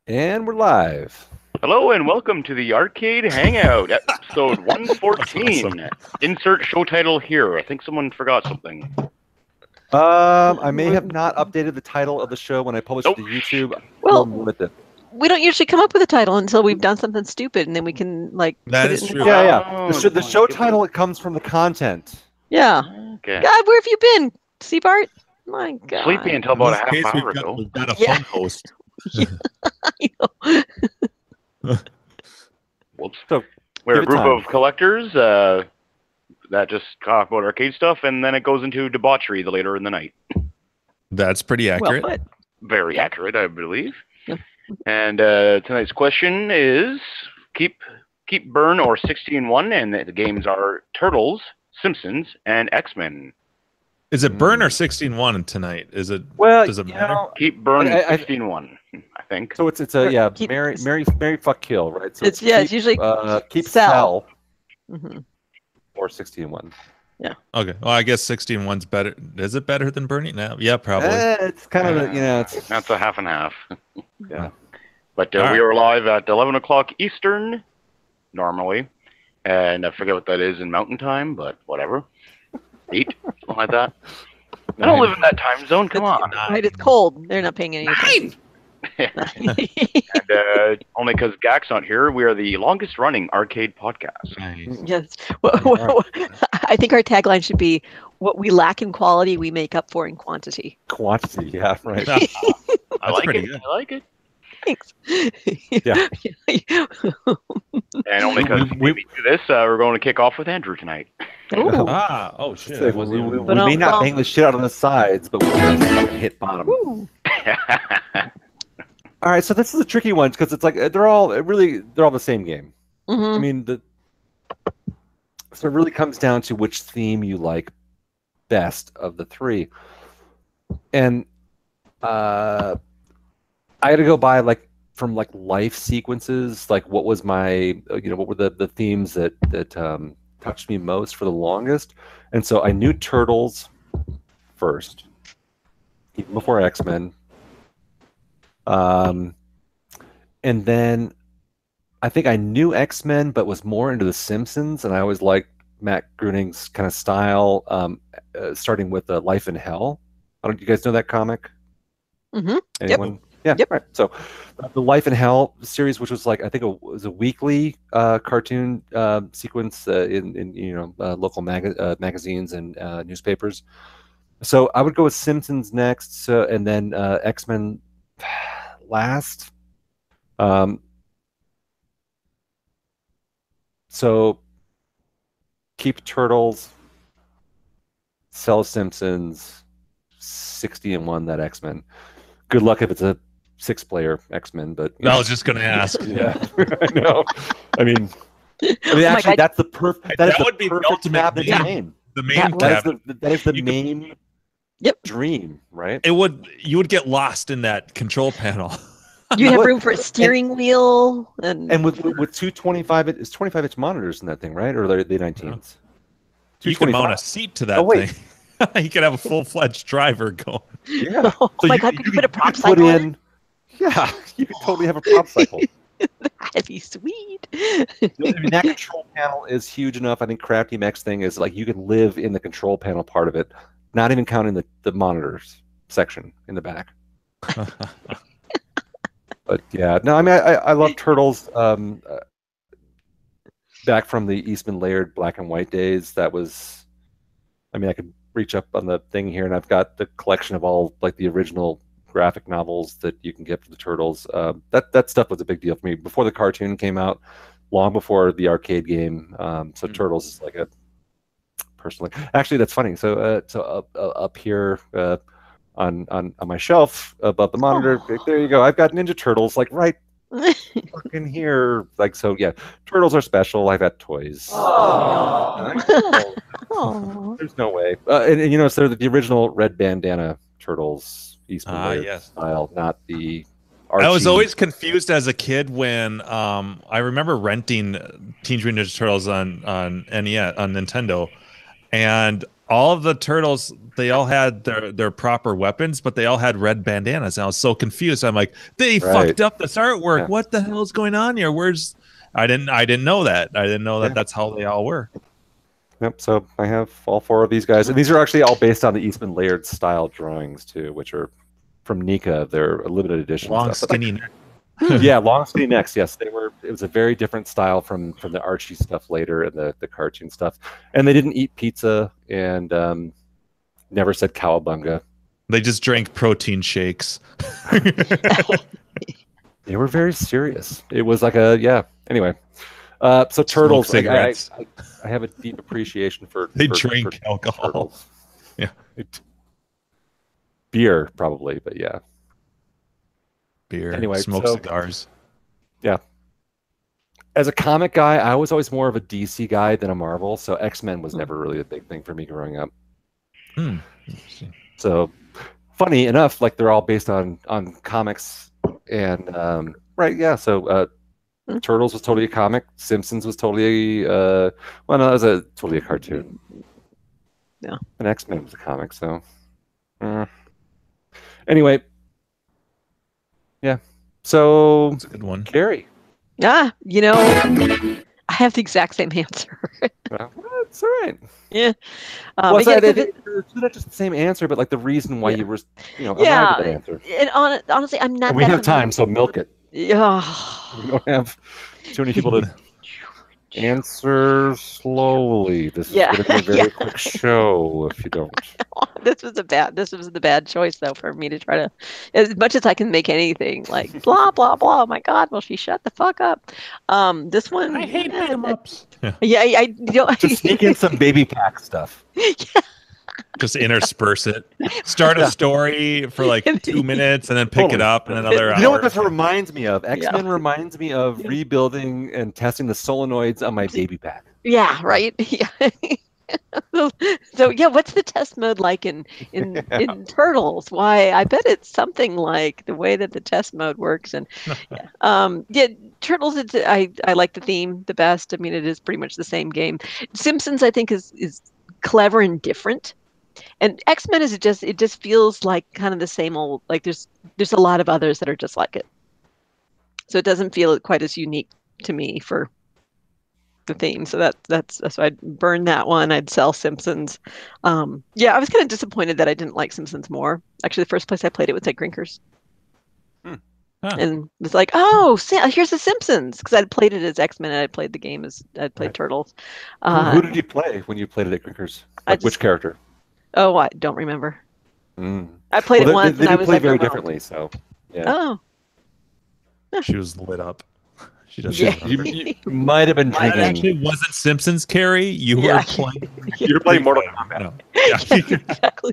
And we're live. Hello and welcome to the Arcade Hangout, episode 114. Awesome. Insert show title here. I think someone forgot something. I may have not updated the title of the show when I published it to YouTube. Well, with it. we don't usually come up with a title until we've done something stupid, and then we can like. That put is it in true. Yeah. Oh, The show title, it comes from the content. Yeah. Okay. God, where have you been, Sea Bart? My God. Sleepy until In about this a half case, hour ago. we've got a Yeah. fun host. I know. Whoops. So, We're give a it group time. of collectors that just talk about arcade stuff, and then it goes into debauchery the later in the night. That's pretty Well accurate. put. Very accurate, I believe. Yep. And tonight's question is keep burn or 60-1, and the games are Turtles, Simpsons, and X-Men. Is it burn or 16-1 tonight? Is it? Well, Does it you matter? know, Keep burn I- 16-1, I think. so it's a Keep- Mary fuck kill, right? So It's usually keep sell. sell Mhm. or 16-1. Okay. Well, I guess 16-1's better. Is it better than burning? No. Yeah, probably. It's kind of it's That's a half and half. yeah. But All we right. are live at 11 o'clock Eastern, normally. And I forget what that is in Mountain Time, but whatever. 8, something like that. I don't live in that time zone, come on. Right, it's cold. They're not paying any attention. And only because Gak's not here, we are the longest running arcade podcast. Nice. Yes. I think our tagline should be, "What we lack in quality, we make up for in quantity." Quantity, yeah, right. I That's like pretty it. good. I like it. Thanks. Yeah. And only because we do this, we're going to kick off with Andrew tonight. Ooh. Oh shit! So I we wasn't even- But may not I'll- bang the shit out on the sides, but we'll hit bottom. Ooh. All right, so this is a tricky one because it's like they're all the same game. I Mhm. mean, so it really comes down to which theme you like best of the three, and I had to go by from life sequences, like what was my what were the themes that touched me most for the longest, and so I knew Turtles first, even before X-Men. And then I think I knew X-Men, but was more into the Simpsons, and I always liked Matt Groening's kind of style, starting with Life in Hell. I don't. You guys know that comic? Mhm. Anyone? Yeah. Yep. Right. So, the Life in Hell series, which was I think it was a weekly cartoon sequence in local magazines and newspapers. So I would go with Simpsons next, and then X-Men last. So keep Turtles, sell Simpsons, 60-1 that X-Men. Good luck if it's a 6-player X-Men, but I was just gonna ask. yeah, I know. I mean Oh my actually, God. that's the perfect. That the would be the perfect ultimate cabinet game. name. The main Yeah. tab. That is the You could- main Yep. dream, right? You would get lost in that control panel. You have Look, room for a steering wheel, and And with two 25-inch monitors in that thing, right? Or are they 19s? You can mount a 225. seat to that Oh, wait. thing. You could have a full-fledged driver going. Yeah. oh So my God, could you put a prop put cycle in? in? Yeah, you could totally have a prop cycle. That'd be sweet. I mean, that control panel is huge enough. I think Crafty Mech's thing is you can live in the control panel part of it, not even counting the monitors section in the back. But yeah, no, I mean, I love Turtles. Back from the Eastman Laird black and white days, that was. I mean, I could reach up on the thing here, and I've got the collection of all the original graphic novels that you can get from the Turtles. That stuff was a big deal for me before the cartoon came out, long before the arcade game. So Turtles is a personally. Actually, that's funny. So up here on my shelf above the monitor, there you go. I've got Ninja Turtles right fucking here. So yeah, Turtles are special. I've got toys. Aw. There's no way. And so they're the original red bandana Turtles, Eastman Laird Yes. style, not the. I was Archie. always confused as a kid when I remember renting Teenage Mutant Ninja Turtles on NES on Nintendo, and all of the turtles, they all had their proper weapons, but they all had red bandanas. And I was so confused. I'm like, they fucked up this artwork. Yeah. What the hell is going on here? I didn't know that. I didn't know that that's how they all were. Yep. So I have all 4 of these guys, and these are actually all based on the Eastman Laird style drawings too, which are from Nika. They're a limited edition. Long, stuff. skinny neck. Yeah, long skinny necks. Yes, they were. It was a very different style from the Archie stuff later and the cartoon stuff. And they didn't eat pizza and never said cowabunga. They just drank protein shakes. They were very serious. It was like Anyway, so turtles. Like, I have a deep appreciation for. They for drink alcohol. Turtles. Yeah, beer probably, but yeah. Beer. Anyway, smoke cigars. Yeah. As a comic guy, I was always more of a DC guy than a Marvel. So X-Men was never really a big thing for me growing up. So, funny enough, like they're all based on comics, and right, yeah. So, Turtles was totally a comic. Simpsons was totally well, no, that was totally a cartoon. Yeah. And X-Men was a comic. So, anyway, yeah. So That's a good one. Carrie. I have the exact same answer. Well, that's all right. Yeah. Well, but yeah, it's not just the same answer, but like the reason why you were, arrived at that answer. And honestly, I'm not. And we have time, so milk it. Yeah. We don't have too many people to answer slowly. This is going to be a very quick show if you don't. This was the bad choice though for me to try to, as much as I can make anything like blah blah blah. Oh my God! Will she shut the fuck up? This one. I hate beat 'em ups. Yeah, I don't. Just sneak in some baby pack stuff. Just intersperse it. Start a story for like 2 minutes and then pick it up in another hour. You know what this reminds me of? X-Men reminds me of rebuilding and testing the solenoids on my baby pack. Yeah, right. Yeah. So yeah, what's the test mode like in Turtles? Why, I bet it's something like the way that the test mode works. And Turtles. I like the theme the best. I mean, it is pretty much the same game. Simpsons, I think, is clever and different. And X-Men it just feels like kind of the same old. Like there's a lot of others that are just like it. So it doesn't feel quite as unique to me for the theme. So that's so I'd burn that one. I'd sell Simpsons. I was kind of disappointed that I didn't like Simpsons more. Actually, the first place I played it was at Grinkers. And it was like, oh, here's the Simpsons, because I'd played it as X-Men and I'd played the game as I'd played Turtles. Who did you play when you played it at Grinkers? Which character? Oh, I don't remember. I played it once and I was play like, very differently. So yeah. Oh. She was lit up. She does. Yeah. You might have been It drinking. actually wasn't Simpsons, Carrie. You were playing. You were playing Mortal Kombat. No. Yeah. Exactly.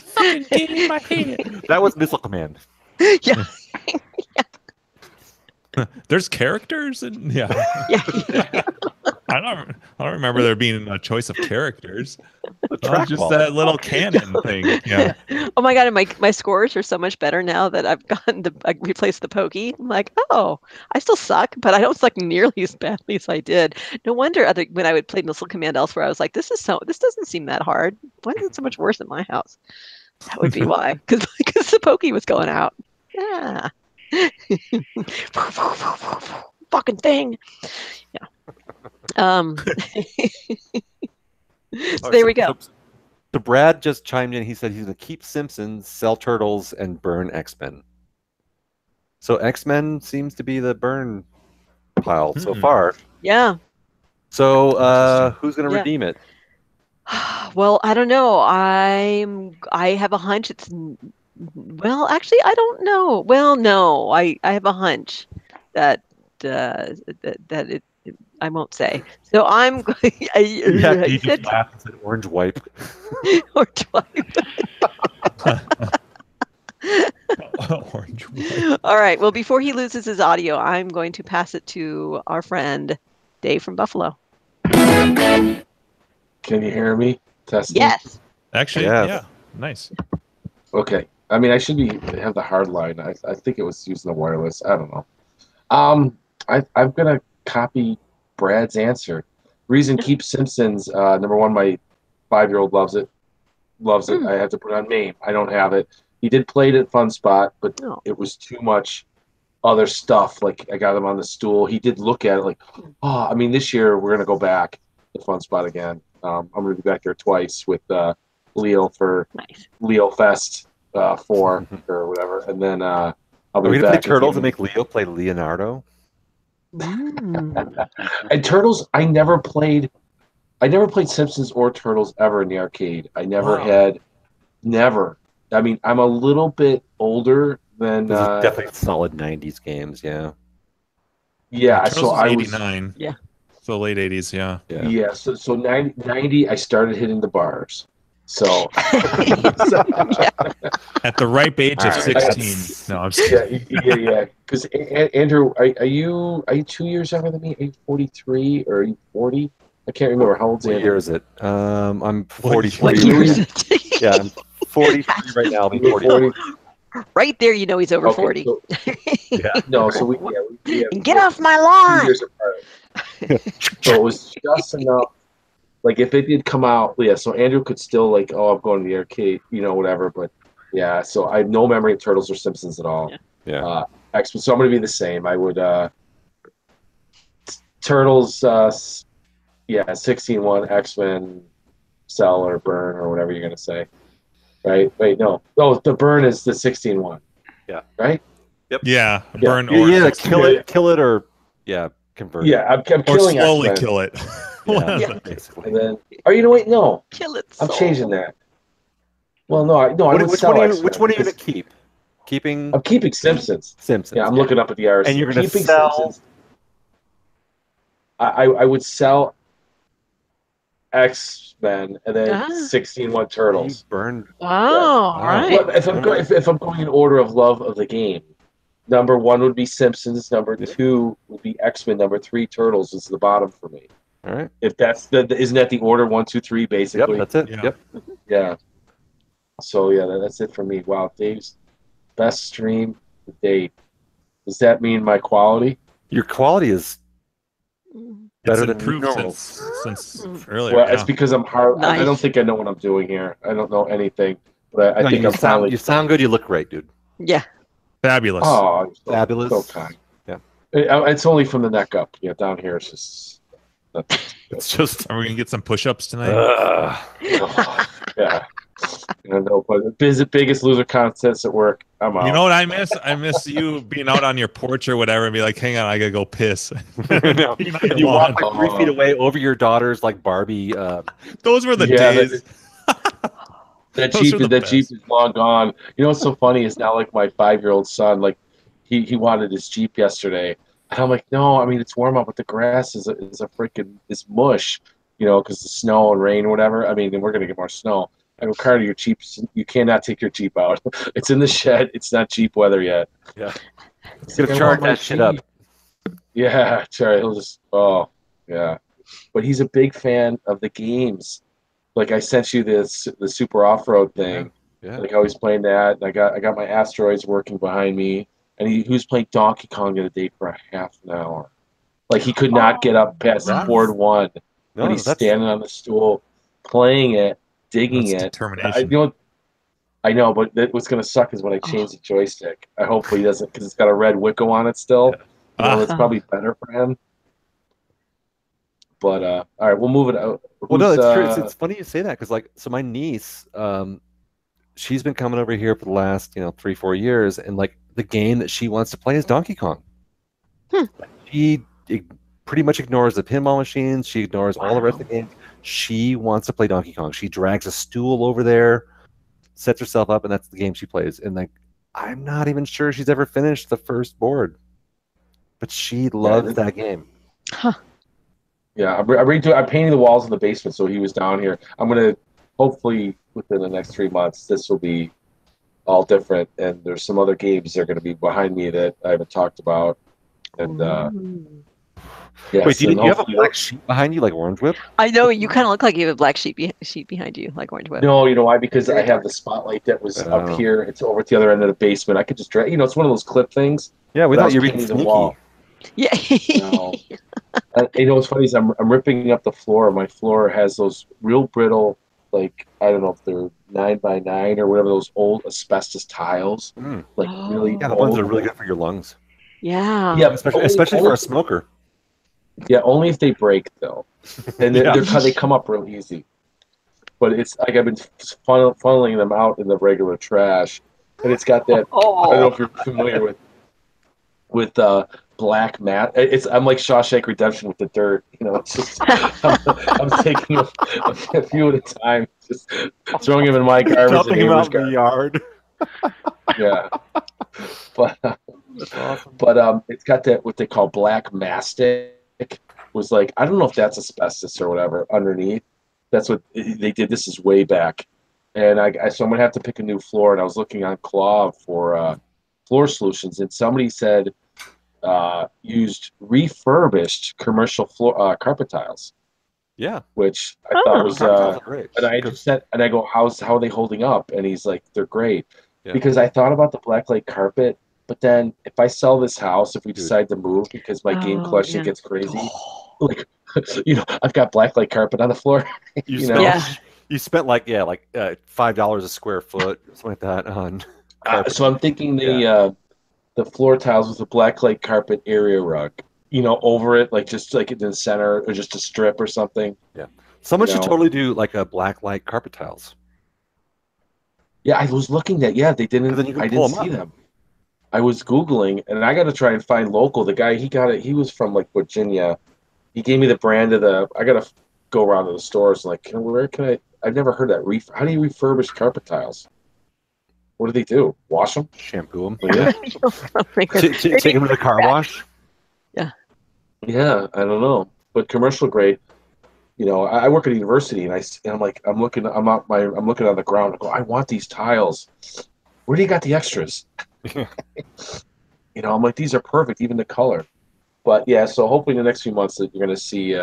Fucking get in my head. That was Missile Command. Yeah. There's characters and yeah. I don't remember there being a choice of characters. Just that little cannon thing. Yeah. Oh my God! And my scores are so much better now that I've I replaced the pokey. I'm like, oh, I still suck, but I don't suck nearly as badly as I did. No wonder when I would play Missile Command elsewhere, I was like, this doesn't seem that hard. Why is it so much worse at my house? That would be why, because the pokey was going out. Yeah. Fucking thing. Yeah. So there we go. So Brad just chimed in. He said he's going to keep Simpsons, sell Turtles, and burn X-Men. So X-Men seems to be the burn pile so far. Yeah. So who's going to redeem it? Well, I don't know. I have a hunch it's well, actually, I don't know. Well, no, I have a hunch that it I won't say. So I'm going. You just laughed and said orange wipe. Orange wipe. Orange wipe. All right. Well, before he loses his audio, I'm going to pass it to our friend Dave from Buffalo. Can you hear me? Testing. Yes. Actually, yeah. Nice. Okay. I mean, I should have the hard line. I think it was using the wireless. I don't know. I'm gonna copy Brad's answer. reason keep Simpsons. Number one, my 5-year-old loves it. Loves it. I have to put it on MAME. I don't have it. He did play it at Fun Spot, but it was too much other stuff. Like I got him on the stool. He did look at it like, I mean, this year we're gonna go back to Fun Spot again. I'm gonna be back there twice with Leo for Leo Fest 4 or whatever, and then I'll be Are we back. gonna play Turtles and make Leo play Leonardo? And Turtles, I never played Simpsons or Turtles ever in the arcade. I never had. I mean, I'm a little bit older than. Those are definitely solid '90s games. Yeah. Yeah. Turtles So was I 89. Yeah. So late 80s. Yeah. Yeah. So 90, I started hitting the bars. So. At the ripe age of 16. No, I'm just kidding. Yeah. Because Andrew, are you 2 years younger than me? Are you 43 or are you 40? I can't remember. How old's Andrew? What year is it? I'm What 43. year is it? Yeah, I'm 43 right now. I'll be 40. Right there, you know he's over 40. So, Yeah. no, so we Get off my lawn! 2 years apart. So it was just enough. Like if it did come out, so Andrew could still I'm going to the arcade, whatever. But yeah, so I have no memory of Turtles or Simpsons at all. Yeah. X-Men. So I'm going to be the same. I would Turtles, 16-1, X-Men, Cell or Burn or whatever you're going to say. Right? Wait, no. Oh, the Burn is the 16-1. Yeah. Right? Yep. Yeah. Burn Yeah, or kill it or convert. Yeah, I'm or killing slowly X-Men. kill it. Yeah, basically. And then, wait, no. Kill it. I'm changing that. Well, no, I would Which sell one are you X-Men going to because keep? Keeping I'm keeping Simpsons. Simpsons. Yeah, I'm looking up at the IRC. And you're going to Keeping sell. Simpsons. I would sell X-Men and then 16-1 Turtles. Burned. Oh, all right. Well, if I'm going in order of love of the game, number 1 would be Simpsons. Number 2 would be X-Men. Number 3 Turtles is the bottom for me. All right. If that's isn't that the order 1, 2, 3 basically? Yep, that's it. Yeah. Yep. Yeah. So that's it for me. Wow, Dave's best stream to date. Does that mean my quality? Your quality is better It's than improved normal. since earlier. Well, yeah. it's because I'm hard. I Nice. don't think I know what I'm doing here. I don't know anything, but I think I'm finally. You sound good. You look great, dude. Yeah. Fabulous. Oh, you're so, Fabulous. So kind. Yeah. It's only from the neck up. Yeah, down here it's just. It's just. Are we gonna get some push-ups tonight? Yeah. I know, but biggest loser contest at work. I'm out. You know what I miss? I miss you being out on your porch or whatever and be like, hang on, I gotta go piss. No. Being on your You lawn. walk like 3 feet away over your daughter's like Barbie. Those were the Yeah, days. That Those Jeep, are the that best. Jeep is long gone. You know what's so funny is now like my 5-year-old son, like he wanted his Jeep yesterday, and I'm like, no, I mean it's warm out, but the grass is a freaking mush, because the snow and rain, or whatever. I mean, and we're gonna get more snow. I go, Carter, your Jeep, you cannot take your Jeep out. It's in the shed. It's not Jeep weather yet. Yeah. It's Gonna like, I charge want my that shit up. Jeep. Yeah, sorry. He'll just yeah. But he's a big fan of the games. Like I sent you the super off road thing. Yeah. Like how he's playing that. And I got my asteroids working behind me, and he was playing Donkey Kong at a date for a half an hour. Like he could not get up past board 1, but he's standing on the stool playing it, digging That's it. determination. I know, but what's going to suck is when I change the joystick. I hope he doesn't, because it's got a red Wicco on it still. That's probably better for him. But all right, we'll move it out. Well, no, it's true. It's funny you say that because, so my niece, she's been coming over here for the last 3-4 years, and the game that she wants to play is Donkey Kong. She pretty much ignores the pinball machines. She ignores all the rest of the games. She wants to play Donkey Kong. She drags a stool over there, sets herself up, and that's the game she plays. And I'm not even sure she's ever finished the first board, but she loves that game. Huh. Yeah, I'm painting the walls in the basement, so he was down here. I'm gonna hopefully within the next 3 months, this will be all different. And there's some other games that are gonna be behind me that I haven't talked about. And yes, Wait, do you have a black sheep behind you like Orange Whip? I know you kind of look like you have a black sheep behind you, like Orange Whip. No, you know why? Because I have the spotlight that was up here. It's over at the other end of the basement. I could just drag. It's one of those clip things. Yeah, we thought you were painting being the sneaky. wall. Yeah. No. You know what's funny is I'm ripping up the floor. My floor has those real brittle, like I don't know if they're 9x9 or whatever, those old asbestos tiles, like really Yeah, the old. ones that are really good for your lungs. Yeah. Yeah, Especially for a smoker. Yeah, only if they break though, and Yeah. they come up real easy. But it's like I've been funneling them out in the regular trash, and it's got that. I don't know if you're familiar with black mat. I'm like Shawshank Redemption with the dirt. You know, it's just I'm taking a few at a time, just throwing them in my garbage and Dumping them neighbors' out in the garbage. yard. Yeah, but That's awesome. but it's got that what they call black mastic. Was like I don't know if that's asbestos or whatever underneath. That's what they did. This is way back, and so I'm gonna have to pick a new floor. And I was looking on Claw for floor solutions, and somebody said used refurbished commercial floor carpet tiles. Yeah, Which I thought was great. and I just said, and I go, how are they holding up? And he's like, they're great. Yeah. Because I thought about the blacklight carpet, but then if I sell this house, if we decide to move because my game collection gets crazy, like I've got blacklight carpet on the floor. You spent like $5 a square foot, something like that on carpet. So I'm thinking the floor tiles with the blacklight carpet area rug. Over it, like just like in the center, or just a strip or something. Yeah, someone should totally do like a blacklight carpet tiles. Yeah, I was looking at. Yeah, they didn't. I didn't see them. I was Googling, and I got to try and find local. The guy he got it. He was from like Virginia. He gave me the brand of the. I got to go around to the stores. Like, where can I? I've never heard that. How do you refurbish carpet tiles? What do they do? Wash them? Shampoo them? Yeah. Take them to the car wash? Yeah. Yeah, I don't know. But commercial grade, I work at a university and I'm looking on the ground. I go, I want these tiles. Where do you got the extras? I'm like, these are perfect, even the color. But yeah, so hopefully in the next few months that you're going to see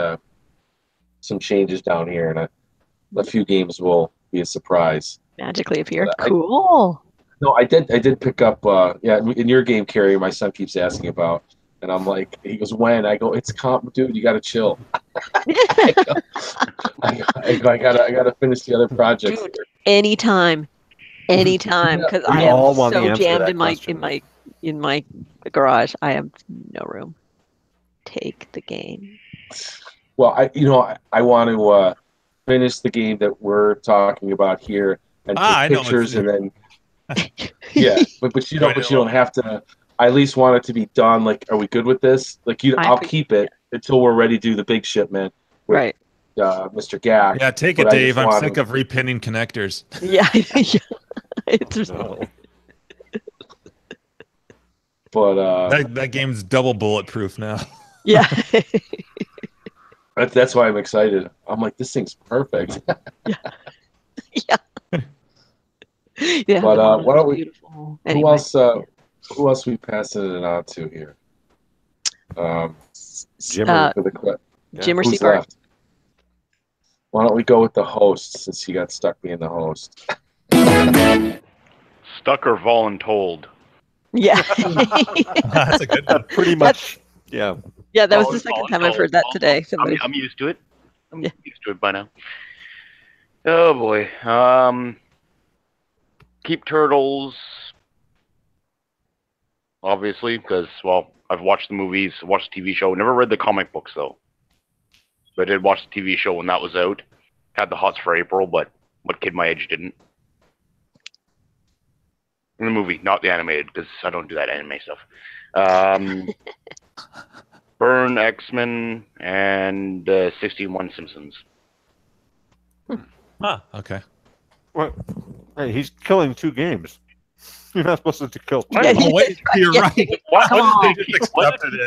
some changes down here, and a few games will be a surprise. Magically appear. Cool. I did pick up. In your game, Carrie, my son keeps asking about, and I'm like, he goes, when? I go, it's comp, dude. You got to chill. I gotta finish the other projects. Dude, anytime, because I am so jammed in my garage. I have no room. Take the game. Well, I want to finish the game that we're talking about here and take pictures and then but you don't have to. I at least want it to be done. Like, are we good with this? Like, I'll keep it until we're ready to do the big shipment. Right. Mr. Gack. Yeah, take it, Dave. I'm sick of repinning connectors. Yeah. It's but that game's double bulletproof now. Yeah. That's why I'm excited. I'm like, this thing's perfect. Yeah. Yeah. But why don't we? Anyway. Who else are we passing it on to here? Jim Jim or Seabart? Left? Why don't we go with the host since he got stuck being the host? Stuck or voluntold? Yeah. That's a good one. Pretty much. Yeah. Yeah, that was the second time I've heard that today. I'm used to it. I'm used to it by now. Oh boy. Keep turtles. Obviously, because I've watched the movies, watched the TV show. Never read the comic books though. But I did watch the TV show when that was out. Had the hots for April, but what kid my age didn't? In the movie, not the animated, because I don't do that anime stuff. Burn, X-Men, and 61 Simpsons. Okay. What? Hey, he's killing 2 games. You're not supposed to kill 2. You're right. What?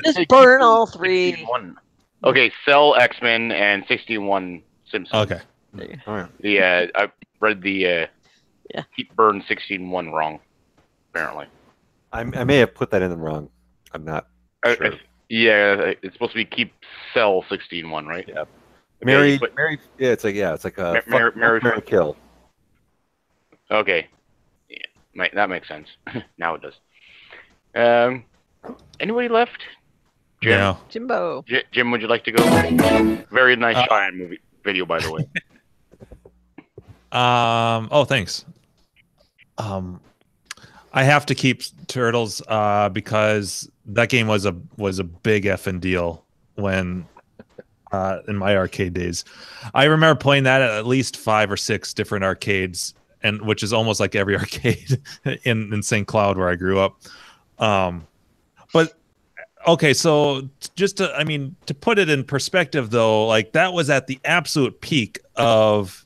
Just burn all 3. 61. Okay, Cell, X-Men, and 61 Simpsons. Okay. All right. Yeah, I read the Keep Burn 16-1 wrong, apparently. I may have put that in wrong. I'm not sure. It's supposed to be Keep Cell 16-1, right? Yeah. Mary. Yeah, it's like a Mary kill. Okay. Yeah, that makes sense. Now it does. Anybody left? Jim, Yeah. Jimbo. Jim, would you like to go? Very nice Cheyenne movie video, by the way. Oh, thanks. I have to keep Turtles because that game was a big effing deal when in my arcade days. I remember playing that at least 5 or 6 different arcades, and which is almost like every arcade in St. Cloud where I grew up. But okay, so just to put it in perspective though, like that was at the absolute peak of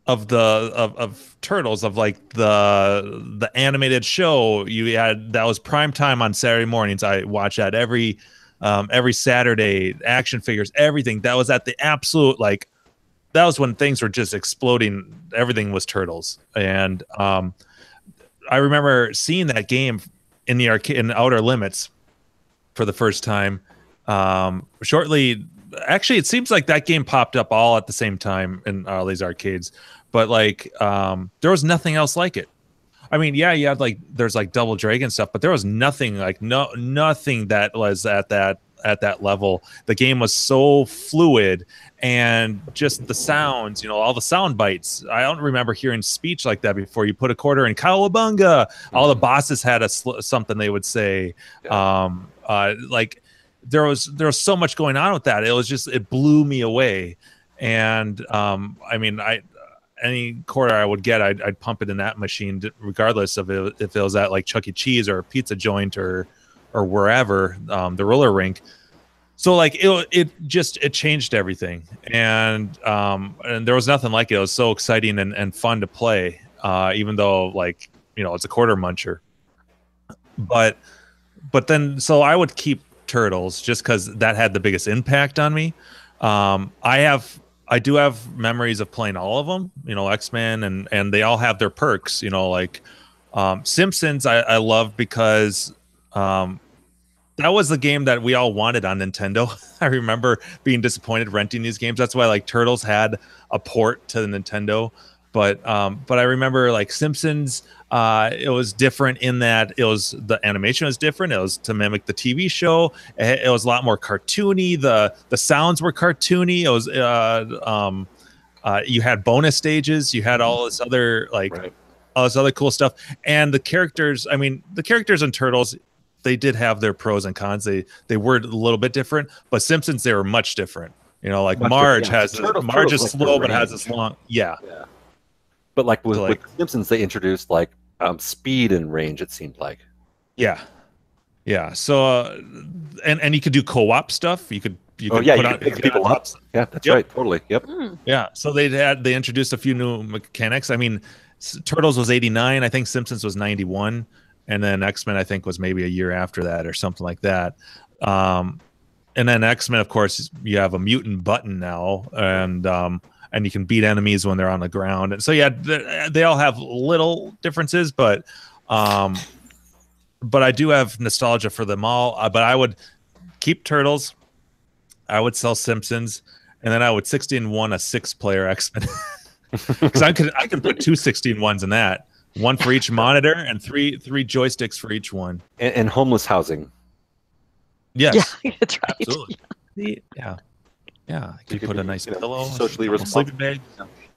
Turtles, of like the animated show. You had that was prime time on Saturday mornings. I watched that every Saturday. Action figures, everything. That was at the absolute, like, that was when things were just exploding. Everything was Turtles, and I remember seeing that game in the arcade in Outer Limits for the first time. Shortly, actually, it seems like that game popped up all at the same time in all these arcades, but like there was nothing else like it. I mean, yeah, you had like there's like Double Dragon stuff, but there was nothing like nothing that was at that level. The game was so fluid, and just the sounds, all the sound bites. I don't remember hearing speech like that before. You put a quarter in Cowabunga. All the bosses had something they would say. Yeah. Like there was so much going on with that. It was just, it blew me away. And any quarter I would get, I'd pump it in that machine, regardless of if it was at like Chuck E. Cheese or a pizza joint or wherever, the roller rink. So like it changed everything, and there was nothing like it. It was so exciting and fun to play, even though like it's a quarter muncher. But then so I would keep Turtles just because that had the biggest impact on me. I do have memories of playing all of them, X-Men, and they all have their perks, like Simpsons I love because that was the game that we all wanted on Nintendo. I remember being disappointed renting these games. That's why like Turtles had a port to the Nintendo, but I remember like Simpsons, it was different in that the animation was different. It was to mimic the TV show. It was a lot more cartoony. The sounds were cartoony. It was you had bonus stages. You had all this other all this other cool stuff. And the characters, the characters in Turtles, they did have their pros and cons. They were a little bit different, but Simpsons, they were much different. Like Marge Marge is slow but has this long yeah. But like with Simpsons, they introduced like speed and range. It seemed like yeah. So and you could do co-op stuff. You could pick people up. Yeah, that's right. Totally. Yep. Yeah. So they introduced a few new mechanics. Turtles was 89. I think Simpsons was 91. And then X-Men, I think, was maybe a year after that or something like that. And then X-Men, of course, you have a mutant button now, and you can beat enemies when they're on the ground. And so yeah, they all have little differences, but I do have nostalgia for them all. But I would keep Turtles, I would sell Simpsons, and then I would 16-1 a 6-player X-Men because I could put 2 16-1s in that. One for each monitor and three joysticks for each one. And homeless housing. Yes. Yeah, that's right. Absolutely. Yeah. You could put a nice pillow, socially responsible sleeping bag.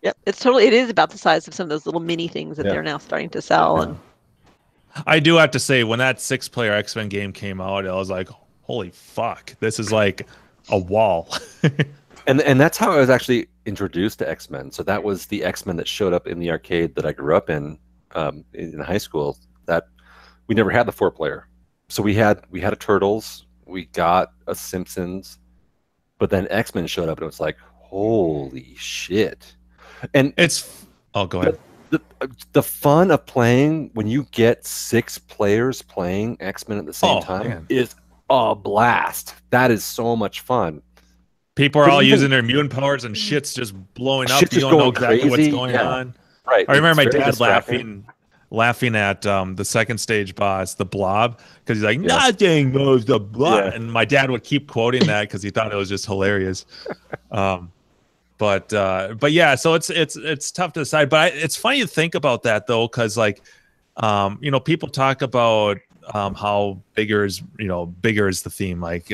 Yep. It is about the size of some of those little mini things that they're now starting to sell. And I do have to say, when that 6-player X-Men game came out, I was like, holy fuck, this is like a wall. And that's how I was actually introduced to X-Men. So that was the X-Men that showed up in the arcade that I grew up in high school. That we never had the 4-player. So we had a Turtles, we got a Simpsons, but then X-Men showed up and it was like, holy shit. And go ahead. The fun of playing when you get 6 players playing X-Men at the same time is a blast. That is so much fun. People are all using their immune powers and shit's just blowing up. You don't know exactly what's going on. Right. I remember my dad laughing at the second stage boss, the Blob, because he's like, nothing moves the Blob. Yeah. And my dad would keep quoting that because he thought it was just hilarious. But yeah, so it's tough to decide. But it's funny to think about that though, because like, people talk about how bigger is the theme, like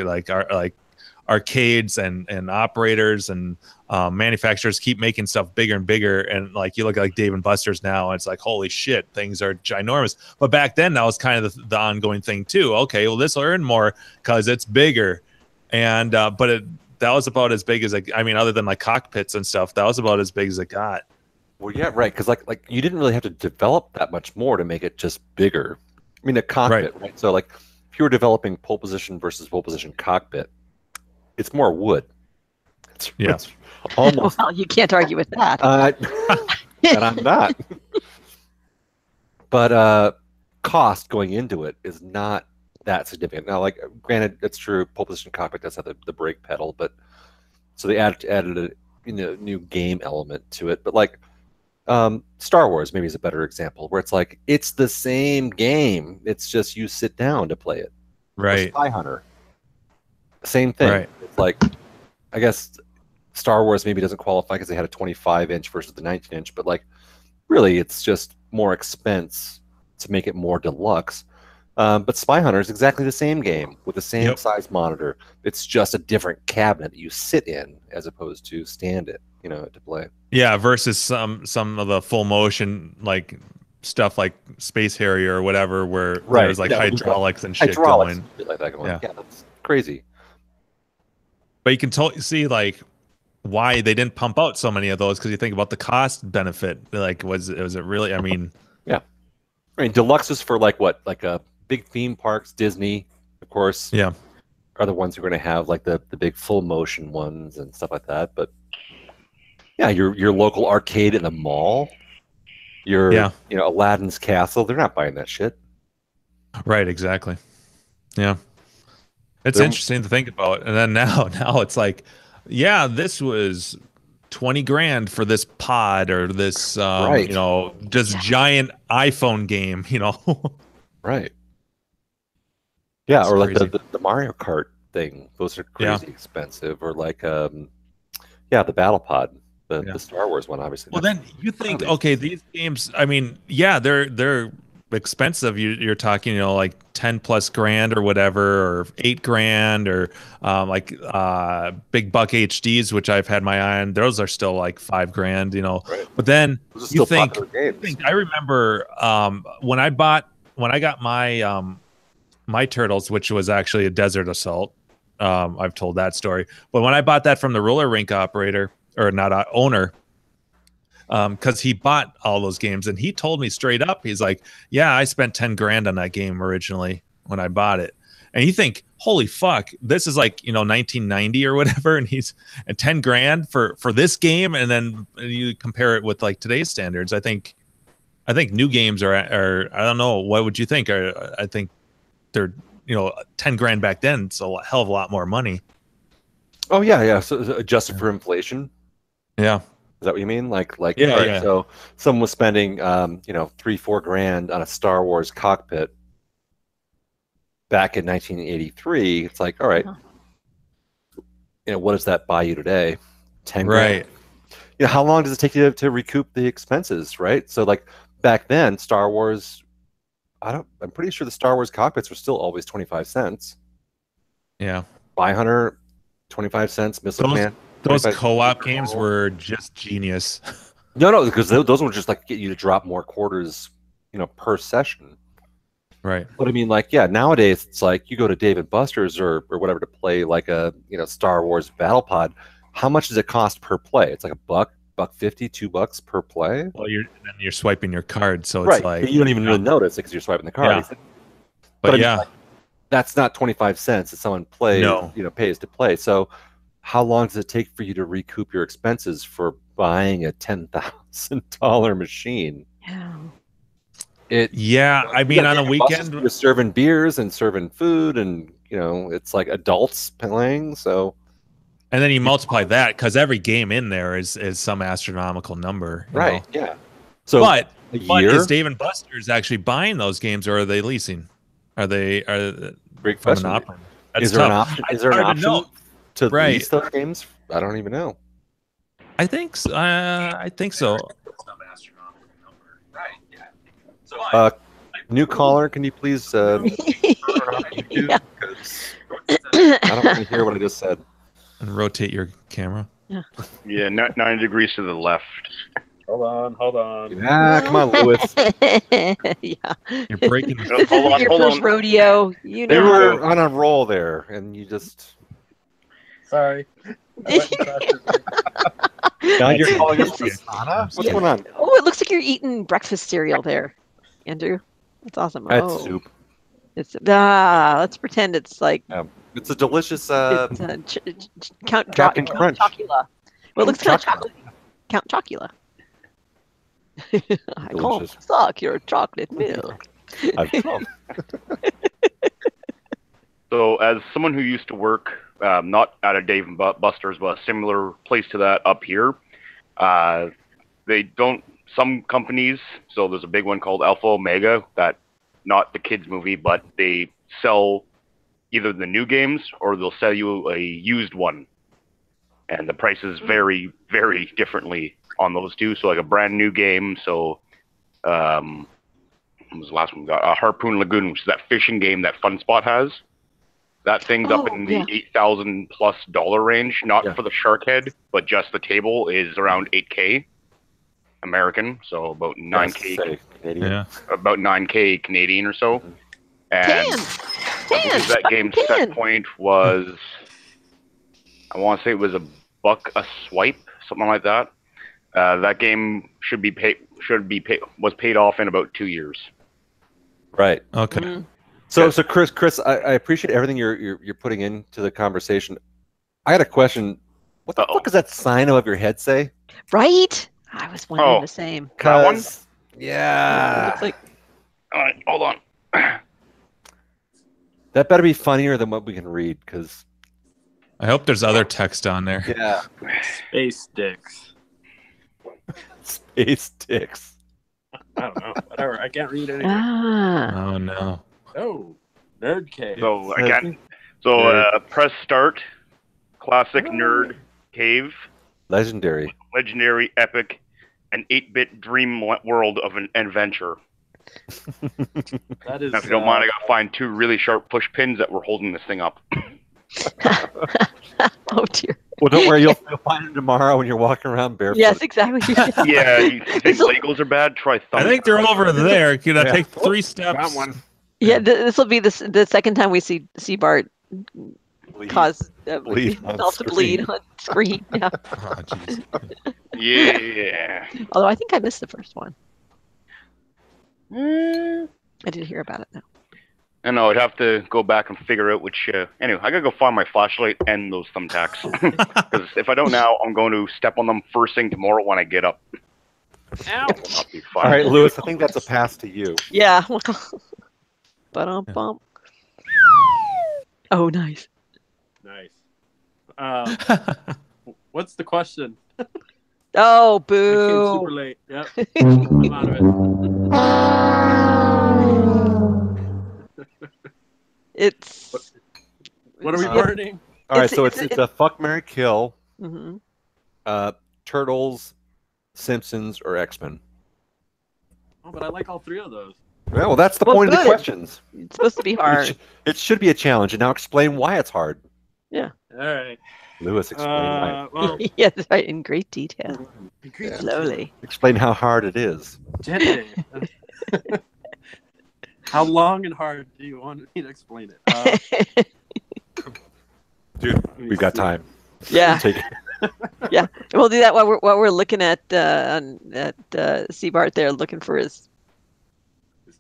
arcades and operators and manufacturers keep making stuff bigger and bigger, and like you look at like Dave and Buster's now, and it's like holy shit, things are ginormous. But back then that was kind of the ongoing thing too. Okay, well this will earn more because it's bigger, and but that was about as big as I mean, other than like cockpits and stuff, that was about as big as it got. Well, yeah, right. Because like you didn't really have to develop that much more to make it just bigger. I mean, a cockpit, right? So like if you were developing pole position versus pole position cockpit, it's more wood. It's almost. Well, you can't argue with that. And I'm not. But cost going into it is not that significant. Now, like granted, it's true. Pole position cockpit does have the brake pedal, but so they added a new game element to it. But like Star Wars maybe is a better example, where it's like it's the same game. It's just you sit down to play it. Right. Or Spy Hunter. Same thing. Right. It's like I guess Star Wars maybe doesn't qualify because they had a 25-inch versus the 19-inch, but like really it's just more expense to make it more deluxe. But Spy Hunter is exactly the same game with the same size monitor. It's just a different cabinet that you sit in as opposed to stand it, to play. Yeah, versus some of the full motion like stuff like Space Harrier or whatever, where there's like hydraulics and shit going. Shit like that going. Yeah, that's crazy. But you can see like why they didn't pump out so many of those, because you think about the cost benefit. Like, was it really? I mean, yeah. I mean, deluxe is for like what, like big theme parks, Disney, of course. Yeah, are the ones who are going to have like the big full motion ones and stuff like that. But yeah, your local arcade in the mall, Aladdin's Castle, they're not buying that shit. Right, exactly. Yeah. It's interesting to think about. And then now it's like, yeah, this was 20 grand for this pod or this just giant iPhone game, Right. Yeah, it's or like crazy. the Mario Kart thing. Those are crazy expensive. Or like the Battle Pod, the Star Wars one, obviously. Well, then you think, okay, these games, I mean, yeah, they're expensive. You're talking, like 10 plus grand or whatever, or 8 grand, or like big buck HDs, which I've had my eye on. Those are still like 5 grand, Right. But then you think, games. I remember when I got my Turtles, which was actually a Desert Assault. I've told that story, but when I bought that from the roller rink operator, or not owner, because he bought all those games, and he told me straight up, he's like, yeah, I spent 10 grand on that game originally when I bought it. And you think, holy fuck, this is like 1990 or whatever, and 10 grand for this game. And then you compare it with like today's standards. I think new games are I don't know, what would you think? I think they're 10 grand back then, it's a hell of a lot more money. Oh yeah. So adjusted for inflation. Yeah. Is that what you mean? Like yeah. So someone was spending 3-4 grand on a Star Wars cockpit back in 1983. It's like, all right, what does that buy you today? 10 grand. Right. How long does it take you to recoup the expenses, right? So like back then, Star Wars, I'm pretty sure the Star Wars cockpits were still always 25 cents. Yeah. Spy Hunter, 25 cents. Missile Command. Those co-op games were just genius. No, because those ones just like get you to drop more quarters, per session. Right. But I mean, like, yeah, nowadays it's like you go to Dave and Buster's or whatever to play like a Star Wars Battle Pod. How much does it cost per play? It's like $1.50, $2 per play. Well, you're swiping your card, so it's like you don't even really notice it because you're swiping the card. Yeah. But yeah, like, that's not 25 cents that someone plays. Pays to play. So how long does it take for you to recoup your expenses for buying a $10,000 machine? Yeah. I mean, on a weekend, you're serving beers and serving food, and it's like adults playing. So, and then you multiply that because every game in there is some astronomical number, right? Yeah. So, but is Dave and Buster's actually buying those games, or are they leasing? Are they great question? Is there an option? Is there an option to lease those games? I don't even know. I think so. New caller, can you please turn off YouTube? Yeah. Because I don't want to hear what I just said. And rotate your camera. Yeah, 90 degrees to the left. Hold on. Ah, come on, Lewis. Yeah. You're breaking. This Hold isn't on, your hold first on. rodeo. You They know. were on a roll there, and you just. Sorry. Now you're calling us Okay. Sana? What's Yeah. going on? Oh, it looks like you're eating breakfast cereal there, Andrew. That's awesome. That's soup. It's let's pretend it's like It's a delicious it's Captain Crunch. Chocula. Well, it looks kind of Chocula. chocolate. Count Chocula. I call Delicious. suck your chocolate milk. I've come. So, as someone who used to work not at a Dave and Buster's, but a similar place to that up here, they don't. Some companies, so there's a big one called Alpha Omega, that not the kids movie, but they sell either the new games or they'll sell you a used one, and the prices vary very differently on those two. So, like a brand new game, so what was the last one we got? Harpoon Lagoon, which is that fishing game that FunSpot has. That thing's up in the $8,000+ range, not for the shark head, but just the table is around $8K American, so about $9K Canadian. Yeah. about $9K Canadian or so. And I believe that game's set point was, I want to say it was $1 a swipe, something like that. That game was paid off in about 2 years. Right. Okay. So Chris, I appreciate everything you're putting into the conversation. I got a question. What the fuck does that sign above your head say? Right? I was wondering the same. That one? Yeah. It looks like All right, hold on. That better be funnier than what we can read, because I hope there's other text on there. yeah, Space dicks. space dicks. I don't know. Whatever. I can't read anything. Oh no. Oh, nerd cave. So again, press start. Classic nerd cave. Legendary. Legendary, epic, an 8-bit dream world of an adventure. That is. Now, if you don't mind, I gotta find 2 really sharp push pins that were holding this thing up. oh dear. Well, don't worry, you'll find them tomorrow when you're walking around barefoot. Yes, exactly. Yeah, you think Legos are bad? Try thumb. I think they're over there. Can I take 3 steps? That one. Yeah, this will be the second time we see Bart cause bleed on himself to bleed on screen. Yeah. Oh, jeez. Yeah. Although I think I missed the first one. I didn't hear about it though. I know, I'd have to go back and figure out which... anyway, I gotta go find my flashlight and those thumbtacks. Because if I don't now, I'm going to step on them first thing tomorrow when I get up. Ow. I'll be fine. All right, Lewis, I think that's a pass to you. Yeah. Bump. Oh, nice. Nice. What's the question? Oh, I came boo. super late. Yep. I'm out of it. It's. What are we burning? All right, It's- so it's- it's a fuck, marry, kill. Mhm. Turtles, Simpsons, or X-Men. Oh, but I like all 3 of those. Yeah, well, that's the Well, point of the good. questions. It's supposed to be hard. It should be a challenge, and now explain why it's hard. All right. Lewis, explain why. Well, Yeah, that's right, in great detail. Yeah. Slowly. Explain how hard it is. gently. How long and hard do you want me to explain it? Dude, we've got time. Yeah. Take it. Yeah, we'll do that while we're looking at Seabart there, looking for his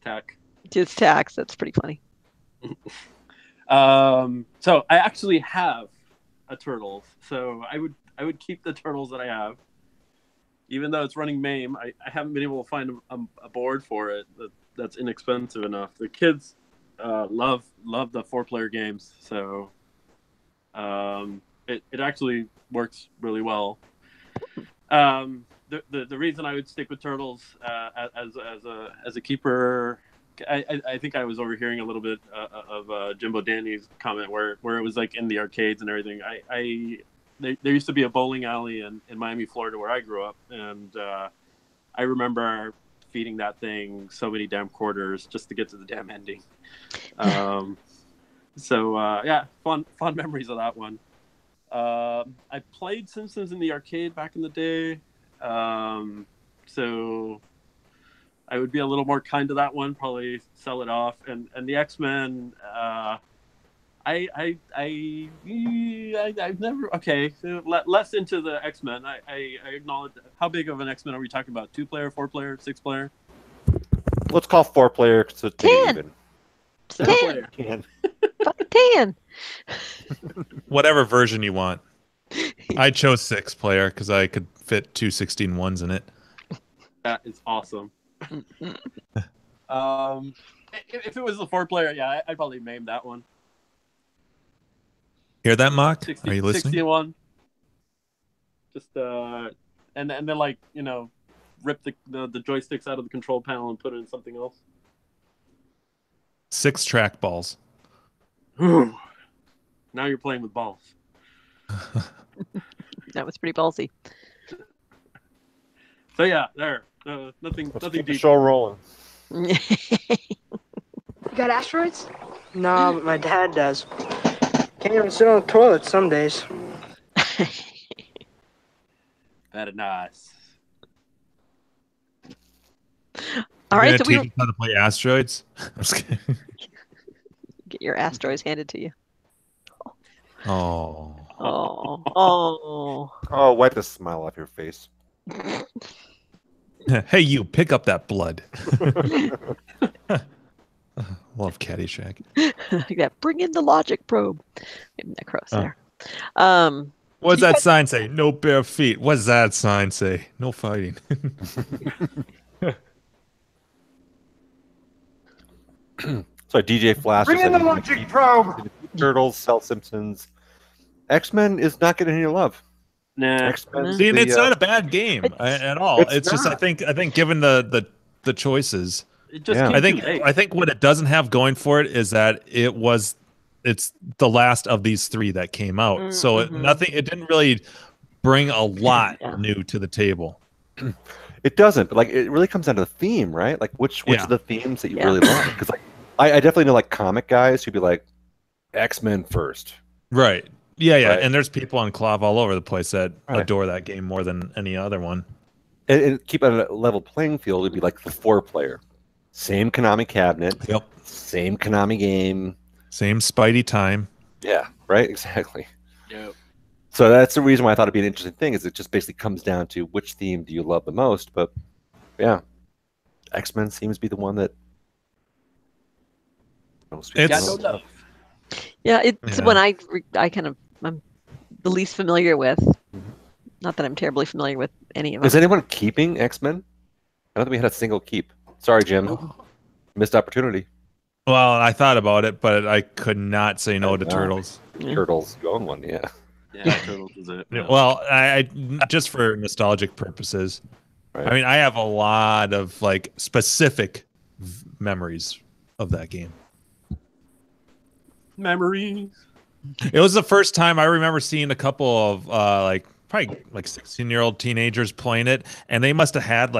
Tech. tax. That's pretty funny. So I actually have a turtles. So I would keep the turtles that I have, even though it's running MAME. I haven't been able to find a board for it that's inexpensive enough. The kids love the 4-player games, so it actually works really well. The reason I would stick with turtles as a keeper, I think I was overhearing a little bit of Jimbo Danny's comment where it was like in the arcades and everything. There used to be a bowling alley in Miami, Florida, where I grew up, and I remember feeding that thing so many damn quarters just to get to the damn ending. So yeah, fun memories of that one. I played Simpsons in the arcade back in the day, so I would be a little more kind to that one. Probably sell it off. And the X-Men, I've never less into the X-Men. I acknowledge. How big of an X-Men are we talking about? 2-player, 4-player, 6-player? Let's call 4-player so it's 10. even. 10. 10. Fucking 10. Whatever version you want. I chose 6-player because I could fit 2 16-1s in it. That is awesome. If it was the 4-player, yeah, I'd probably name that one. Hear that, Mock? 60, Are you listening? 61. Just and then like, you know, rip the joysticks out of the control panel and put it in something else. 6 trackballs. Now you're playing with balls. That was pretty ballsy. So yeah, there. Nothing Let's nothing keep the deep. show rolling. You got asteroids? No, but my dad does. Can't even sit on the toilet some days. Very nice. All right, so teach we us how to play asteroids. I'm just kidding. get your asteroids handed to you. Oh. Oh, wipe the smile off your face. Hey, you, pick up that blood. Love Caddyshack. Yeah, bring in the logic probe. Maybe Necros there. What does that sign say? No bare feet. What does that sign say? No fighting. So DJ Flash. Bring in the logic probe. Turtles, sell Simpsons. X-Men is not getting any love. Nah. X-Men. See, and it's not a bad game at all. It's just not. I think given the choices, It just Yeah. came too late. I think what it doesn't have going for it is that it's the last of these 3 that came out. So it didn't really bring a lot new to the table. It doesn't, but like it really comes down to the theme, right? Like which Yeah. of the themes that you really like? Because like I definitely know like comic guys who'd be like X-Men first. Right. Yeah. Right. And there's people on Clav all over the place that adore that game more than any other one. And keep it on a level playing field, it'd be like the 4-player. Same Konami cabinet. Yep. Same Konami game. Same Spidey time. Yeah, right? Exactly. Yep. So that's the reason why I thought it'd be an interesting thing, is it just basically comes down to which theme do you love the most. But yeah, X-Men seems to be the one that most people It's- love. Yeah, it's Yeah. when I kind of I'm the least familiar with. Not that I'm terribly familiar with any of them. Is anyone keeping X-Men? I don't think we had a single keep. Sorry, Jim. Missed opportunity. Well, I thought about it, but I could not say no to Turtles. Turtles, you own one, yeah. Yeah, Turtles is it. Yeah, well, I just for nostalgic purposes. Right. I mean, I have a lot of like specific memories of that game. Memories. It was the first time I remember seeing a couple of probably 16-year-old teenagers playing it, and they must have had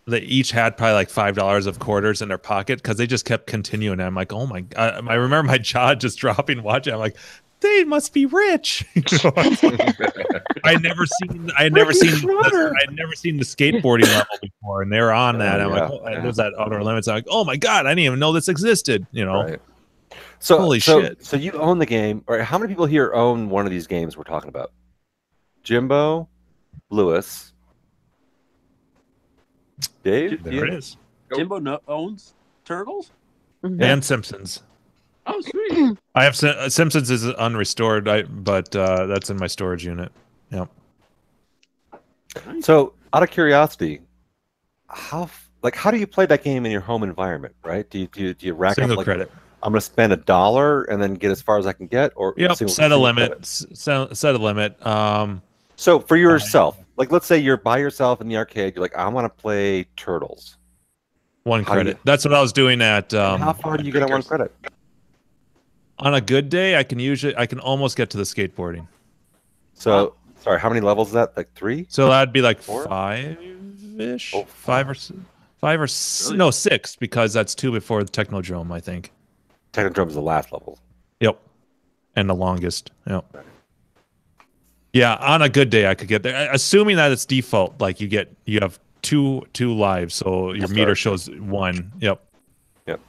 they each had probably like $5 of quarters in their pocket because they just kept continuing. And I'm like, oh my God. I remember my jaw just dropping watching. I'm like, they must be rich. I'd never seen the skateboarding level before, and they were on that. I'm like, there's that Outer Limits. I'm like, oh my God, I didn't even know this existed. Right. So holy shit. So you own the game, or how many people here own one of these games we're talking about? Jimbo, Lewis, Dave. There it is. Jimbo owns Turtles? And Simpsons. Oh, sweet. I have Simpsons is unrestored, but that's in my storage unit. Yep. So, out of curiosity, how do you play that game in your home environment? Right? Do you rack Single up like credit? I'm going to spend $1 and then get as far as I can get, or Yep. Set a limit. credit? Set a limit. So for yourself, like let's say you're by yourself in the arcade, you're like, I want to play Turtles. 1 How do credit. That's what I was doing at. How far do you get on 1 credit? On a good day, I can almost get to the skateboarding. So sorry, how many levels is that? Like 3? So that'd be like 4? 5-ish, Oh, 5 5 or Really? no 6 because that's 2 before the Technodrome, I think. Technodrome is the last level. Yep, and the longest. Yep. Yeah, on a good day I could get there, assuming that it's default. Like you have two lives, so your meter shows 1. Yep. Yep.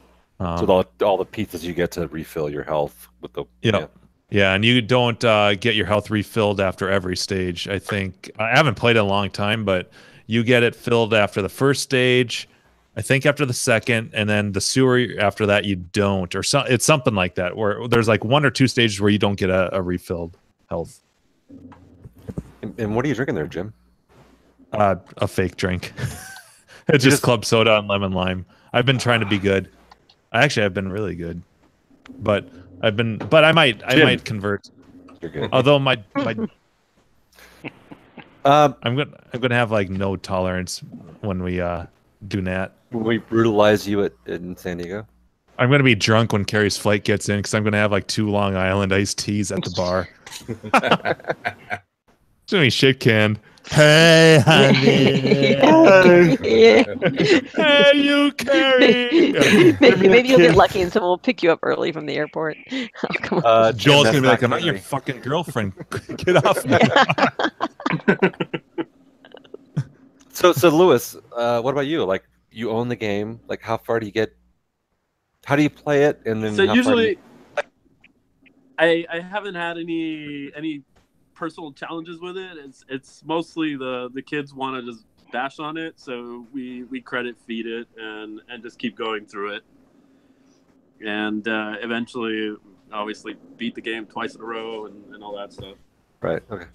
So with all the pizzas you get to refill your health with the. Yep. Yeah, and you don't get your health refilled after every stage. I think I haven't played in a long time, but you get it filled after the first stage, I think after the second, and then the sewer after that you don't, or it's something like that. Where there's like 1 or 2 stages where you don't get a refilled health. And what are you drinking there, Jim? A fake drink. It's just club soda and lemon lime. I've been trying to be good. I've been really good, but I might convert. You're good. Although my I'm gonna have like no tolerance when we do Nat. When we brutalize you in San Diego. I'm gonna be drunk when Carrie's flight gets in because I'm gonna have like 2 Long Island iced teas at the bar. It's gonna be shit canned. Hey, honey. Hey, you, Carrie. Maybe you'll get lucky and someone will pick you up early from the airport. Oh, come on. Joel's gonna be like, "I'm not your fucking girlfriend. Get off me." So Lewis, what about you? Like, you own the game. Like, how far do you get? How do you play it? And then So usually, I haven't had any personal challenges with it. It's mostly the kids want to just bash on it, so we credit feed it and just keep going through it, and eventually, obviously, beat the game twice in a row and all that stuff. Right. Okay.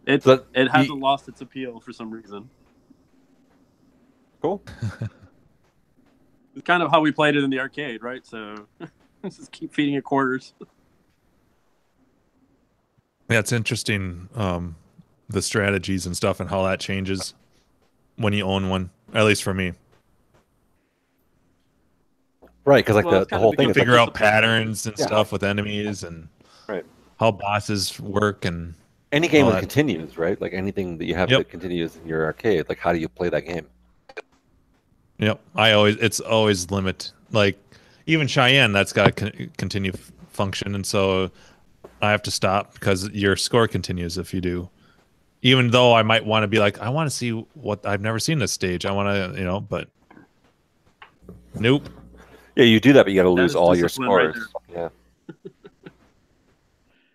It hasn't lost its appeal for some reason. Cool. It's kind of how we played it in the arcade, right? So just keep feeding it quarters. Yeah, it's interesting, the strategies and stuff and how that changes when you own one, at least for me. Right, because like the whole thing You is figure like, out patterns and stuff with enemies and how bosses work and any game that continues, right? Like anything that you have that continues in your arcade, like how do you play that game? Yep, it's always limit. Like even Cheyenne, that's got a continue function, and so I have to stop because your score continues if you do. Even though I might want to be like, I want to see what I've never seen this stage. I want to, but nope. Yeah, you do that, but you got to lose all your scores. Right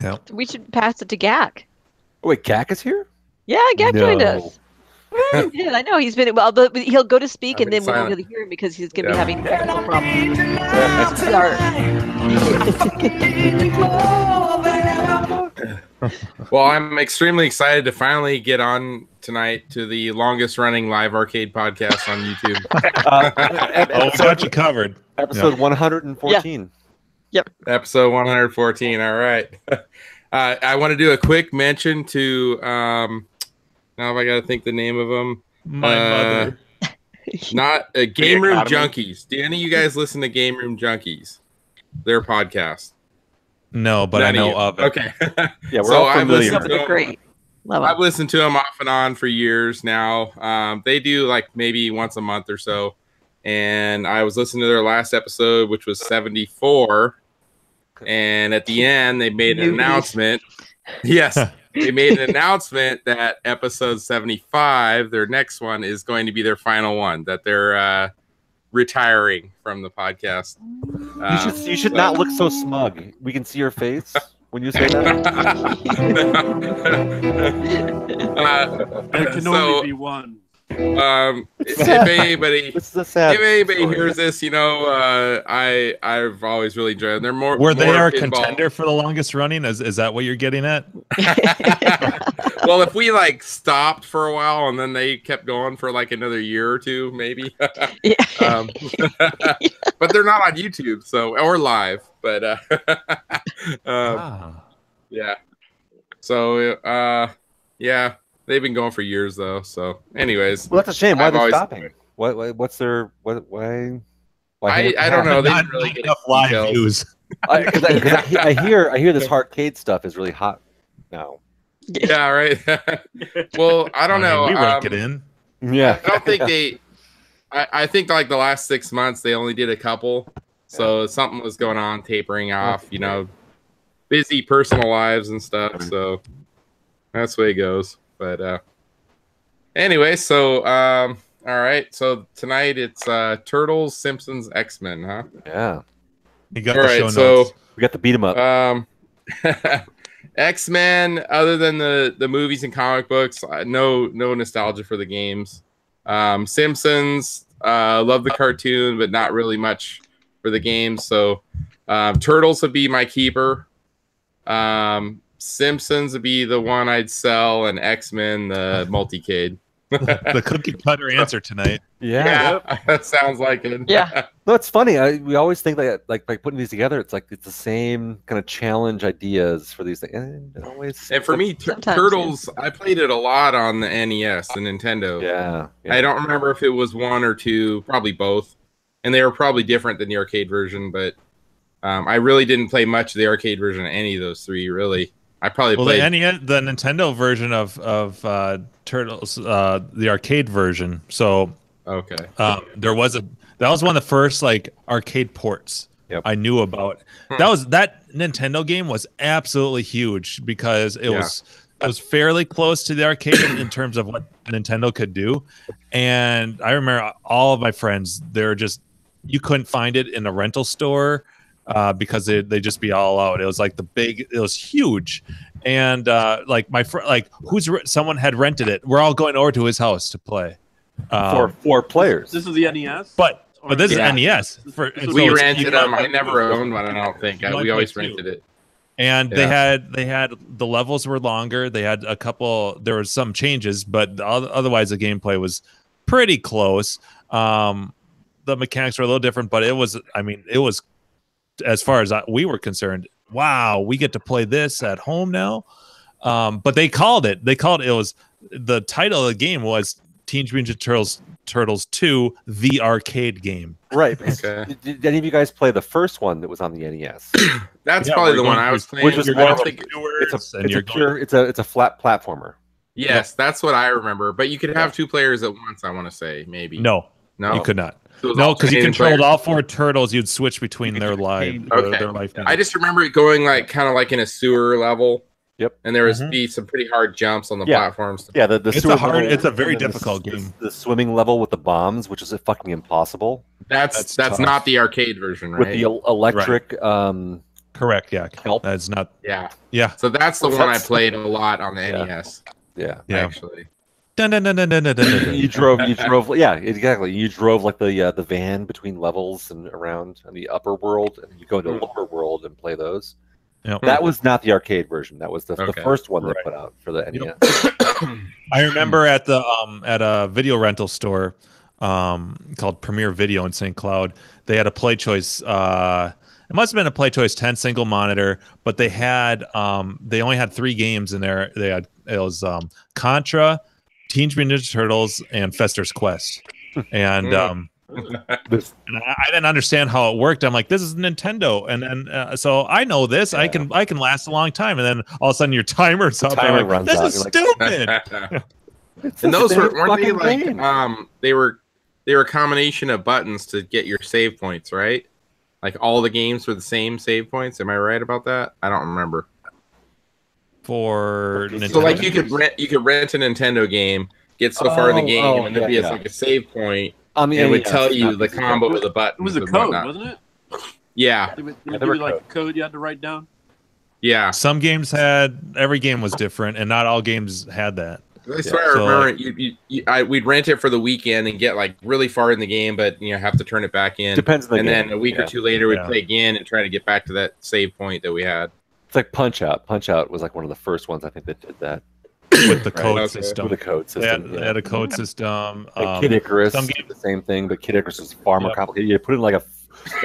yeah. We should pass it to Gak. Oh, wait, Gak is here? Yeah, Gak joined us. Yeah, I know he's been but he'll go to speak and then we won't really hear him because he's going to be having technical problems. Well, I'm extremely excited to finally get on tonight to the longest running live arcade podcast on YouTube. We got you covered. Episode 114. Yep. Episode 114. All right. I want to do a quick mention to now I got to think the name of them. My mother. Not Game Room Junkies. Do any of you guys listen to Game Room Junkies? Their podcast. No, but I know of it. Okay. Yeah, we're all familiar. They're great. Love I've listened to them off and on for years now. They do like maybe once a month or so. And I was listening to their last episode, which was 74. And at the end, they made an announcement. Yes. They made an announcement that episode 75, their next one, is going to be their final one, that they're retiring from the podcast. You should not look so smug. We can see your face when you say that. There can only be one. If anybody hears this, I've always really enjoyed them. They're more. Were they our involved. contender for the longest running? Is that what you're getting at? Well, if we like stopped for a while and then they kept going for like another year or two, maybe. But they're not on YouTube, or live. But yeah. So yeah. They've been going for years though. So, anyways, well, that's a shame. Why are they stopping? What's their why? I don't know. They didn't really get enough live views. I hear this arcade stuff is really hot now. Yeah, right. Well, I don't know. We rank it in. Yeah, I don't think I think like the last 6 months they only did a couple, so something was going on, tapering off. You know, busy personal lives and stuff. So that's the way it goes. But anyway, so all right. So tonight it's Turtles, Simpsons, X-Men, huh? Yeah. You got all the right, show so notes. We got to beat them up. X-Men, other than the movies and comic books, no nostalgia for the games. Simpsons, love the cartoon, but not really much for the games. So Turtles would be my keeper. Simpsons would be the one I'd sell, and X-Men the multicade. The cookie cutter answer tonight. Yeah, that sounds like it. Yeah. No, it's funny. We always think that like by putting these together, it's like it's the same kind of challenge ideas for these things. And it always. And for me, Turtles, I played it a lot on the NES, the Nintendo. Yeah. I don't remember if it was one or two, probably both, and they were probably different than the arcade version. But I really didn't play much of the arcade version of any of those three. Really, I probably played the Nintendo version of Turtles, the arcade version. So okay, that was one of the first like arcade ports I knew about. That Nintendo game was absolutely huge because it was fairly close to the arcade in terms of what Nintendo could do. And I remember all of my friends, you couldn't find it in a rental store because they just be all out. It was like it was huge. And like my friend, like someone had rented it. We're all going over to his house to play. For 4 players. This is the NES? But this is NES. We rented them. I never owned one, I don't think. We always rented it. And they had the levels were longer. They had a couple. There were some changes, but otherwise the gameplay was pretty close. The mechanics were a little different, but it was as far as we were concerned. Wow, we get to play this at home now. But they called it. It was the title of the game was Teenage Mutant Turtles 2: The Arcade Game. Right. Okay. Did any of you guys play the first one that was on the NES? That's probably the one I was playing. Which was it's a flat platformer. Yes, that's what I remember. But you could have 2 players at once, I want to say, maybe. No, you could not. So no, because you controlled all 4 turtles. You'd switch between their life. Okay. Their life. I just remember it going like kind of like in a sewer level. Yep. And there was be some pretty hard jumps on the platforms. Yeah, it's a very difficult game. The swimming level with the bombs, which is fucking impossible. That's not the arcade version, right? With the electric correct, yeah. Help. That's not Yeah. So that's the one I played a lot on the NES. Yeah. Actually. You drove exactly. You drove like the van between levels and around in the upper world, and you go into the lower world and play those. Yep. That was not the arcade version. That was the first one they put out for the NES. I remember at a video rental store called Premier Video in St. Cloud, they had a Play Choice. It must have been a Play Choice 10 single monitor, but they only had 3 games in there. It was Contra, Teenage Mutant Ninja Turtles, and Fester's Quest. And I didn't understand how it worked. I'm like, this is Nintendo, and so I know this. I can last a long time, and then all of a sudden your timer's up. Timer I'm like, runs this out. is stupid. And those weren't they like they were a combination of buttons to get your save points, right? Like all the games were the same save points. Am I right about that? I don't remember. For Nintendo? So like you could rent a Nintendo game, get so far in the game, and there'd be like a save point. It would tell you the combo of the buttons. It was a code, wasn't it? Yeah. They would give you like a code you had to write down. Yeah. Some games every game was different, and not all games had that. I swear, I remember we'd rent it for the weekend and get like really far in the game, but have to turn it back in. Depends on the game. Then a week or 2 later, we'd play again and try to get back to that save point that we had. It's like Punch Out. Punch Out was like one of the first ones I think that did that. With the code system. With the code system. They had a code system. Like Kid Icarus, some games the same thing, but Kid Icarus was far more complicated. You put in like a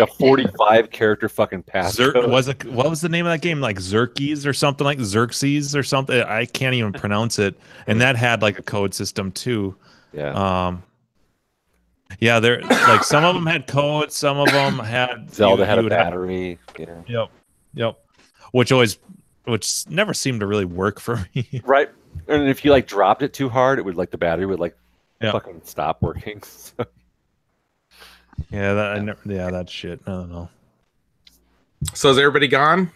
45 character fucking passcode. What was the name of that game? Like Xerxes or something, like Xerxes or something. I can't even pronounce it. And that had like a code system too. Yeah. There like some of them had codes, some of them had Zelda had a battery. Yep. Which never seemed to really work for me. Right. And if you like dropped it too hard, it would like the battery would like fucking stop working. Yeah, that shit. I don't know. So is everybody gone?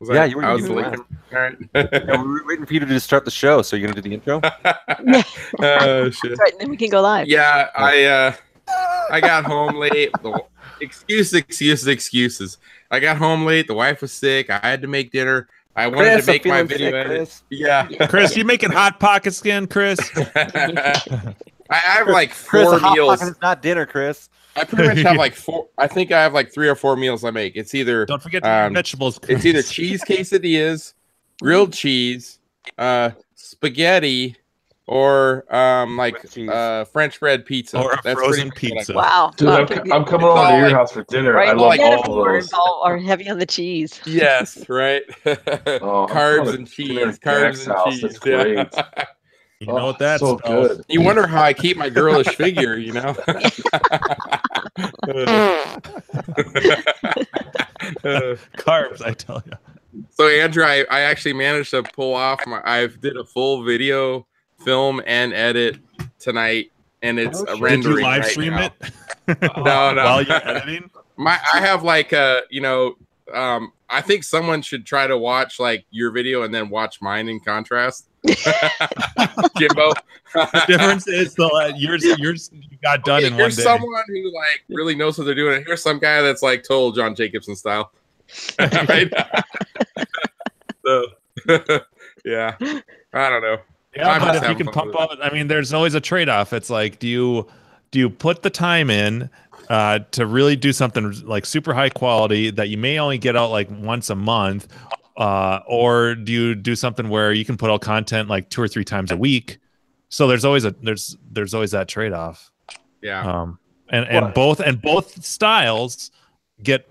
Yeah, you were. I was you the were late. last. All right. Yeah, we were waiting for you to just start the show. So you're gonna do the intro? Oh shit. That's right, and then we can go live. Yeah, I got home late. Excuses. I got home late. The wife was sick. I had to make dinner. I wanted to make my video edit. Chris. Yeah. Chris, you making hot pockets again, Chris? I have like Chris, four a hot meals. pocket is not dinner, Chris. I pretty much have like four. I think I have like 3 or 4 meals I make. It's either Don't forget to eat vegetables. Chris. it's either cheese quesadillas, grilled cheese, spaghetti, or French bread pizza. Or a That's frozen pretty much pizza. Wow. Dude, I'm coming over to your house for dinner. Right, I love like all of those. Are heavy on the cheese. Yes, right. Oh, Carbs and cheese. Carbs and cheese. That's great. Yeah. You know what that's so good. You wonder how I keep my girlish figure, you know? Carbs, I tell you. So Andrew, I actually managed to pull off I did a full video, film, and edit tonight, and it's a rendering. Did you live right stream now. it? No. While you're editing? I have like I think someone should try to watch like your video and then watch mine in contrast. Jimbo. The difference is yours you got done in one Here's day. someone who like really knows what they're doing, and here's some guy that's like total John Jacobson style. Right? So yeah. I don't know. Yeah, but if you can pump out, I mean, there's always a trade-off. It's like, do you put the time in to really do something like super high quality that you may only get out like once a month, or do you do something where you can put out content like 2 or 3 times a week? So there's always that trade-off. Yeah. And both styles get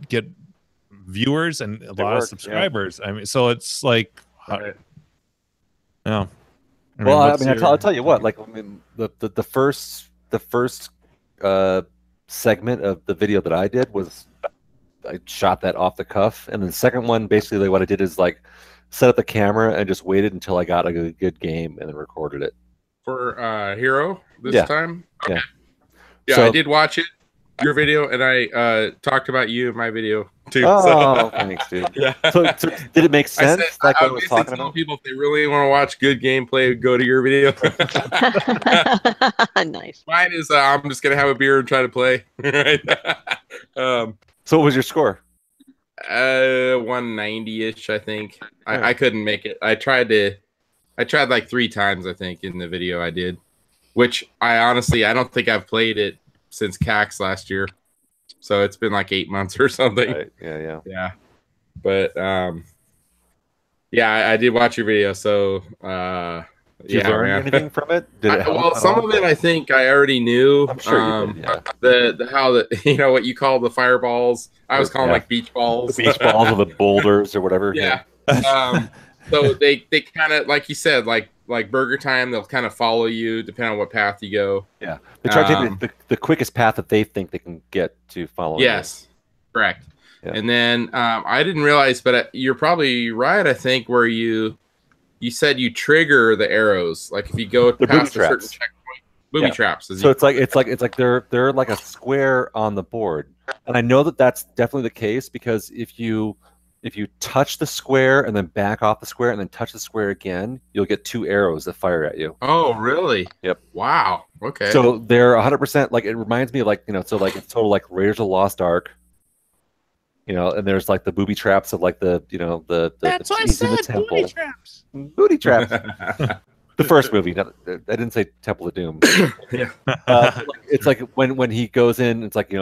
viewers and a lot of subscribers. Yeah. I mean, so it's like, right. Yeah. Well, I'll tell you what. Like, I mean, the first segment of the video that I did was I shot that off the cuff, and then the second one, basically, what I did is like set up the camera and just waited until I got a good game and then recorded it For Hero this time. Okay. Yeah, so, I did watch it, your video, and I talked about you in my video too. Oh, thanks, dude. Yeah. So did it make sense? I was talking about people, if they really want to watch good gameplay, go to your video. Nice. Mine is I'm just gonna have a beer and try to play. Right. So what was your score? 190-ish, I think. I couldn't make it. I tried like 3 times, I think, in the video I did, which I don't think I've played it since CAX last year. So it's been like 8 months or something. Right. Yeah. But I did watch your video. So did you learn anything from it? Some of it I think I already knew. I'm sure you did, yeah. The what you call the fireballs. I was calling like beach balls. The beach balls or the boulders or whatever. Yeah. So they kind of, like you said, like Burger Time, they'll kind of follow you depending on what path you go. Yeah, they try to take the quickest path that they think they can get to follow. Yes, correct. Yeah. And then I didn't realize, but you're probably right. I think where you said you trigger the arrows, like if you go past a certain checkpoint, booby traps. So it's like they're like a square on the board, and I know that that's definitely the case because if you touch the square and then back off the square and then touch the square again, you'll get 2 arrows that fire at you. Oh, really? Yep. Wow. Okay. So they're 100% like, it reminds me of like, so like it's total like Raiders of the Lost Ark, and there's like the booby traps of like the That's what I said, booty traps. Booty traps. The first movie. I didn't say Temple of Doom. Yeah. It's like when he goes in, it's like,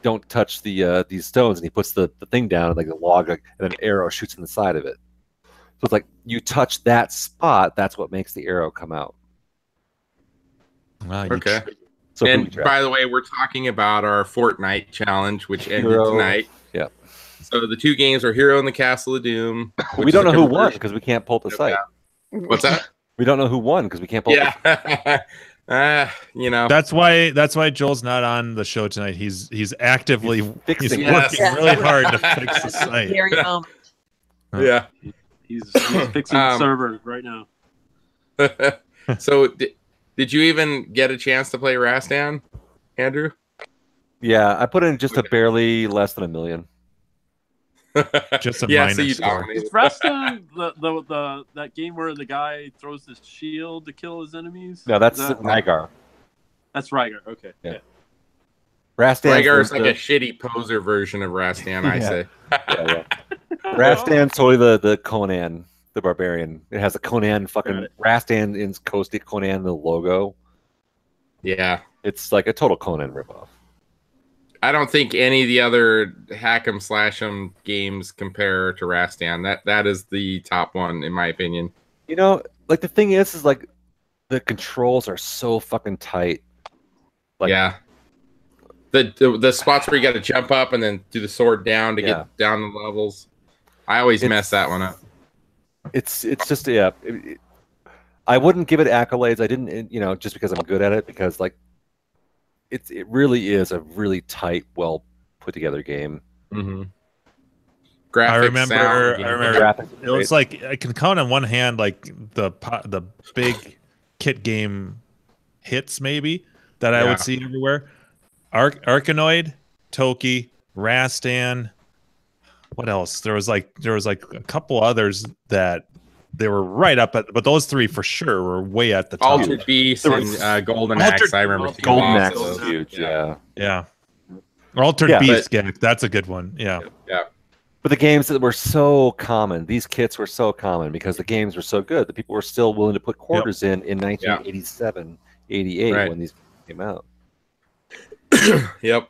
don't touch these stones, and he puts the thing down, like a log, and an arrow shoots in the side of it. So it's like you touch that spot, that's what makes the arrow come out. Wow, okay. And by the way, we're talking about our Fortnite challenge, which ended tonight. Yeah. So the 2 games are Hero and the Castle of Doom. We don't know who won because we can't pull up the site. What's that? We don't know who won because we can't pull up the That's why Joel's not on the show tonight. He's actively working really hard to fix the site. Yeah. He's fixing the server right now. So did you even get a chance to play Rastan, Andrew? Yeah, I put in just a barely less than $1 million. Just a yeah, minus so you score. dominated. Is Rastan that game where the guy throws his shield to kill his enemies? No, that's Rygar. That's Rygar. Okay. Yeah. Rastan's Rygar's like a shitty poser version of Rastan, I Yeah. say. yeah. Rastan's totally the Conan, the barbarian. It has a Conan fucking Rastan in Conan the logo. Yeah. It's like a total Conan ripoff. I don't think any of the other hack 'em slash 'em games compare to Rastan. That is the top one in my opinion. You know, like the thing is like the controls are so fucking tight. Like, yeah. The spots where you got to jump up and then do the sword down to get down the levels. I always mess that one up. It's just I wouldn't give it accolades. I didn't, just because I'm good at it, because like it really is a really tight, well put together game. Mm-hmm. I remember it was like I can count on one hand like the big kit game hits maybe that I would see everywhere. Arkanoid, Toki, Rastan. What else? There was like a couple others that they were right up at, but those three for sure were way at the top. Altered Beast and Golden Axe. I remember Golden Axe was huge. Yeah. Altered Beast. That's a good one. Yeah. But the games that were so common, these kits were so common because the games were so good that people were still willing to put quarters in 1987, 88 when these came out. Yep.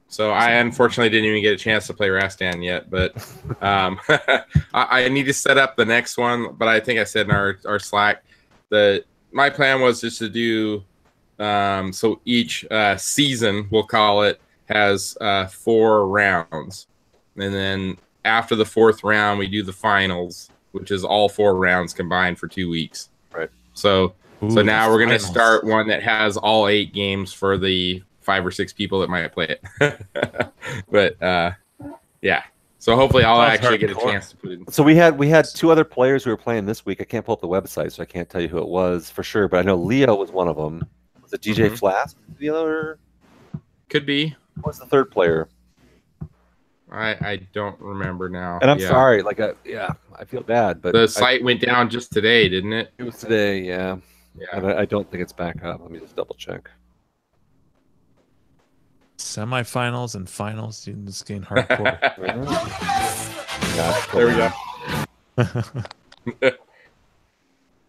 So I unfortunately didn't even get a chance to play Rastan yet, but I need to set up the next one. But I think I said in our Slack that my plan was just to do so each season, we'll call it, has 4 rounds, and then after the 4th round, we do the finals, which is all 4 rounds combined for 2 weeks. Right. So now we're gonna start one that has all 8 games for the 5 or 6 people that might play it. But yeah. So hopefully I'll actually get a chance to put it in. So we had 2 other players who were playing this week. I can't pull up the website, so I can't tell you who it was for sure, but I know Leo was one of them. Was it DJ Flask the other? Could be. What was the 3rd player? I don't remember now. And I'm sorry, like I feel bad, but the site went down just today, didn't it? It was today, yeah. Yeah. And I don't think it's back up. Let me just double check. Semifinals and finals. This game hardcore. There we go.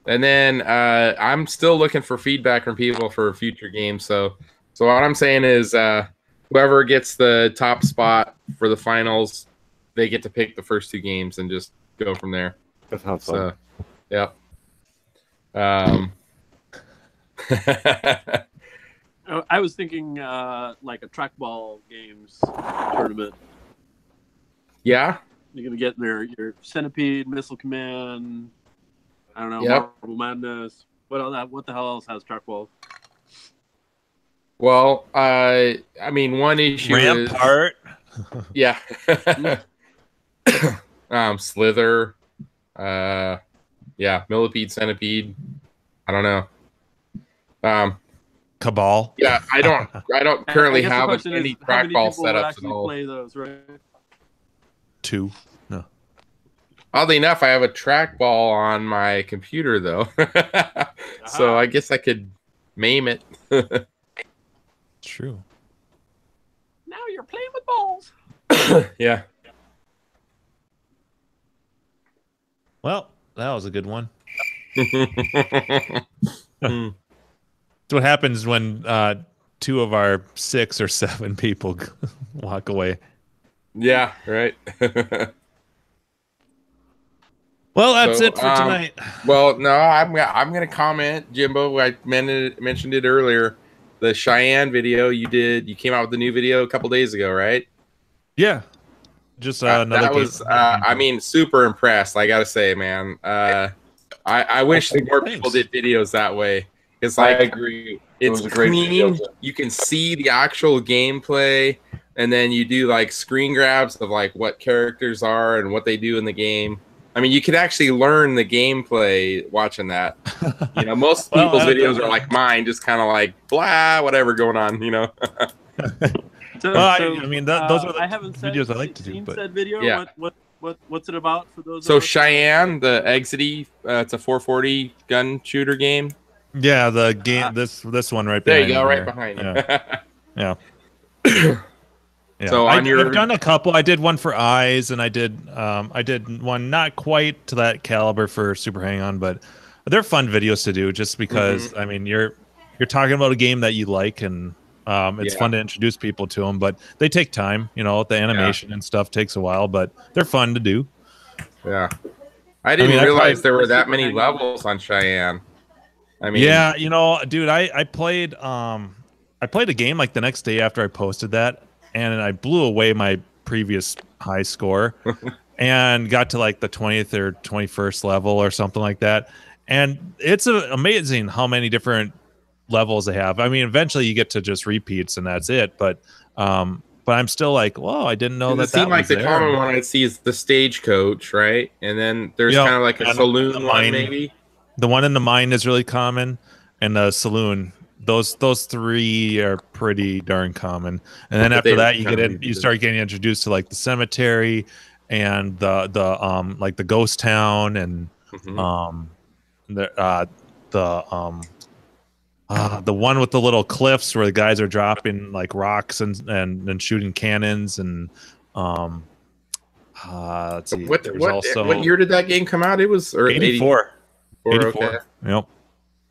And then I'm still looking for feedback from people for future games. So what I'm saying is whoever gets the top spot for the finals, they get to pick the first 2 games and just go from there. That sounds fun. Yeah. I was thinking like a trackball games tournament. Yeah. You're gonna get your Centipede, Missile Command. I don't know, Marble Madness. What the hell else has trackball? Well, I mean, one issue Rampart. Yeah. Slither. Millipede, Centipede. I don't know. Cabal. Yeah, I don't currently have any trackball setups at all. Play those, right? 2. No. Oddly enough, I have a trackball on my computer though, so I guess I could MAME it. True. Now you're playing with balls. Yeah. Well, that was a good one. That's what happens when 2 of our 6 or 7 people walk away. Yeah, right. Well, that's it for tonight. Well, no, I'm gonna comment, Jimbo. I mentioned it earlier. The Cheyenne video you came out with the new video a couple days ago, right? Yeah. Just another. That was, I mean, super impressed. I gotta say, man. I wish more people did videos that way. It's like, I agree. It's clean. You can see the actual gameplay, and then you do like screen grabs of like what characters are and what they do in the game. I mean, you could actually learn the gameplay watching that. Most people's videos are like mine, just kind of like blah, whatever going on. So, Well, so, I mean, those are the I haven't videos I like to do. seen But said video. Yeah. What's it about for those? So of us Cheyenne, the Exity, it's a 440 gun shooter game. yeah, the game this one right There behind you go, me right here. behind you. Yeah. Yeah. Yeah. So I've on done a couple. I did one for Eyes, and I did one not quite to that caliber for Super Hang On, but they're fun videos to do just because I mean you're talking about a game that you like, and it's fun to introduce people to them, but they take time. You know, the animation and stuff takes a while, but they're fun to do. Yeah. I didn't realize there were that many levels on Cheyenne. I mean, yeah, you know, dude, I played a game like the next day after I posted that, and I blew away my previous high score and got to like the 20th or 21st level or something like that. And it's amazing how many different levels they have. I mean, eventually you get to just repeats and that's it. But I'm still like, whoa, I didn't know that. It seemed like the common one I'd see is the Stagecoach, right? And then there's kind of like a saloon one, maybe. The one in the mine is really common, and the saloon. Those three are pretty darn common. And then after that, you start getting introduced to like the cemetery and the like the ghost town and the one with the little cliffs where the guys are dropping like rocks and shooting cannons and let's see. What year did that game come out? It was 84. 84. Okay. Yep.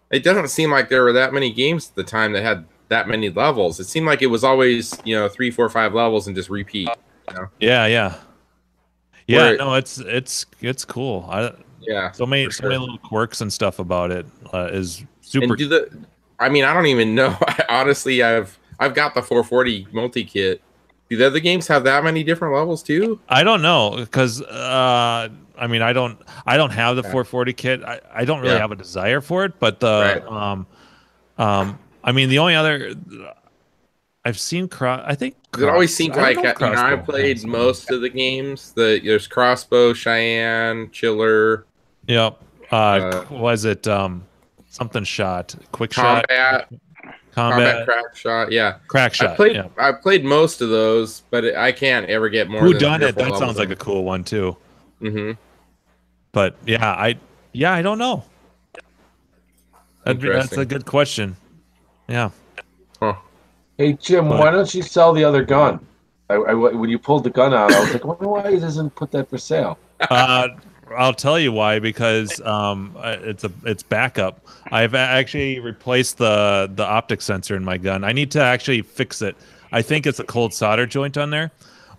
It doesn't seem like there were that many games at the time that had that many levels. It seemed like it was always 3, 4, 5 levels and just repeat. You know? Yeah. No, it's cool. So many little quirks and stuff about it is super. And I don't even know. Honestly, I've got the 440 multi kit. Do the other games have that many different levels too? I don't know because I don't have the 440 kit. I don't really have a desire for it, but the the only other I've seen it always seems like I played most of the games. There's Crossbow, Cheyenne, Chiller. Yep. Was it something shot? Quick Combat. Combat, crack shot, yeah. Crack shot. I played most of those, but I can't ever get more. Who done it? That sounds like a cool one too. But I don't know. That's a good question. Yeah. Huh. Hey Jim, why don't you sell the other gun? When you pulled the gun out, I was like, I wonder why he doesn't put that for sale. I'll tell you why, because it's backup. I've actually replaced the optic sensor in my gun. I need to actually fix it. I think it's a cold solder joint on there,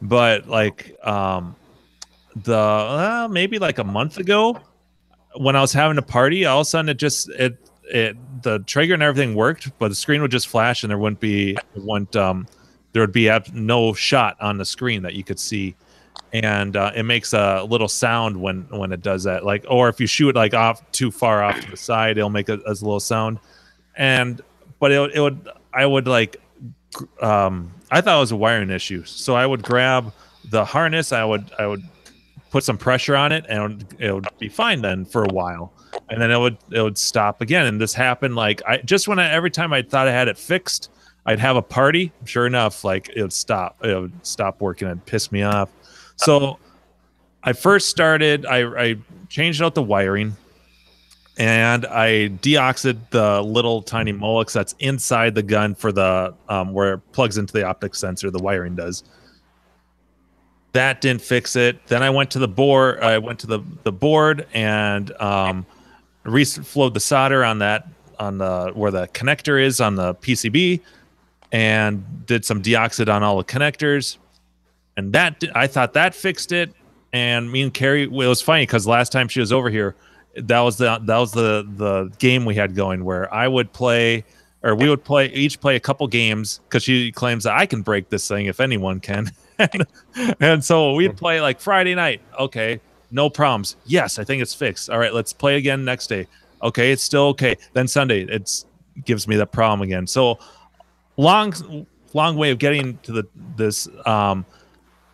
but like maybe like a month ago when I was having a party, all of a sudden the trigger and everything worked, but the screen would just flash and there would be no shot on the screen that you could see. And it makes a little sound when it does that, like, or if you shoot like off too far off to the side, it'll make a little sound. But I thought it was a wiring issue, so I would grab the harness, I would put some pressure on it, and it would be fine then for a while, and then it would stop again. And this happened like every time I thought I had it fixed, I'd have a party. Sure enough, like it would stop working and piss me off. So I first started, I changed out the wiring and I deoxed the little tiny Molex that's inside the gun for the where it plugs into the optic sensor, the wiring does. That didn't fix it. Then I went to the board. I went to the board and reflowed the solder on where the connector is on the PCB, and did some deoxid on all the connectors. And I thought that fixed it. And me and Carrie, it was funny because last time she was over here, that was the game we had going where we would play a couple games because she claims that I can break this thing if anyone can. And so we'd play like Friday night. Okay, no problems. Yes, I think it's fixed. All right, let's play again next day. Okay, it's still okay. Then Sunday, it gives me that problem again. So long way of getting to this.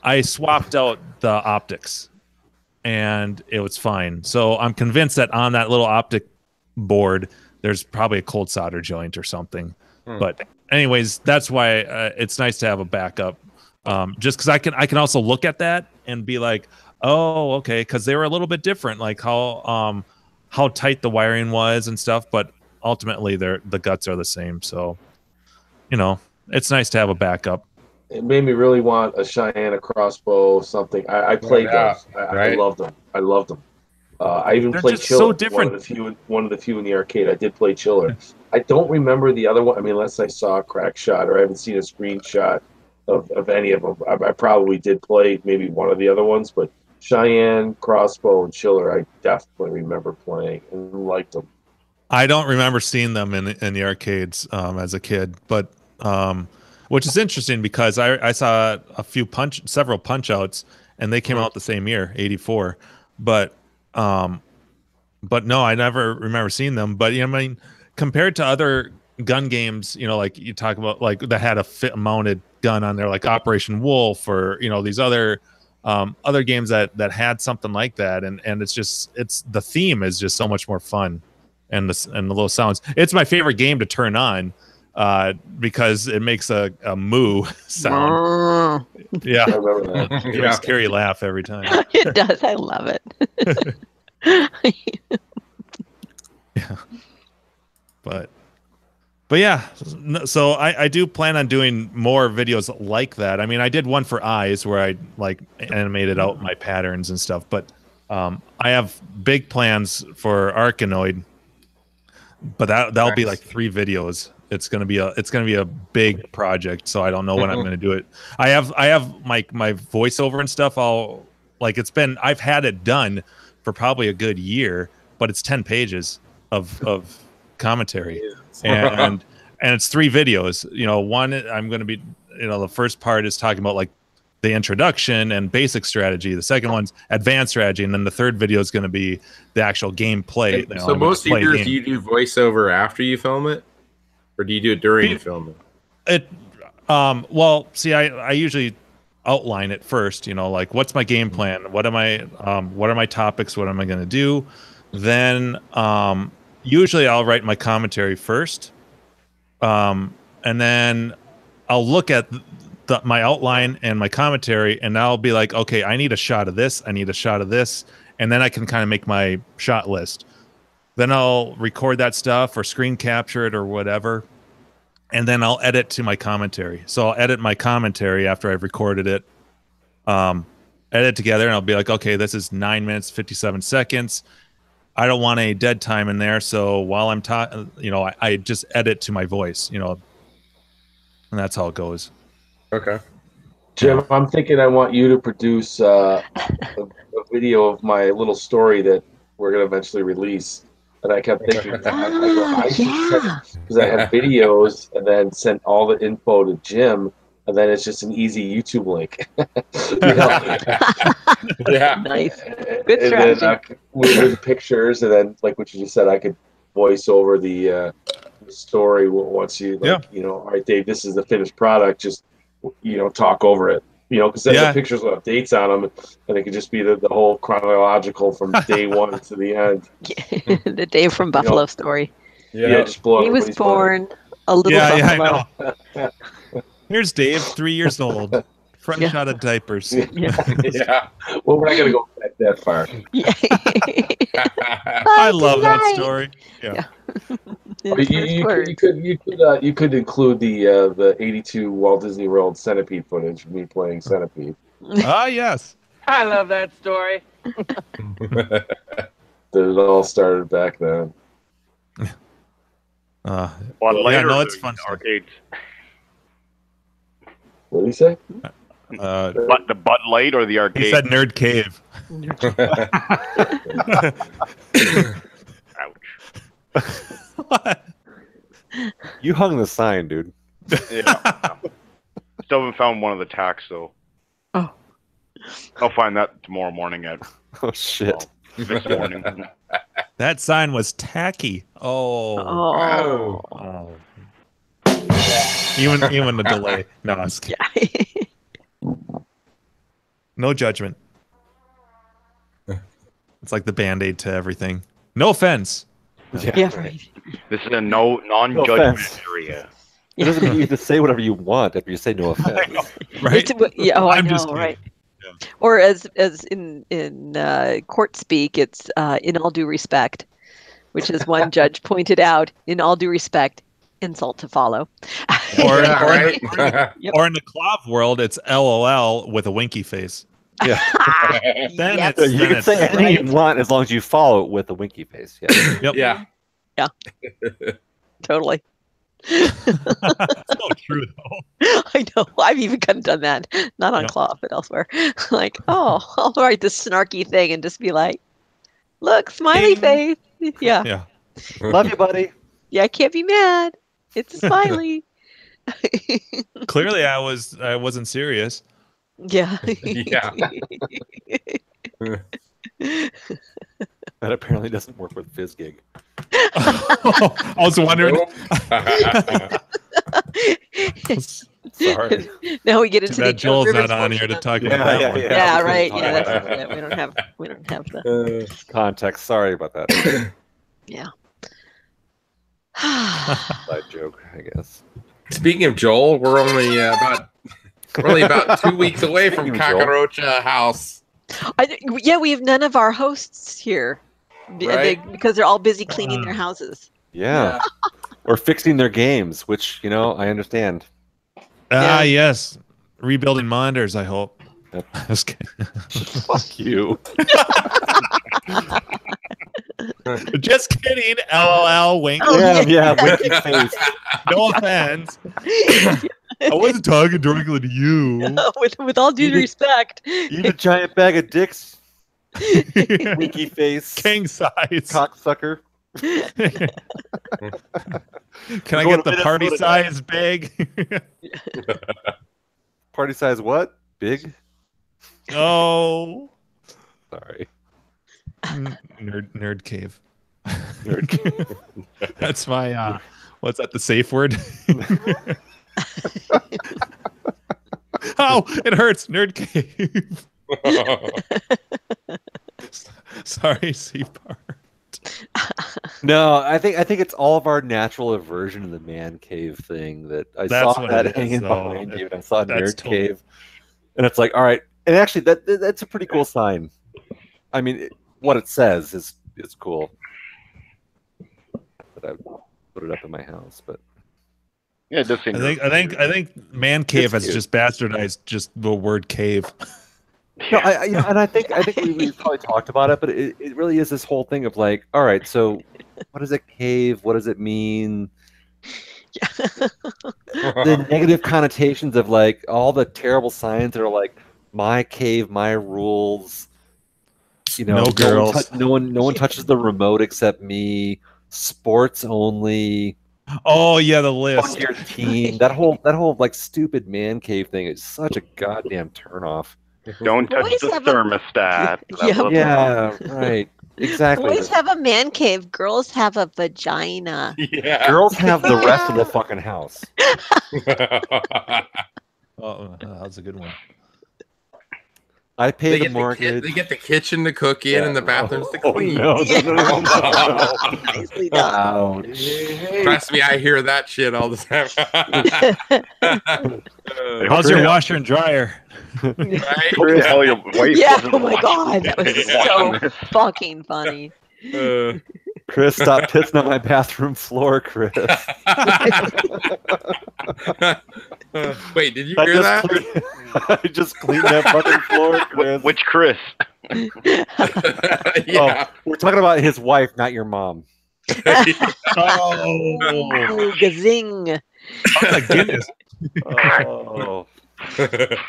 I swapped out the optics and it was fine. So I'm convinced that on that little optic board, there's probably a cold solder joint or something. But anyways, that's why it's nice to have a backup. Just because I can also look at that and be like, oh, okay, because they were a little bit different, like how tight the wiring was and stuff, but ultimately the guts are the same. So, it's nice to have a backup. It made me really want a Cheyenne, a crossbow, something. I played those. I loved them. I loved them. I even played Chiller. So different. One of the few in the arcade. I did play Chiller. I don't remember the other one. I mean, unless I saw a crack shot or I haven't seen a screenshot of any of them. I probably did play maybe one of the other ones, but Cheyenne, crossbow, and Chiller, I definitely remember playing and liked them. I don't remember seeing them in the arcades as a kid, but which is interesting because I saw several Punch Outs, and they came out the same year, 84. But no, I never remember seeing them. But I mean, compared to other gun games, like you talk about, like that had a mounted gun on there, like Operation Wolf, or these other games that had something like that, and it's the theme is just so much more fun, and the little sounds. It's my favorite game to turn on. Because it makes a moo sound. Yeah, I remember that. It makes Carrie laugh every time. It does. I love it. Yeah, but yeah. So I do plan on doing more videos like that. I mean, I did one for eyes where I like animated out my patterns and stuff. But I have big plans for Arkanoid. But that'll be like 3 videos. It's gonna be a big project, so I don't know when I'm gonna do it. I have my voiceover and stuff. I've had it done for probably a good year, but it's 10 pages of commentary, and it's 3 videos. One I'm gonna be the first part is talking about like the introduction and basic strategy. The second one's advanced strategy, and then the third video is going to be the actual gameplay. So most of yours, do you do voiceover after you film it, or do you do it during you film it? Well, see, I usually outline it first. Like what's my game plan? What are my topics? What am I going to do? Then usually I'll write my commentary first, and then I'll look at my outline and my commentary, and I'll be like, okay, I need a shot of this, I need a shot of this, and then I can kind of make my shot list. Then I'll record that stuff or screen capture it or whatever, and then I'll edit to my commentary. So I'll edit my commentary after I've recorded it, edit together, and I'll be like, okay, this is 9 minutes 57 seconds. I don't want any dead time in there, so while I'm talking, I just edit to my voice, and that's how it goes. Okay. Jim, I'm thinking I want you to produce a video of my little story that we're going to eventually release. And I kept thinking, because I have videos and then send all the info to Jim, and then it's just an easy YouTube link. Yeah. Nice. Good strategy. Then, with pictures, and then, like what you just said, I could voice over the story once you, all right, Dave, this is the finished product. Just talk over it, because then the pictures will have dates on them, and it could just be the whole chronological from day one to the end. The Dave from Buffalo story. Yeah, just blow. He was born a little buffalo. I know. Here's Dave, 3 years old, fresh out of diapers. Yeah. Well, we're not gonna go back that far. I love that story. Yeah. You could include the 82 Walt Disney World Centipede footage of me playing Centipede. Ah, yes. I love that story. That it all started back then. Later, it's fun. Arcades. What did he say? The Bud Light or the arcade? He said Nerd Cave. Ouch. What? You hung the sign, dude. Yeah. Still haven't found one of the tacks, though. Oh. I'll find that tomorrow morning at Oh shit. this morning. That sign was tacky. Oh. Even the delay. No, I was kidding. No judgment. It's like the Band-Aid to everything. No offense. Yeah, right. This is a non-judgment area. It doesn't mean you have to say whatever you want if you say no offense. Right? Yeah, oh, I I'm know, just kidding. right? Yeah. Or as in court speak, it's in all due respect, which is one judge pointed out. In all due respect, insult to follow. Or, Yeah, or, right. or in the Clav world, it's LOL with a winky face. Yeah. Then Yep. it's You then can it's say anything right. you want as long as you follow it with a winky face. Yeah. Yep. Yeah. Totally. It's so true though. I know. I've even kind of done that. Not on Yep. Claw, but elsewhere. Like, oh, I'll write this snarky thing and just be like, look, smiley face. Yeah. Yeah. Love you, buddy. Yeah, I can't be mad. It's a smiley. Clearly I wasn't serious. Yeah. Yeah. That apparently doesn't work with FizzGig. I was wondering. Sorry. Now we get Too into bad the Jones Joel's River not on here to portion talk Yeah, about that yeah, one. yeah. Yeah, we right. can Yeah, talk that's about yeah, we don't have the Context. Sorry about that. yeah. Side joke, I guess. Speaking of Joel, we're only about 2 weeks away from Speaking of Joel. Kakarocha House. Yeah, we have none of our hosts here Right. because they're all busy cleaning their houses. Yeah. Or fixing their games, which, I understand. Ah, yes. Rebuilding monitors, I hope. Yep. Just kidding. Fuck you. Just kidding. LOL. Wink. Yeah, winky face. No offense. I wasn't talking directly to you. with all due You did- respect. Eat a giant bag of dicks. Winky face. King size. Cocksucker. Can I We're get going the to party Minnesota. size big? Party size what? Big? Oh. Sorry. Nerd cave. Nerd. That's my what's that, the safe word? Oh, it hurts. Nerd cave. Sorry, C-part. No, I think it's all of our natural aversion to the man cave thing that I That's saw what that it is, hanging though. behind you, and I saw That's nerd totally- cave, and it's like, all right, and actually that's a pretty cool sign. I mean, what it says is cool. But I put it up in my house, but Yeah, it does seem. I think man cave has cute. just bastardized just the word cave. no, and I think we probably talked about it, but it really is this whole thing of like, all right, so what is a cave? What does it mean? The negative connotations of like all the terrible signs that are like my cave, my rules. No girls. No one touches the remote except me. Sports only. Oh yeah, the Fuck list. your team. That whole like stupid man cave thing is such a goddamn turnoff. Don't touch Boys the have a- thermostat. Yeah. Blah, blah, blah. Yeah, right. Exactly. Boys have a man cave. Girls have a vagina. Yeah. Girls have the rest of the fucking house. Oh, that's a good one. I pay They the get mortgage. they get the kitchen to cook in and the bathrooms to clean. No. Nicely done. Ouch. Trust me, I hear that shit all the time. How's your washer and dryer? Hope Right? the hell your wife Yeah. wasn't Oh my watching- god, that was watching so this. fucking funny. Chris, stop pissing on my bathroom floor, Chris. Wait, did you hear that? I just cleaned that fucking floor, Chris. Which Chris? Yeah. We're talking about his wife, not your mom. Oh, Ooh, gazing. oh my goodness. Oh.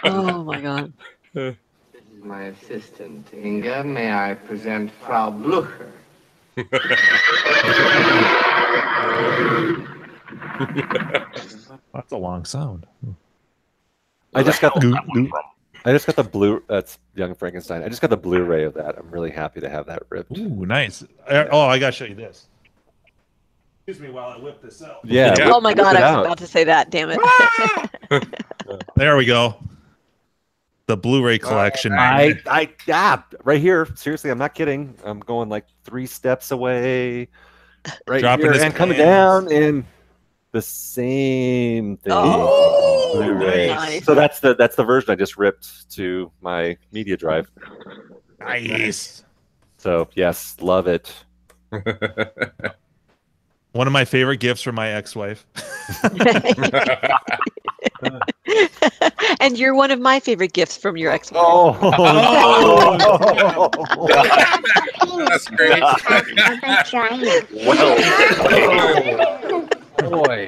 Oh my god. This is my assistant, Inga. May I present Frau Blucher? That's a long sound. I just got the That one from? That's Young Frankenstein. I just got the Blu-ray of that. I'm really happy to have that ripped. Ooh, nice. I gotta show you this. Excuse me while I whip this out. Yeah. Yeah. Oh my whip god, it I was out. about to say that. Damn it. There we go. The Blu-ray collection. right here. Seriously, I'm not kidding. I'm going like 3 steps away, right Dropping here, his and coming pants. down, and the same thing. Oh, Blu-ray. nice. So that's the version I just ripped to my media drive. Nice. So yes, love it. One of my favorite gifts from my ex-wife. And you're one of my favorite gifts from your ex-wife. That's great. Well, Boy,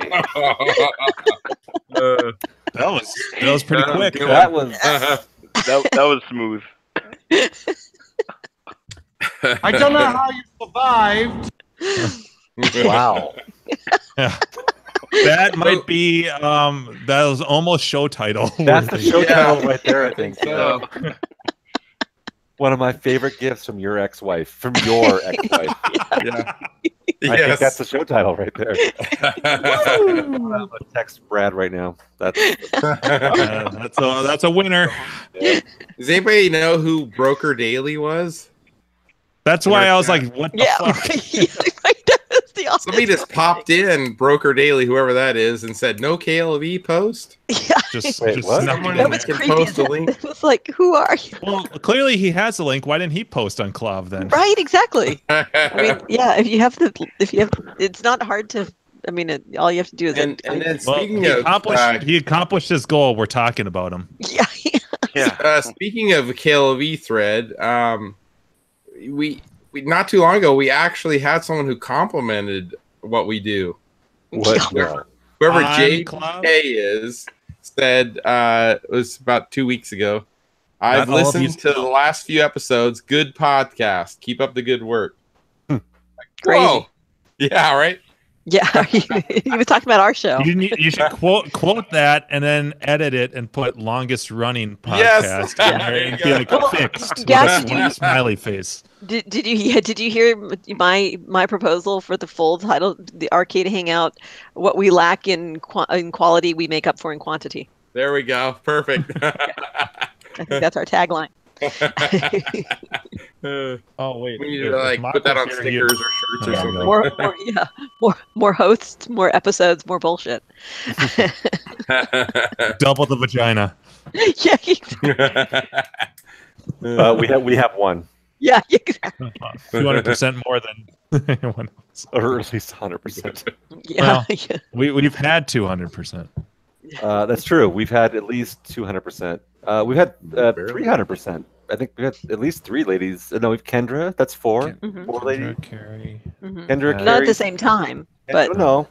That was pretty quick. that was that was smooth. I don't know how you survived. wow. Yeah. That might be that was almost show title. That's the show Yeah. title right there, I think. So, One of my favorite gifts from your ex-wife. From your ex-wife. yeah. I think that's the show title right there. I'm gonna text Brad right now. That's That's a winner. Does anybody know who Broker Daily was? That's why I was like, what the Yeah. fuck? That's the opposite. Somebody just popped in Broker Daily, whoever that is, and said no KLV post. Yeah. Just Wait, what? snuck Someone it That in was there. can creepy. post a link. It was like, who are you? Well, clearly he has the link. Why didn't he post on Clav then? Right, exactly. I mean, yeah, if you have, it's not hard to. I mean, all you have to do is. and then Well, speaking he of accomplished his goal. We're talking about him. Yeah. speaking of a KLV thread, we not too long ago we actually had someone who complimented what we do. what? Whoever On JK Clav? is said it was about 2 weeks ago. I've Not all of you- listened to the last few episodes. Good podcast. Keep up the good work. Crazy. Whoa. Yeah, right. Yeah. He was talking about our show. You should quote that and then edit it and put longest running Yes. podcast in there and be like Well, fixed with Gaz, a smiley face. Did you hear my proposal for the full title, the Arcade Hangout? What we lack in quality, we make up for in quantity. There we go. Perfect. I think that's our tagline. Oh wait, We need to like put that on stickers or shirts or Yeah, something. more hosts, more episodes, more bullshit. double the vagina. Yeah, We have one, yeah, exactly. 200% more than anyone else. or at least 100%. Yeah, Well, we've had 200%. That's true. We've had at least 200%. We've had 300%. I think we had at least 3 ladies. No, we've Kendra. That's 4. Mhm. 4 ladies. Carrie. Mhm. Kendra, Not at Carrie. the same time, but no.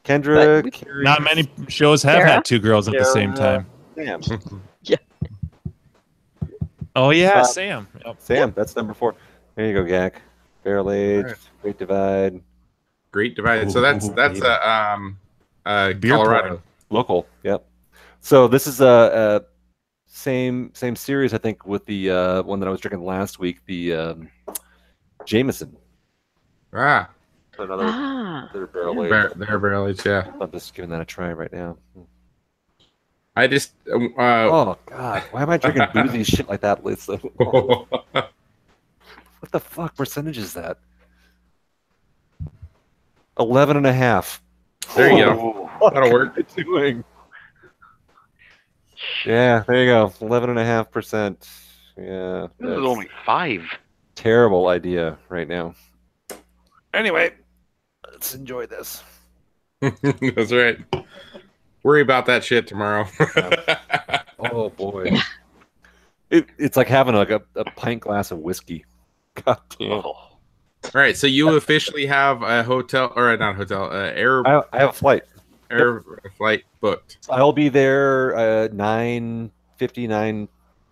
Kendra, but we- Carrie, Not many shows have Sarah? had 2 girls at the same Sarah, time. Sam. Oh yeah, Uh, Sam. Yep. Sam, that's number 4. There you go, Gak. Barrel Age, Alright. Great Divide, Great Divide. So that's Beer Colorado. porn. local. Yep. So this is a same series, I think, with the one that I was drinking last week, the Jameson. Ah, Another ah, barrel age. their barrel age. Yeah. I'm just giving that a try right now. I just Oh God, why am I drinking boozy shit like that, Liz? What the fuck percentage is that? 11.5. There you go. That'll work. What am I doing? Yeah, there you go. 11.5%. Yeah. This is that's only 5. terrible idea right now. Anyway, let's enjoy this. That's right. Worry about that shit tomorrow. Oh boy. It's like having like a pint glass of whiskey. God damn. All right, so you officially have a hotel, or not hotel, air I have a flight. flight booked. I'll be there 9:59.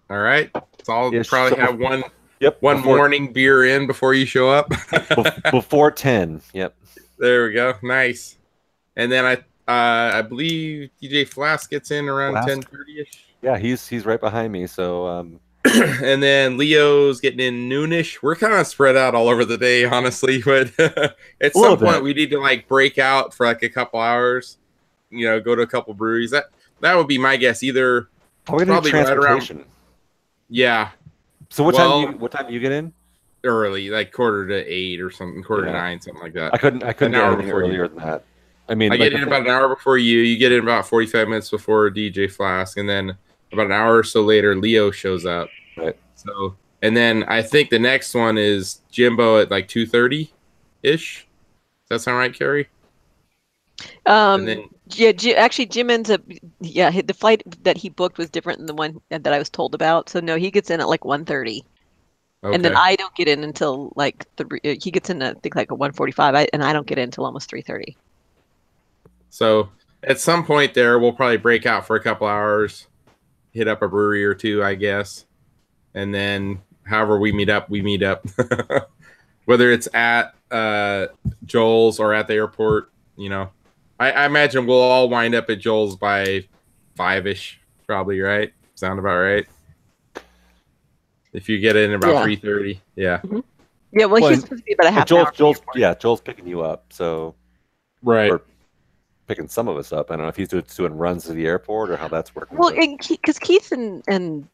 All right, so I'll Yes, probably so- have one Before- morning beer in before you show up. before 10. Yep. There we go. Nice. And then I believe DJ Flask gets in around Flask? 10:30ish. Yeah, he's right behind me. So And then Leo's getting in noonish. We're kind of spread out all over the day, honestly. But at little some point, bit. we need to like break out for like a couple hours. You know, go to a couple breweries. That would be my guess. Either how are we gonna do Probably right around- transportation? yeah, So what Well- time do you get in? early, like 7:45 or something, 7:45 or something, quarter to Yeah. 9, something like that. I couldn't An get hour anything before you. earlier than that. I mean, I like get in about an hour before you. You get in about 45 minutes before DJ Flask, and then about an hour or so later, Leo shows up. Right. So, and then I think the next one is Jimbo at like 2:30 ish. Does that sound right, Carrie? And then Yeah, actually, Jim ends up. Yeah, the flight that he booked was different than the one that I was told about. So no, he gets in at like 1:30. And then okay. I don't get in until like he gets in, I think, like at 1:45, and I don't get in until almost 3:30. So at some point there, we'll probably break out for a couple hours, hit up a brewery or two, I guess, and then however we meet up, we meet up. Whether it's at Joel's or at the airport, you know. I imagine we'll all wind up at Joel's by 5-ish, probably, right? Sound about right? If you get in about 3:30, yeah. Mm-hmm. Yeah, well, he's supposed to be about a half hour. Joel's picking you up, so right. Or picking some of us up. I don't know if he's doing runs to the airport or how that's working. Well, because Keith and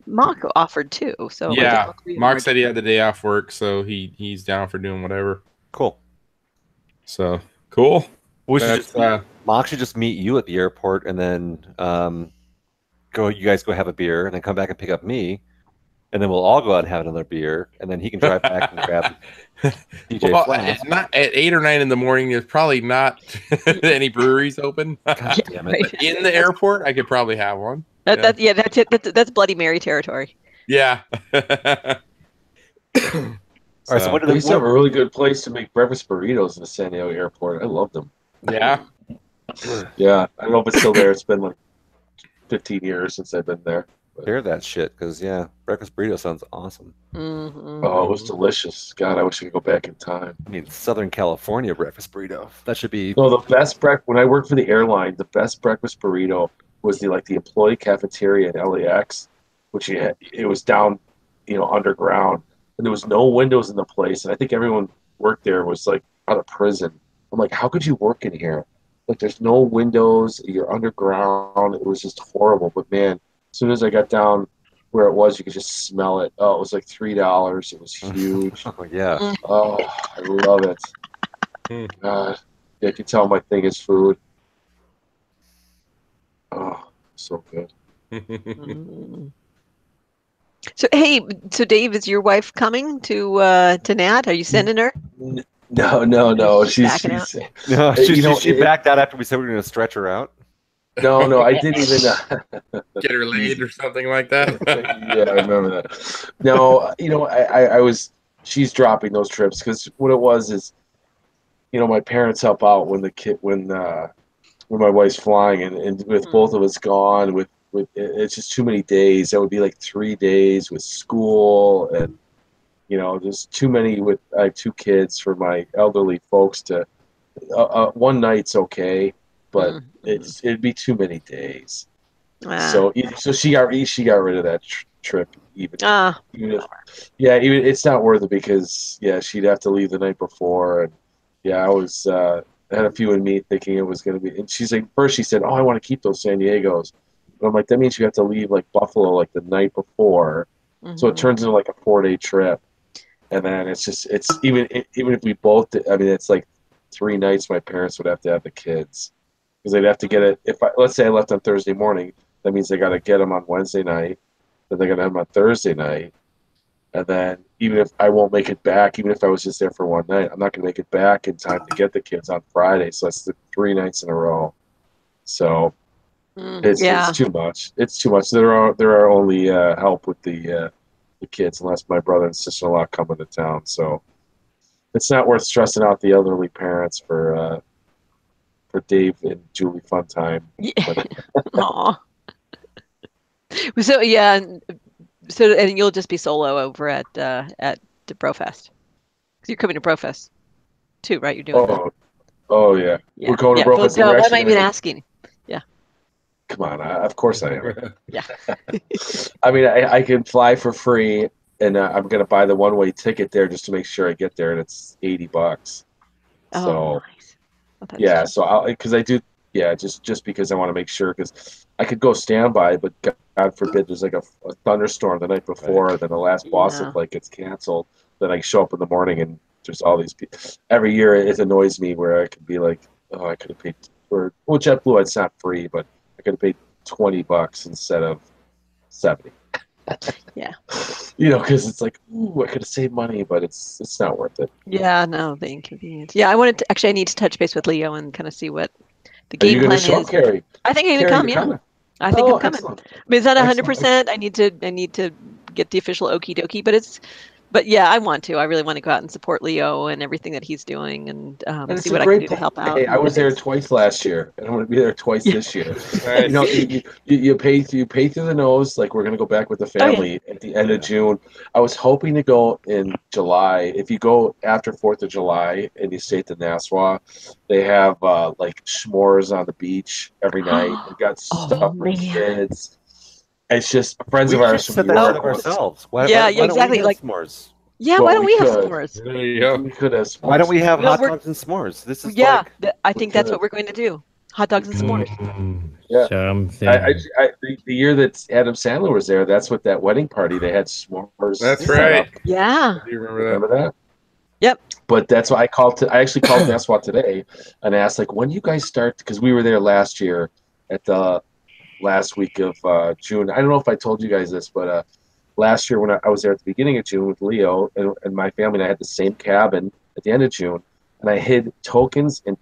Mock offered too, so yeah, Mock said he had the day off work, so he's down for doing whatever. Cool. So cool. We should Mock should just meet you at the airport and then you guys go have a beer and then come back and pick up me, and then we'll all go out and have another beer, and then he can drive back and grab DJ Flask. Not at 8 or 9 in the morning. There's probably not any breweries open. God damn it! But in the airport, I could probably have one. That's it. That's Bloody Mary territory. Yeah. All right, so what do they have a really good place to make breakfast burritos in the San Diego airport. I love them. Yeah. Yeah. I don't know if it's still there. It's been like 15 years since I've been there. Hear that shit, because breakfast burrito sounds awesome. Mm-hmm. Oh, it was delicious. God, I wish I could go back in time. I mean, Southern California breakfast burrito. That should be. No, the best when I worked for the airline, the best breakfast burrito was the employee cafeteria at LAX, which it was down, underground, and there was no windows in the place, and I think everyone worked there was like out of prison. I'm like, how could you work in here? Like, there's no windows. You're underground. It was just horrible. But man, as soon as I got down where it was, you could just smell it. Oh, it was like $3. It was huge. Oh, yeah. Oh, I love it. God, I can tell my thing is food. Oh, so good. So hey, Dave, is your wife coming to Nat? Are you sending her? No. She backed out after we said we were going to stretch her out. No, I didn't even get her laid or something like that. Yeah, I remember that. No, I was. She's dropping those trips because what it was is, my parents help out when my wife's flying, and with both of us gone, with it's just too many days. That would be like 3 days with school, and there's too many. I have 2 kids for my elderly folks to. One night's okay. But it'd be too many days. So she got rid of that trip. Even it's not worth it because she'd have to leave the night before, and I was had a few in me thinking it was going to be. And she's like, first she said, "Oh, I want to keep those San Diegos," but I'm like, that means you have to leave like Buffalo like the night before, so it turns into like a 4-day trip, and then it's even if we both did, I mean, it's like 3 nights my parents would have to have the kids. Because they'd have to get it. Let's say I left on Thursday morning, that means they got to get them on Wednesday night. Then they got to have them on Thursday night, and then even if I won't make it back, even if I was just there for one night, I'm not going to make it back in time to get the kids on Friday. So that's 3 nights in a row. So it's too much. It's too much. There are only help with the kids unless my brother and sister-in-law come into town. So it's not worth stressing out the elderly parents for Dave and Julie fun time. Aw. So and you'll just be solo over at the Brofest. You're coming to Brofest too, right? You're doing. Oh yeah. We're going to Brofest. Well, why am I even asking? Yeah. Come on, of course I am. Yeah. I mean, I can fly for free, and I'm gonna buy the one-way ticket there just to make sure I get there, and it's $80. Oh, so. Nice. Yeah, so just because I want to make sure, because I could go standby, but God forbid there's like a thunderstorm the night before, then the last Boston flight gets canceled. Then I show up in the morning and there's all these people. Every year it annoys me where I could be like, I could have paid for JetBlue. It's not free, but I could have paid $20 instead of 70. Yeah. Because it's like, ooh, I could have saved money, but it's not worth it. Yeah, no, the inconvenience. Yeah, I need to touch base with Leo and kind of see what the Are you game going to plan show is. up, Carrie? I think I'm Carrie, gonna come. you're Yeah, coming. I think I'm coming. Excellent. I mean, it's not Excellent. 100%. I need to get the official okie dokie, but yeah, I want to. I really want to go out and support Leo and everything that he's doing, and And see it's what a I can great do to place. help out. Hey, I was there twice last year, and I'm going to be there twice this year. Right. You pay through the nose. Like, we're going to go back with the family at the end of June. I was hoping to go in July. If you go after 4th of July and you stay at the Nassau, they have like s'mores on the beach every night. They've got stuff for kids. It's just friends of ours from New York. Ourselves. Why exactly. Don't we have s'mores? Yeah, why don't we have s'mores? There you go. We could have s'mores. Why don't we have hot dogs and s'mores? This is I think that's what we're going to do. Hot dogs and s'mores. Yeah. Something. The year that Adam Sandler was there, that's what that wedding party, they had s'mores. That's set right. up. Yeah. Do you remember that? Remember that? Yep. But that's why I actually called Nassau today and asked, like, when do you guys start? Because we were there last year at the last week of June. I don't know if I told you guys this, but last year when I was there at the beginning of June with Leo and my family, and I had the same cabin at the end of June, and I hid tokens and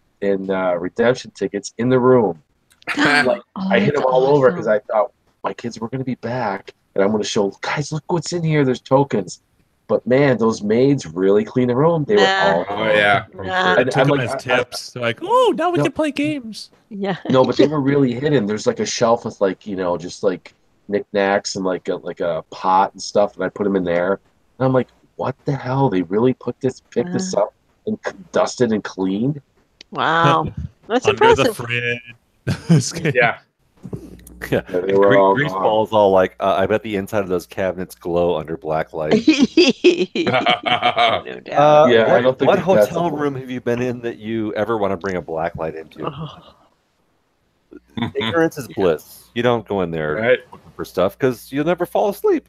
redemption tickets in the room. I hid them all over because I thought my kids were going to be back, and I'm going to show, guys, look what's in here. There's tokens. But man, those maids really clean the room. They were all. Oh yeah. I took them as tips. They're like, oh, now we can play games. Yeah. No, but they were really hidden. There's like a shelf with like just like knickknacks and like a pot and stuff, and I put them in there. And I'm like, what the hell? They really picked this up and dusted and cleaned. Wow, that's Under impressive. The fridge. Yeah. Yeah, they were all Grease gone. balls all like, I bet the inside of those cabinets glow under black light. No doubt. I don't think what that's hotel a- room have you been in that you ever want to bring a black light into? Oh. Ignorance is bliss. You don't go in there Right. looking for stuff because you'll never fall asleep.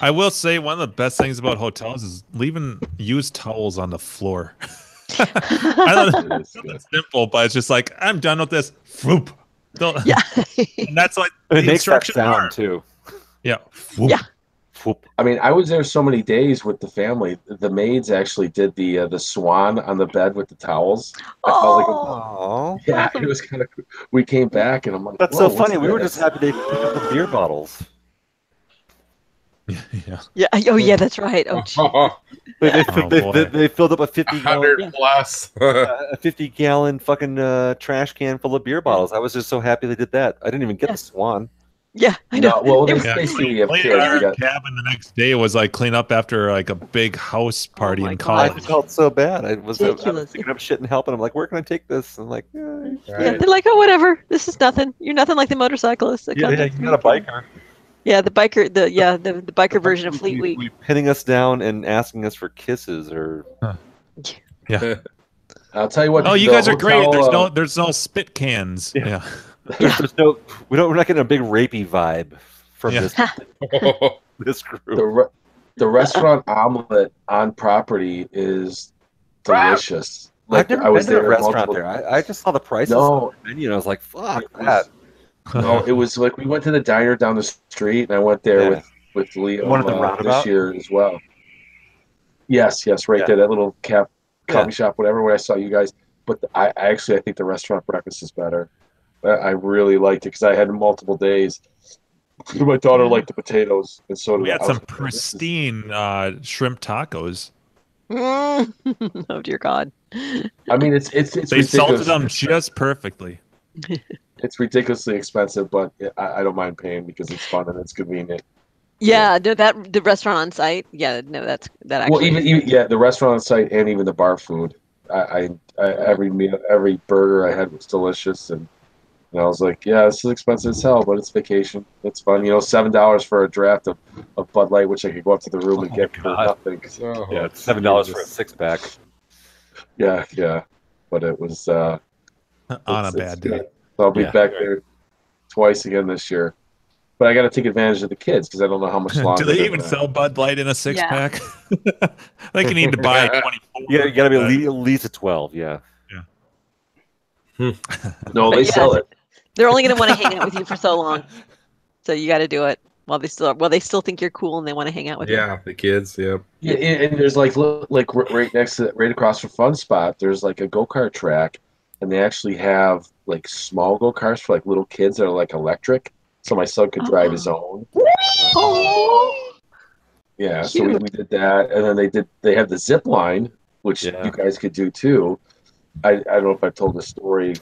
I will say one of the best things about hotels is leaving used towels on the floor. I know it's simple, but it's just like, I'm done with this. Floop. Yeah. And that's like It the makes that instructions sound are. too. Yeah. Floop. Yeah. Whoop. I mean, I was there so many days with the family. The maids actually did the swan on the bed with the towels. I felt like Oh, yeah, it was kind of. We came back and I'm like, that's whoa, so what's funny. We were this? just happy they picked up the beer bottles. Yeah. Yeah. Oh, yeah. That's right. Oh, gee. They filled up a 100 plus. a 50-gallon fucking trash can full of beer bottles. I was just so happy they did that. I didn't even get the swan. Yeah, I know. No, well, They there's were- basically a Clean kid. our You got- cabin the next day was like clean up after like a big house party my in God. I college. felt so bad. I was Ridiculous. picking up shit and helping. I'm like, where can I take this? I'm like, Yeah, they're like, oh, whatever. This is nothing. You're nothing like the motorcyclist. that comes you're next not a week. biker. Yeah, the biker. The biker version of Fleet Week. Pinning us down and asking us for kisses or. Yeah. I'll tell you what. Oh, you the guys are great. hotel, There's no spit cans. Yeah. There's no. We're not getting a big rapey vibe from Yeah. this group. the restaurant omelet on property is delicious. I've never I was been to a there restaurant multiple- there. I just saw the prices No. on the menu and I was like, fuck It was- that. No, it was like we went to the diner down the street, and I went there Yeah. with Leo One at the roundabout? this year as well. Yes, right Yeah. there, that little coffee Yeah. shop, whatever. Where I saw you guys, but I think the restaurant breakfast is better. I really liked it because I had multiple days. My daughter liked the potatoes, and so did We had I. some was like, this is- pristine shrimp tacos. Oh dear God. I mean, it's They ridiculous. salted them just perfectly. It's ridiculously expensive, but I don't mind paying because it's fun and it's convenient. Yeah, no, that the restaurant on site. Yeah, no, that actually. Well, even the restaurant on site and even the bar food. I every meal, every burger I had was delicious, and I was like, yeah, this is expensive as hell, but it's vacation. It's fun. $7 for a draft of Bud Light, which I could go up to the room and get for nothing. Yeah, it's $7 for a 6-pack. Yeah, but it was On a it's bad good. day. So I'll be Yeah. back there twice again this year. But I got to take advantage of the kids because I don't know how much longer. Do they they're even gonna- sell Bud Light in a 6-pack? Like you need to buy 24. You gotta be at least a 12, yeah. No, they sell it. They're only going to want to hang out with you for so long, so you got to do it while they still think you're cool and they want to hang out with you. Yeah, the kids. Yep. Yeah, and there's like right next to right across from Fun Spot, there's like a go-kart track, and they actually have like small go-karts for like little kids that are like electric, so my son could drive his own. Oh, Yeah, so we did that, and then they had the zip line, which you guys could do too. I don't know if I told the story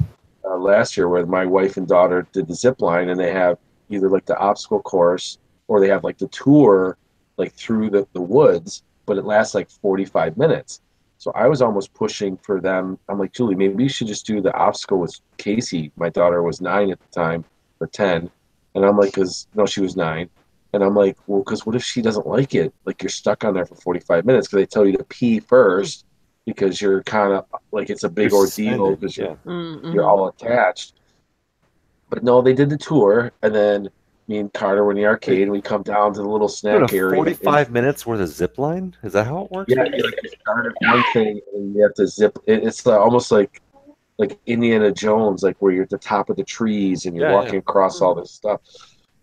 last year where my wife and daughter did the zip line, and they have either like the obstacle course or they have like the tour like through the woods, but it lasts like 45 minutes. So I was almost pushing for them. I'm like, Julie, maybe you should just do the obstacle with Casey. My daughter was 9 at the time, or 10. And I'm like, she was 9. And I'm like, well, because what if she doesn't like it? Like, you're stuck on there for 45 minutes because they tell you to pee first because you're kind of like, it's a big ordeal because you're all attached. But no, they did the tour, and then me and Carter were in the arcade, and we come down to the little snack area. 45 minutes worth of zip line? Is that how it works? Yeah, you start at one thing, and you have to zip. It's almost like Indiana Jones, like where you're at the top of the trees, and you're walking across all this stuff.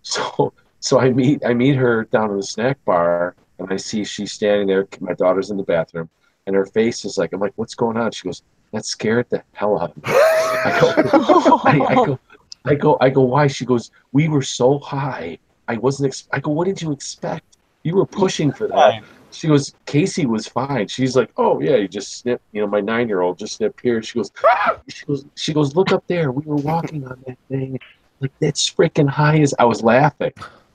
So I meet her down in the snack bar, and I see she's standing there. My daughter's in the bathroom, and her face is like, I'm like, what's going on? She goes, that scared the hell out of me. I go, why? She goes, we were so high. I go, what did you expect? You were pushing for that. She goes, Casey was fine. She's like, oh yeah, you just snipped, my 9-year-old just snipped here. She goes, look up there. We were walking on that thing. Like, that's freaking high as I was laughing.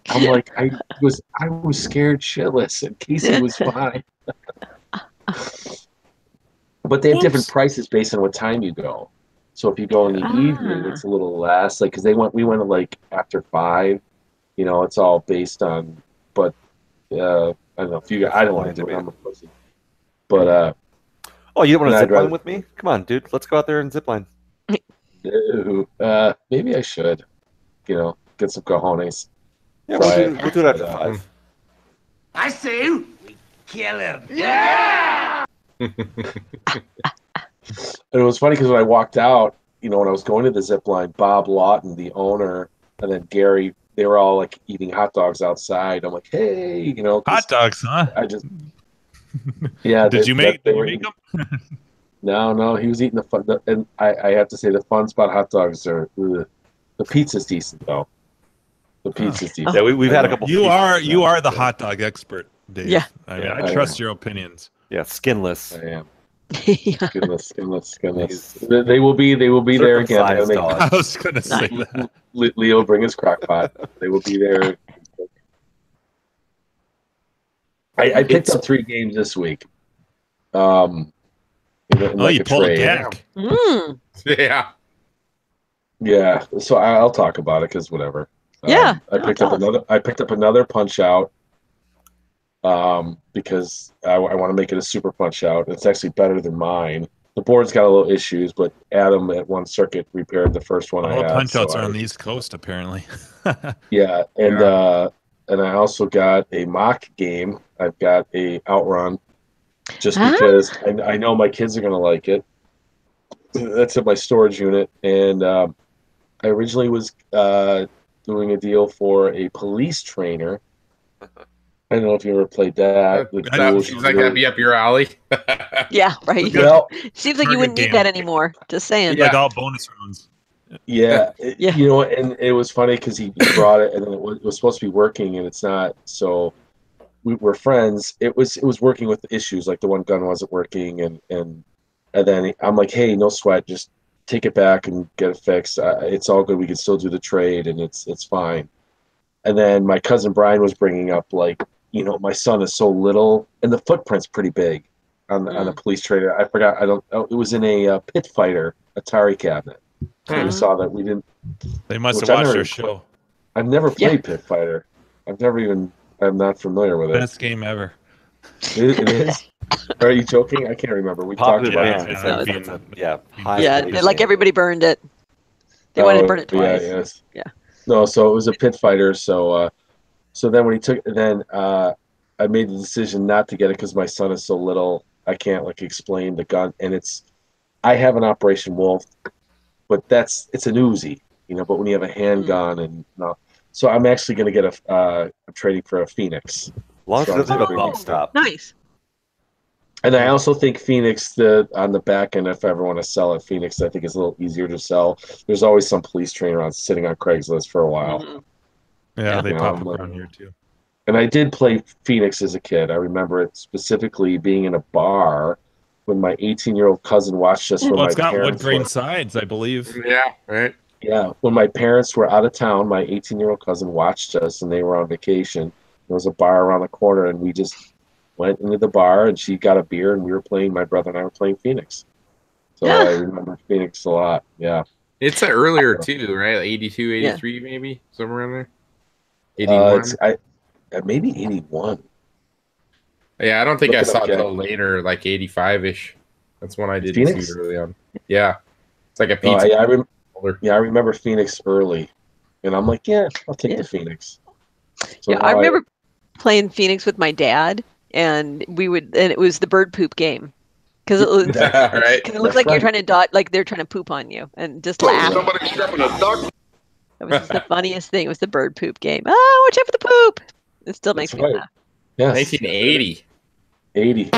I'm like, I was scared shitless, and Casey was fine. But they have different prices based on what time you go. So if you go in the evening, it's a little less. Like, because we went like after 5. It's all based on. But I don't know if you. I don't want to do it. I'm a pussy. But oh, you don't want to zip line with me? Come on, dude. Let's go out there and zip line. No, maybe I should. Get some cojones. Yeah, we'll do it after 5. I say we kill him. Yeah! And it was funny because when I walked out, when I was going to the zip line, Bob Lawton, the owner, and then Gary, they were all like eating hot dogs outside. I'm like, hey, hot dogs, huh? I just, yeah. Did you make them? No, he was eating the fun. And I have to say, the Fun Spot hot dogs are the pizza's decent though. The pizza's decent. Yeah, we've had a couple. You are the hot dog expert, Dave. Yeah. I trust your opinions. Yeah, skinless. I am. Skinless. They will be there again. I was going to say that. Leo, bring his crock pot. They will be there. I picked up 3 games this week. You pulled a gag. Yeah. So I'll talk about it because whatever. Yeah. I picked up another Punch Out. Because I want to make it a super Punch Out. It's actually better than mine. The board's got a little issues, but Adam at One Circuit repaired the first one I had. Punch Outs are on the East Coast, apparently. Yeah, and I also got a mock game. I've got a Outrun, just because I know my kids are going to like it. That's in my storage unit, and I originally was doing a deal for a police trainer. I don't know if you ever played that. Seems like that'd be up your alley. Yeah, right. Well, seems like you wouldn't need that anymore. Just saying. Like all bonus rounds. Yeah, and it was funny because he brought it, and then it was supposed to be working, and it's not. So we were friends. It was working with the issues, like the one gun wasn't working, and then I'm like, hey, no sweat, just take it back and get it fixed. It's all good. We can still do the trade, and it's fine. And then my cousin Brian was bringing up like, my son is so little, and the footprint's pretty big on a police trainer. I forgot. It was in a Pit Fighter Atari cabinet. We saw that. We didn't. They must have watched our show. I've never played Pit Fighter. I'm not familiar with it. Best game ever. It is. Are you joking? I can't remember. We talked about it. Yeah, like everybody burned it. They wanted to burn it twice. Yeah. No, so it was a Pit Fighter. So then when he took, I made the decision not to get it because my son is so little. I can't explain the gun, and I have an Operation Wolf, but it's an Uzi, But when you have a handgun and so I'm actually going to get I'm trading for a Phoenix. As long as it doesn't have a bump Oh, stop. nice. And I also think Phoenix, on the back end, if I ever want to sell it, Phoenix, I think is a little easier to sell. There's always some police trainer on sitting on Craigslist for a while. Yeah, they pop up around here too. And I did play Phoenix as a kid. I remember it specifically being in a bar when my 18-year-old cousin watched us. Well, it's got wood grain sides, I believe. Yeah, right. Yeah, when my parents were out of town, my 18-year-old cousin watched us, and they were on vacation. There was a bar around the corner, and we just went into the bar, and she got a beer, and my brother and I were playing Phoenix. So I remember Phoenix a lot. Yeah. It's earlier too, right? Like 82, 83, maybe somewhere around there. 81. Maybe 81. Yeah, I don't think I saw it till later, like 85-ish. That's when I did see early on. Yeah, it's like a pizza. I remember Phoenix early, and I'm like, I'll take the Phoenix. So I remember playing Phoenix with my dad, and it was the bird poop game. Because it looked like you're trying to dodge, like they're trying to poop on you, and just laugh. Somebody stepping a duck. That was just the funniest thing. It was the bird poop game. Oh, watch out for the poop! It still makes me laugh. Yeah, 1980. 80.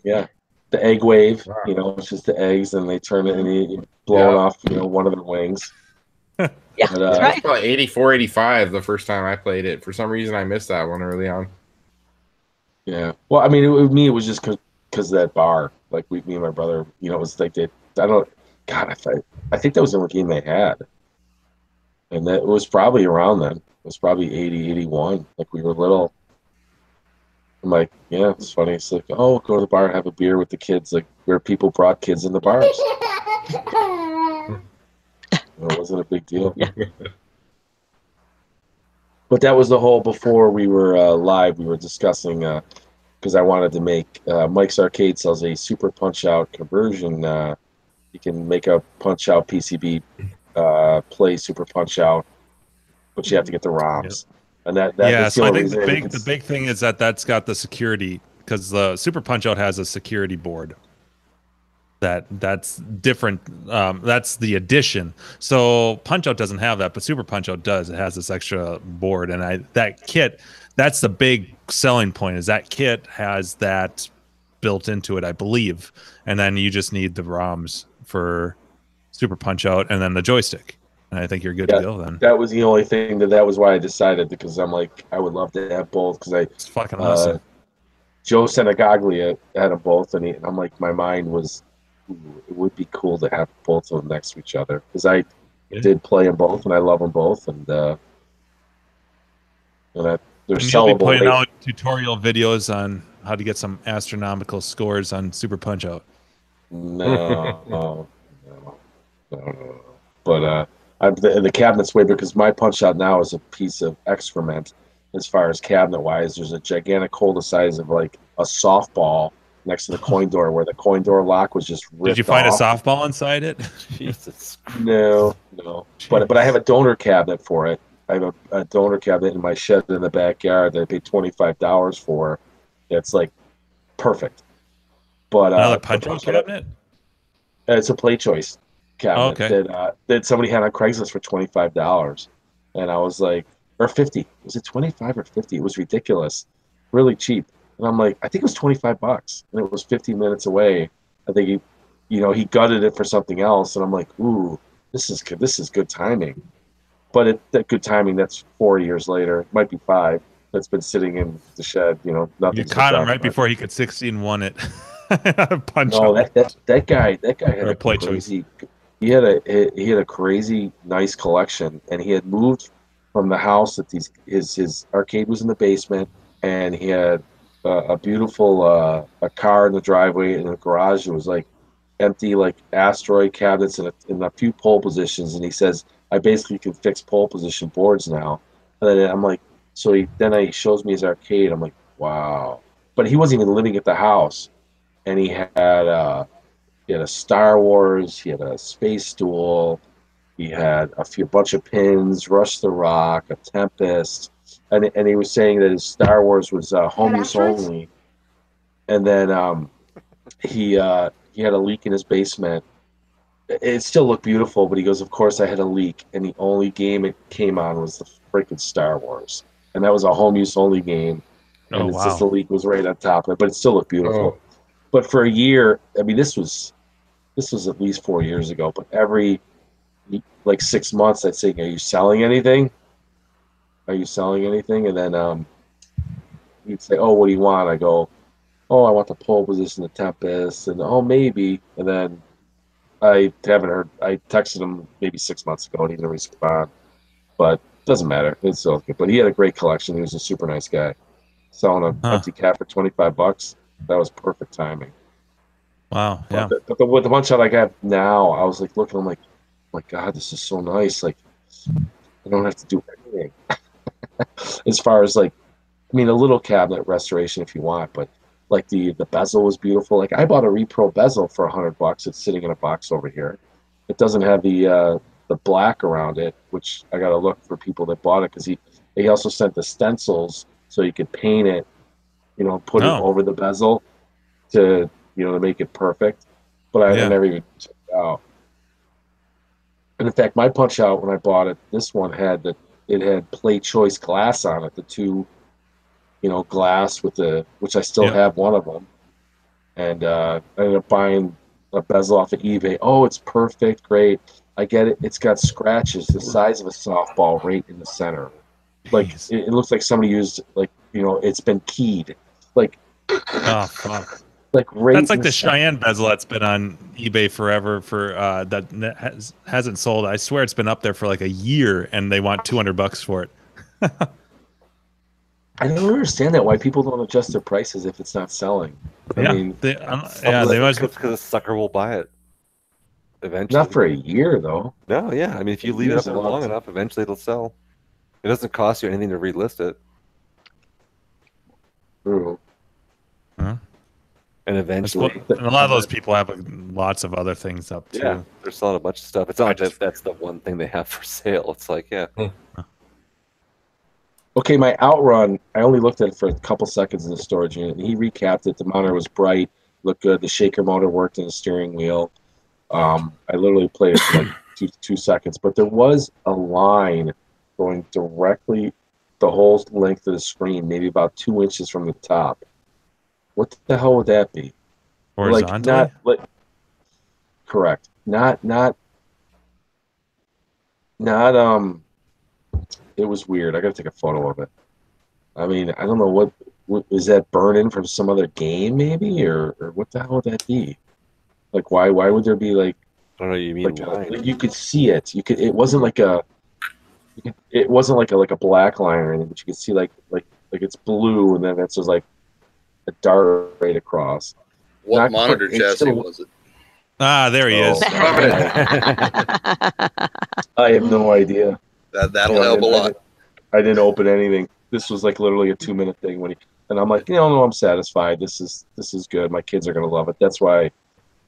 Yeah, the egg wave. It's just the eggs, and they turn it, and you blow it off. One of their wings. Yeah, but, that's right. Probably 84, 85 the first time I played it. For some reason, I missed that one early on. Yeah. Well, I mean, with me, it was just because of that bar. Like me and my brother, it was like I think that was the only game they had. And that was probably around then. It was probably 80, 81. Like we were little. I'm like, yeah, it's funny. It's like, go to the bar, have a beer with the kids, like where people brought kids in the bars. It wasn't a big deal. But that was the whole, before we were live, we were discussing, because I wanted to make, Mike's Arcade sells a Super Punch-Out conversion. You can make a Punch-Out PCB play Super Punch-Out, but you have to get the ROMs. And so I think the big thing is that's got the security, because the Super Punch-Out has a security board. That's different. That's the addition. So Punch-Out doesn't have that, but Super Punch-Out does. It has this extra board, and that kit. That's the big selling point. Is that kit has that built into it, I believe, and then you just need the ROMs for Super Punch-Out, and then the joystick. And I think you're good to go then. That was the only thing that was why I decided, because I'm like, I would love to have both, because it's fucking awesome. Joe Senegaglia had them both, and I'm like, my mind was, it would be cool to have both of them next to each other, because I did play them both, and I love them both, and they're sellable. You'll be putting out tutorial videos on how to get some astronomical scores on Super Punch-Out. No. But the cabinet's way, because my Punch-Out now is a piece of excrement as far as cabinet-wise. There's a gigantic hole the size of like a softball next to the coin door, where the coin door lock was just ripped off. Did you find a softball inside it? Jesus. No. But I have a donor cabinet for it. I have a donor cabinet in my shed in the backyard that I paid $25 for. It's like perfect. But another Punch-Out cabinet? It's a Play Choice cabinet that somebody had on Craigslist for $25, and I was like, or 50. Was it 25 or 50? It was ridiculous, really cheap. And I'm like, I think it was $25, and it was 15 minutes away. I think he gutted it for something else, and I'm like, ooh, this is good. This is good timing. But that good timing, that's 4 years later. It might be 5. That's been sitting in the shed. Nothing. You caught him right before he could 16-1 it. That guy had a Play crazy. Choice. He had a crazy nice collection, and he had moved from the house that his arcade was in the basement, and he had a beautiful a car in the driveway, and a garage that was like empty, like asteroid cabinets and a few pole positions. And he says, I basically can fix pole position boards now. And then I'm like, so he shows me his arcade. I'm like, wow. But he wasn't even living at the house, and he had a Star Wars, he had a Space Duel, he had a bunch of pins, Rush the Rock, a Tempest, and he was saying that his Star Wars was home use only. And then he had a leak in his basement, it still looked beautiful, but he goes, of course I had a leak, and the only game it came on was the freaking Star Wars, and that was a home use only game, and Oh, it's just wow. the leak was right on top of it, but it still looked beautiful. Oh. But for a year, I mean, this was at least 4 years ago, but every like 6 months I'd say, are you selling anything? Are you selling anything? And then he'd say, oh, what do you want? I go, oh, I want the pole position, the Tempest, and oh, maybe. And then I haven't heard. I texted him maybe 6 months ago, and he didn't respond. But it doesn't matter. It's still good. But he had a great collection. He was a super nice guy. Selling an empty cap for $25. That was perfect timing. Wow. Yeah. But with the one shot I got now, I was like looking. I'm like, oh my God, this is so nice. Like, I don't have to do anything. As far as like, I mean, a little cabinet restoration if you want, but like the bezel was beautiful. Like I bought a repro bezel for $100. It's sitting in a box over here. It doesn't have the black around it, which I got to look for people that bought it because he also sent the stencils so you could paint it, put it over the bezel to to make it perfect. But I never even checked it out. And in fact, my punch out when I bought it, this one had it had play choice glass on it, the two glass with which I still have one of them. And I ended up buying a bezel off of eBay. Oh, it's perfect, great. I get it. It's got scratches the size of a softball right in the center. Like it looks like somebody used it's been keyed. Like oh fuck. Like right. That's like the Cheyenne bezel that's been on eBay forever for that hasn't sold. I swear it's been up there for like a year, and they want $200 for it. I don't understand that why people don't adjust their prices if it's not selling. I mean, they must because a sucker will buy it eventually. Not for a year though. No, yeah. I mean, if you leave it up there long enough, eventually it'll sell. It doesn't cost you anything to relist it. True. Huh? And eventually, and a lot of those people have lots of other things up too. Yeah, they're selling a bunch of stuff. It's not like that's the one thing they have for sale. It's like, yeah. Okay, my Outrun, I only looked at it for a couple seconds in the storage unit, and he recapped it. The monitor was bright, looked good. The shaker motor worked in the steering wheel. I literally played it for like two seconds, but there was a line going directly the whole length of the screen, maybe about 2 inches from the top. What the hell would that be? Horizontally? Correct. Not it was weird. I gotta take a photo of it. I mean, I don't know what is that burn-in from some other game maybe, or what the hell would that be? Like why would there be like I don't know, you mean like you could see it. It wasn't like a black line or anything, but you could see like it's blue and then it's just like a dart right across. What monitor chassis was it? Ah, there he is. I have no idea. That'll help a lot. I didn't open anything. This was like literally a 2-minute thing and I'm like, no, I'm satisfied. This is good. My kids are gonna love it. That's why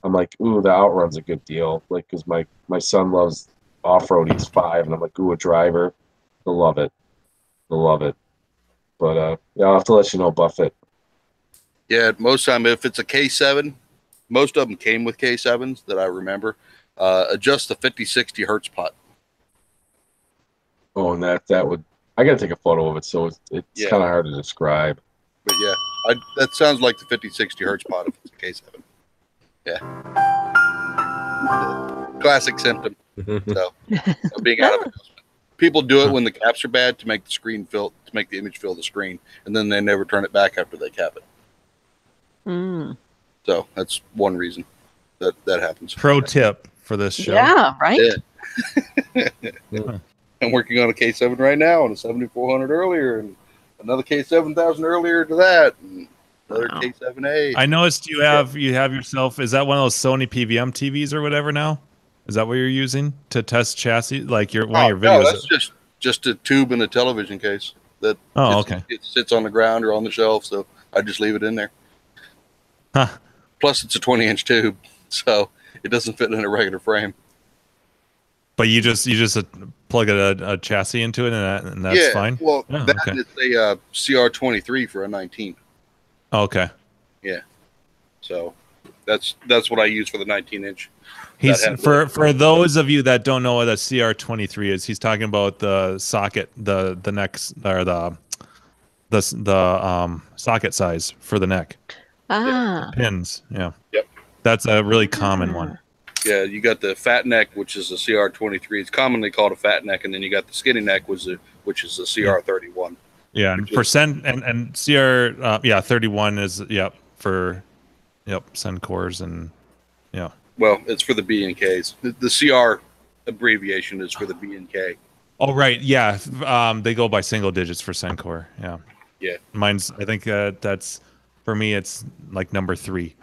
I'm like, ooh, the Outrun's a good deal. Like, because my son loves off-road. He's 5, and I'm like, ooh, a driver. They'll love it. But yeah, I'll have to let you know, Buffett. Yeah, most time if it's a K7, most of them came with K7s that I remember. Adjust the 50-60 hertz pot. Oh, and that would I gotta take a photo of it, so it's kind of hard to describe. But yeah, that sounds like the 50-60 hertz pot if it's a K7. Yeah, classic symptom. So of being out of adjustment. People do it when the caps are bad to make the image fill the screen, and then they never turn it back after they cap it. So that's one reason that happens. Pro tip for this show. Yeah, right. Yeah. I'm working on a K7 right now, and a 7400 earlier, and another K7000 earlier to that, and another K7A. I noticed you have yourself. Is that one of those Sony PVM TVs or whatever now? Is that what you're using to test chassis? Like one of your videos? No, that's just a tube in a television case. That it sits on the ground or on the shelf, so I just leave it in there. Huh. Plus, it's a 20-inch tube, so it doesn't fit in a regular frame. But you just plug a chassis into it, and that's fine. Well, is a CR23 for a 19. Oh, okay. Yeah. So That's what I use for the 19-inch. He's for those of you that don't know what a CR23 is. He's talking about the socket, the neck, or the socket size for the neck. Pins. Yeah. Yep. That's a really common one. Yeah, you got the fat neck, which is a CR23. It's commonly called a fat neck, and then you got the skinny neck, which is a CR31. Yeah, and for and CR 31 is for Sencores and Well, it's for the B and Ks. The CR abbreviation is for the B and K. Oh right, yeah. They go by single digits for Sencor. Yeah. Yeah. Mine's. I think that's for me. It's like number 3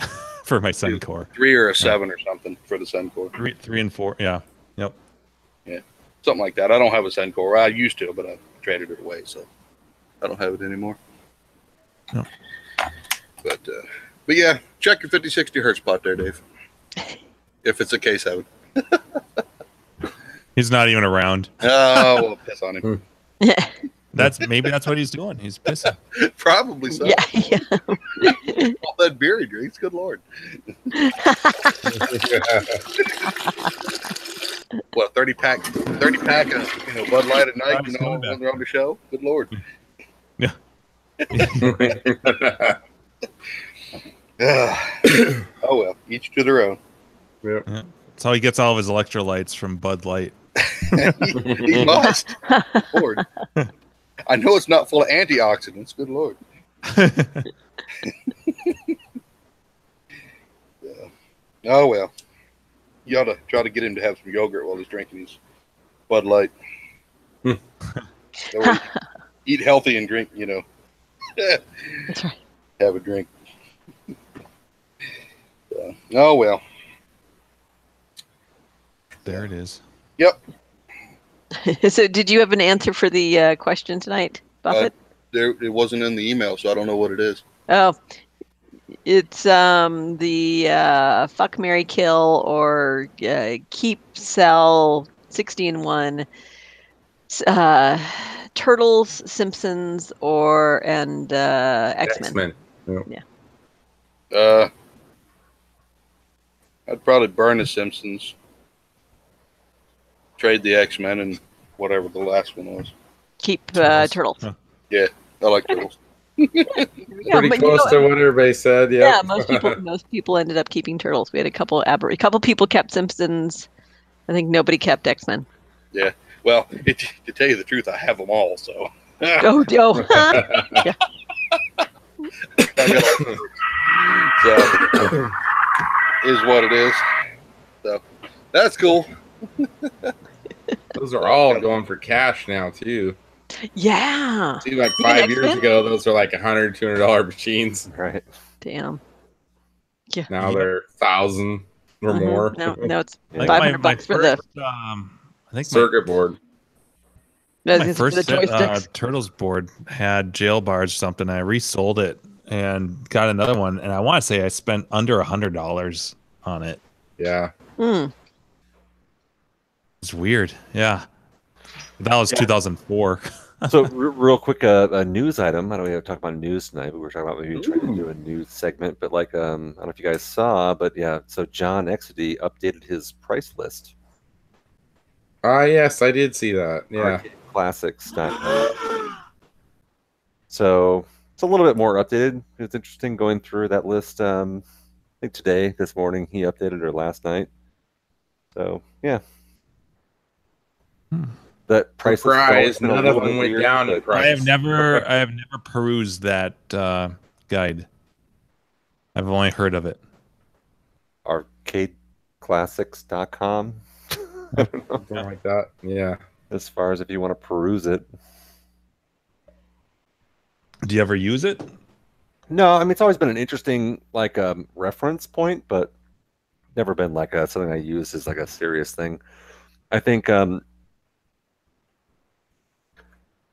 for my Sencor. 3 or a 7 or something for the Sencor. 3 and 4. Yeah. Yep. Yeah. Something like that. I don't have a Sencor. I used to, but I traded it away, so I don't have it anymore. No. But yeah, check your 50-60 hertz spot there, Dave. If it's a K7. He's not even around. Oh, well, piss on him. That's what he's doing. He's pissing. Probably so. Yeah. All that beer he drinks. Good Lord. What, 30 pack of Bud Light at night, when they're on the show? Good Lord. Yeah. Oh well, each to their own. Yeah. That's how he gets all of his electrolytes, from Bud Light. He must. Lord. I know it's not full of antioxidants. Good Lord. Oh well. You ought to try to get him to have some yogurt while he's drinking his Bud Light. So eat healthy and drink, That's right. Have a drink. Oh well. There it is. Yep. So, did you have an answer for the question tonight, Buffett? It wasn't in the email, so I don't know what it is. Oh, it's the fuck, marry, kill, or keep, sell, 60-in-1, Turtles, Simpsons, and X-Men. Yeah. I'd probably burn the Simpsons, trade the X-Men, and whatever the last one was. Keep Turtles. Huh. Yeah, I like Turtles. Pretty close to what everybody said. Yeah, most people ended up keeping Turtles. We had a couple people kept Simpsons. I think nobody kept X-Men. Yeah. Well, to tell you the truth, I have them all. So. Oh. Yeah. So is what it is. So that's cool. Those are all going for cash now too. Yeah. See, like 5 years ago, those are like $100, $200 machines. Right. Damn. Yeah. Now they're $1,000 or more. No, it's I think $500 for the. I think circuit board. My first Turtles board had jail bars or something. I resold it and got another one, and I want to say I spent under $100 on it. Yeah. It's weird. Yeah. That was 2004. So real quick, a news item. I don't know if we talk about news tonight, but we were talking about maybe trying to do a news segment. But I don't know if you guys saw, but yeah. So John Exedy updated his price list. Yes, I did see that. Yeah. Classics. So it's a little bit more updated. It's interesting going through that list. I think this morning, he updated, or last night. So yeah. That price surprise, none of them went down in price. I have never perused that guide. I've only heard of it. Arcadeclassics.com. Something like that. Yeah. As far as if you want to peruse it. Do you ever use it? No, I mean it's always been an interesting reference point, but never been something I use as a serious thing. I think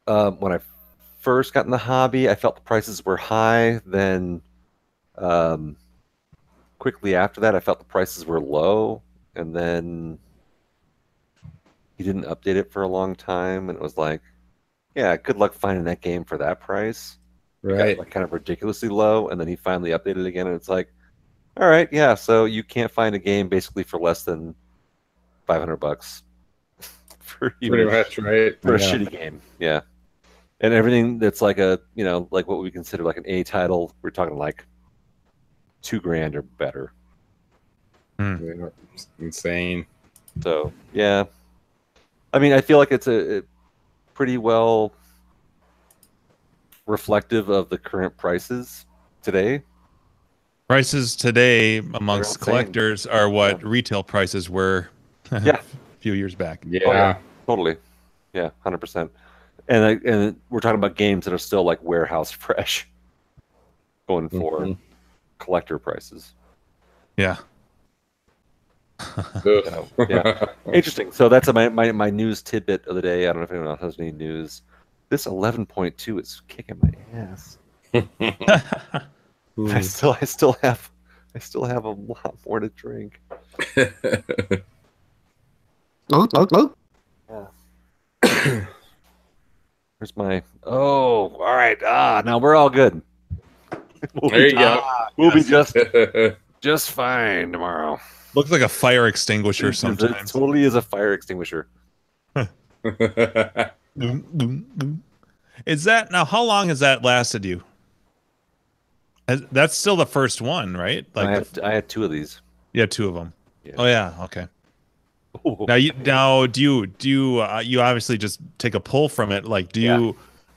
when I first got in the hobby, I felt the prices were high. Then quickly after that, I felt the prices were low. And then he didn't update it for a long time. And it was yeah, good luck finding that game for that price. Right. It got kind of ridiculously low. And then he finally updated it again. And it's All right, yeah. So you can't find a game basically for less than $500 for Pretty much, right? for a Yeah. shitty game. Yeah, and everything that's like a like what we consider like an A title, we're talking like $2,000 or better. Yeah, it's insane. So yeah, I mean, I feel like it's a pretty well reflective of the current prices today. Prices today amongst insane. collectors are what retail prices were Yeah. a few years back. Yeah. Oh, yeah. Totally. Yeah, 100%. And we're talking about games that are still like warehouse fresh, going for collector prices. Yeah. So, yeah. Interesting. So that's my news tidbit of the day. I don't know if anyone else has any news. This 11.2 is kicking my ass. I still have a lot more to drink. Yeah. Here's my. Oh, all right. Now we're all good. There you go. We'll be just fine tomorrow. Looks like a fire extinguisher It sometimes. totally is a fire extinguisher. Is that now? How long has that lasted you? That's still the first one, right? Like I had 2 of these. Yeah, 2 of them. Yeah. Oh yeah, okay. Ooh. Now do you obviously just take a pull from it? Like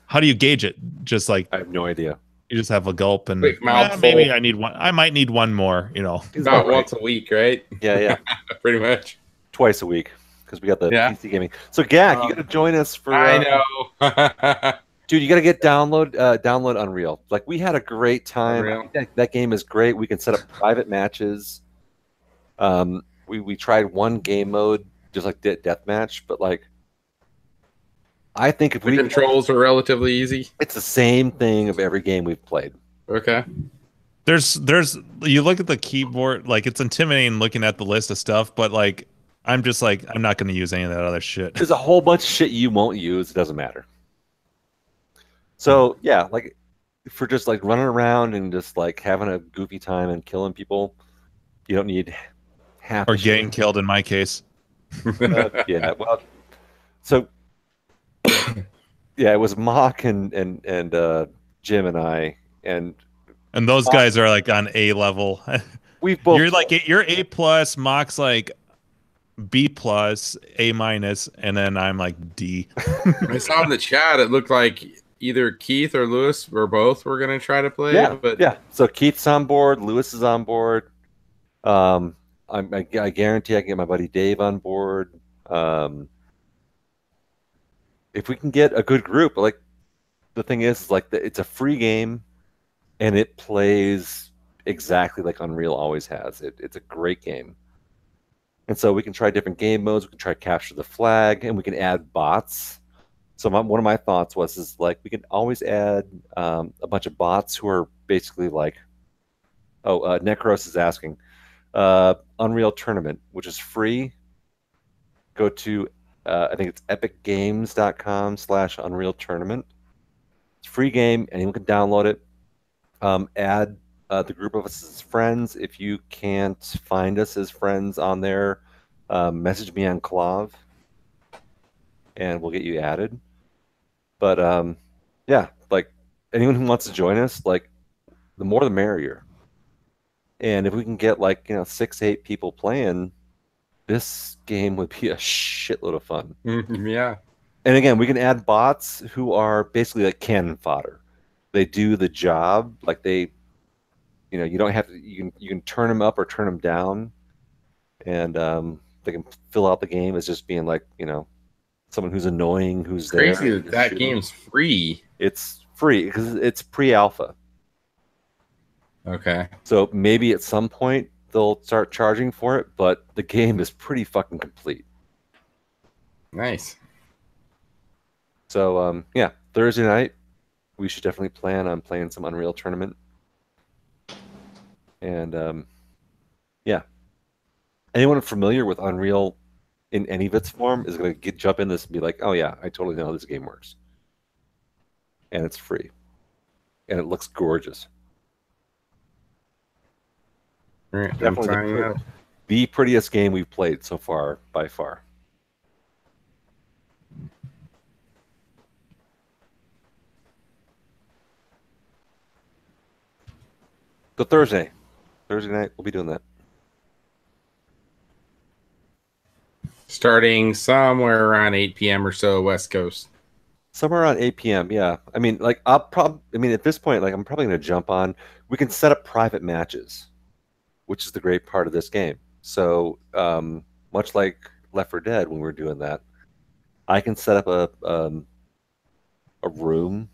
how do you gauge it? Just like I have no idea. You just have a gulp and Quick mouthful. maybe I need one. I might need one more. About once a week, right? Yeah. Pretty much. Twice a week because we got the PC gaming. So Gak, you got to join us for. I know. Dude, you got to get download Unreal. Like we had a great time. That game is great. We can set up private matches. We tried one game mode, just like deathmatch, but like I think if the controls are relatively easy. It's the same thing of every game we've played. Okay. There's you look at the keyboard, like it's intimidating looking at the list of stuff, but like I'm just like I'm not going to use any of that other shit. There's a whole bunch of shit you won't use. It doesn't matter. So yeah, like for just like running around and just like having a goofy time and killing people, you don't need half. Or getting killed in my case. Yeah. Well, so yeah, it was Mock and Jim and I and those guys are like on A level. We've both. You're A plus. Mock's like B plus, A minus, and then I'm like D. I saw in the chat it looked like either Keith or Lewis or both were gonna try to play. Yeah. So Keith's on board. Lewis is on board. I guarantee I can get my buddy Dave on board. If we can get a good group, like the thing is like it's a free game, and it plays exactly like Unreal always has. It's a great game, and so we can try different game modes. We can try capture the flag, and we can add bots. So one of my thoughts is like we can always add a bunch of bots who are basically like, Necros is asking, Unreal Tournament, which is free. Go to I think it's epicgames.com/Unreal Tournament. It's a free game. Anyone can download it. Add the group of us as friends. If you can't find us as friends on there, message me on Clav, and we'll get you added. But yeah, like anyone who wants to join us, like the more the merrier. And if we can get 6-8 people playing, this game would be a shitload of fun. Yeah. And again, we can add bots who are basically like cannon fodder. They do the job. Like you don't have to. You can turn them up or turn them down, and they can fill out the game as just being like someone who's annoying, who's crazy there. that game's free. It's free because it's pre-alpha. Okay. So maybe at some point they'll start charging for it, but the game is pretty fucking complete. Nice. So yeah, Thursday night we should definitely plan on playing some Unreal Tournament. And yeah, anyone familiar with Unreal in any of its form is going to jump in this and be like, oh yeah, I totally know how this game works. And it's free. And it looks gorgeous. All right, I'm Definitely trying that. the prettiest game we've played so far, by far. So Thursday night, we'll be doing that. Starting somewhere around 8 p.m. or so, West Coast. Somewhere around 8 p.m. Yeah, I mean, like at this point, like I'm probably gonna jump on. We can set up private matches, which is the great part of this game. So much like Left 4 Dead when we were doing that, I can set up a room,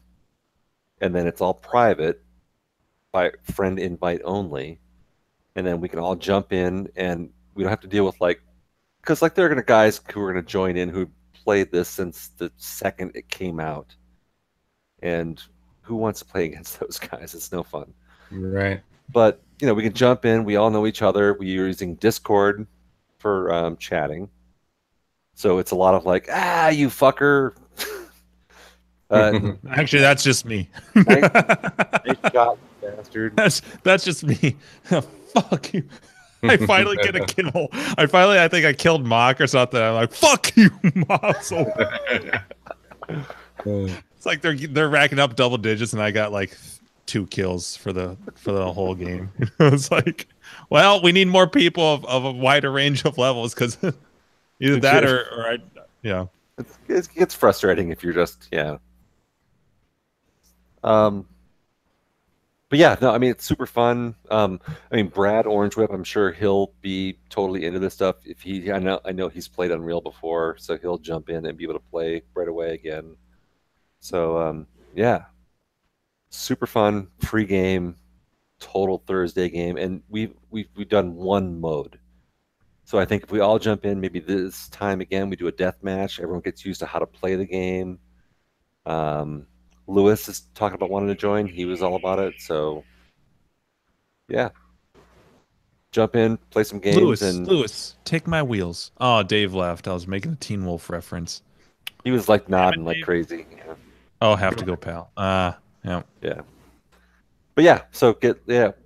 and then it's all private by friend invite only, and then we can all jump in, and we don't have to deal with because there are gonna guys who are gonna join in who played this since the second it came out, and who wants to play against those guys? It's no fun. Right. But we can jump in. We all know each other. We're using Discord for chatting, so it's a lot of you fucker. Actually, that's just me. Nice shot, bastard. That's just me. Fuck you. I finally get a kill. I think I killed Mock or something. I'm like, fuck you, Mock. So it's like they're racking up double digits, and I got 2 kills for the whole game. It's like, well, we need more people of a wider range of levels, because either that or it gets frustrating if you're just But yeah, no, I mean, it's super fun. I mean, Brad Orange Whip, I'm sure he'll be totally into this stuff. I know he's played Unreal before, so he'll jump in and be able to play right away again. So yeah, super fun, free game, total Thursday game, and we've done one mode. So I think if we all jump in, maybe this time again, we do a death match. Everyone gets used to how to play the game. Lewis is talking about wanting to join. He was all about it. So, yeah. Jump in, play some games. Lewis, take my wheels. Oh, Dave left. I was making a Teen Wolf reference. He was nodding like crazy. Yeah. Oh, have to go, pal. Yeah. Yeah. But yeah, so get the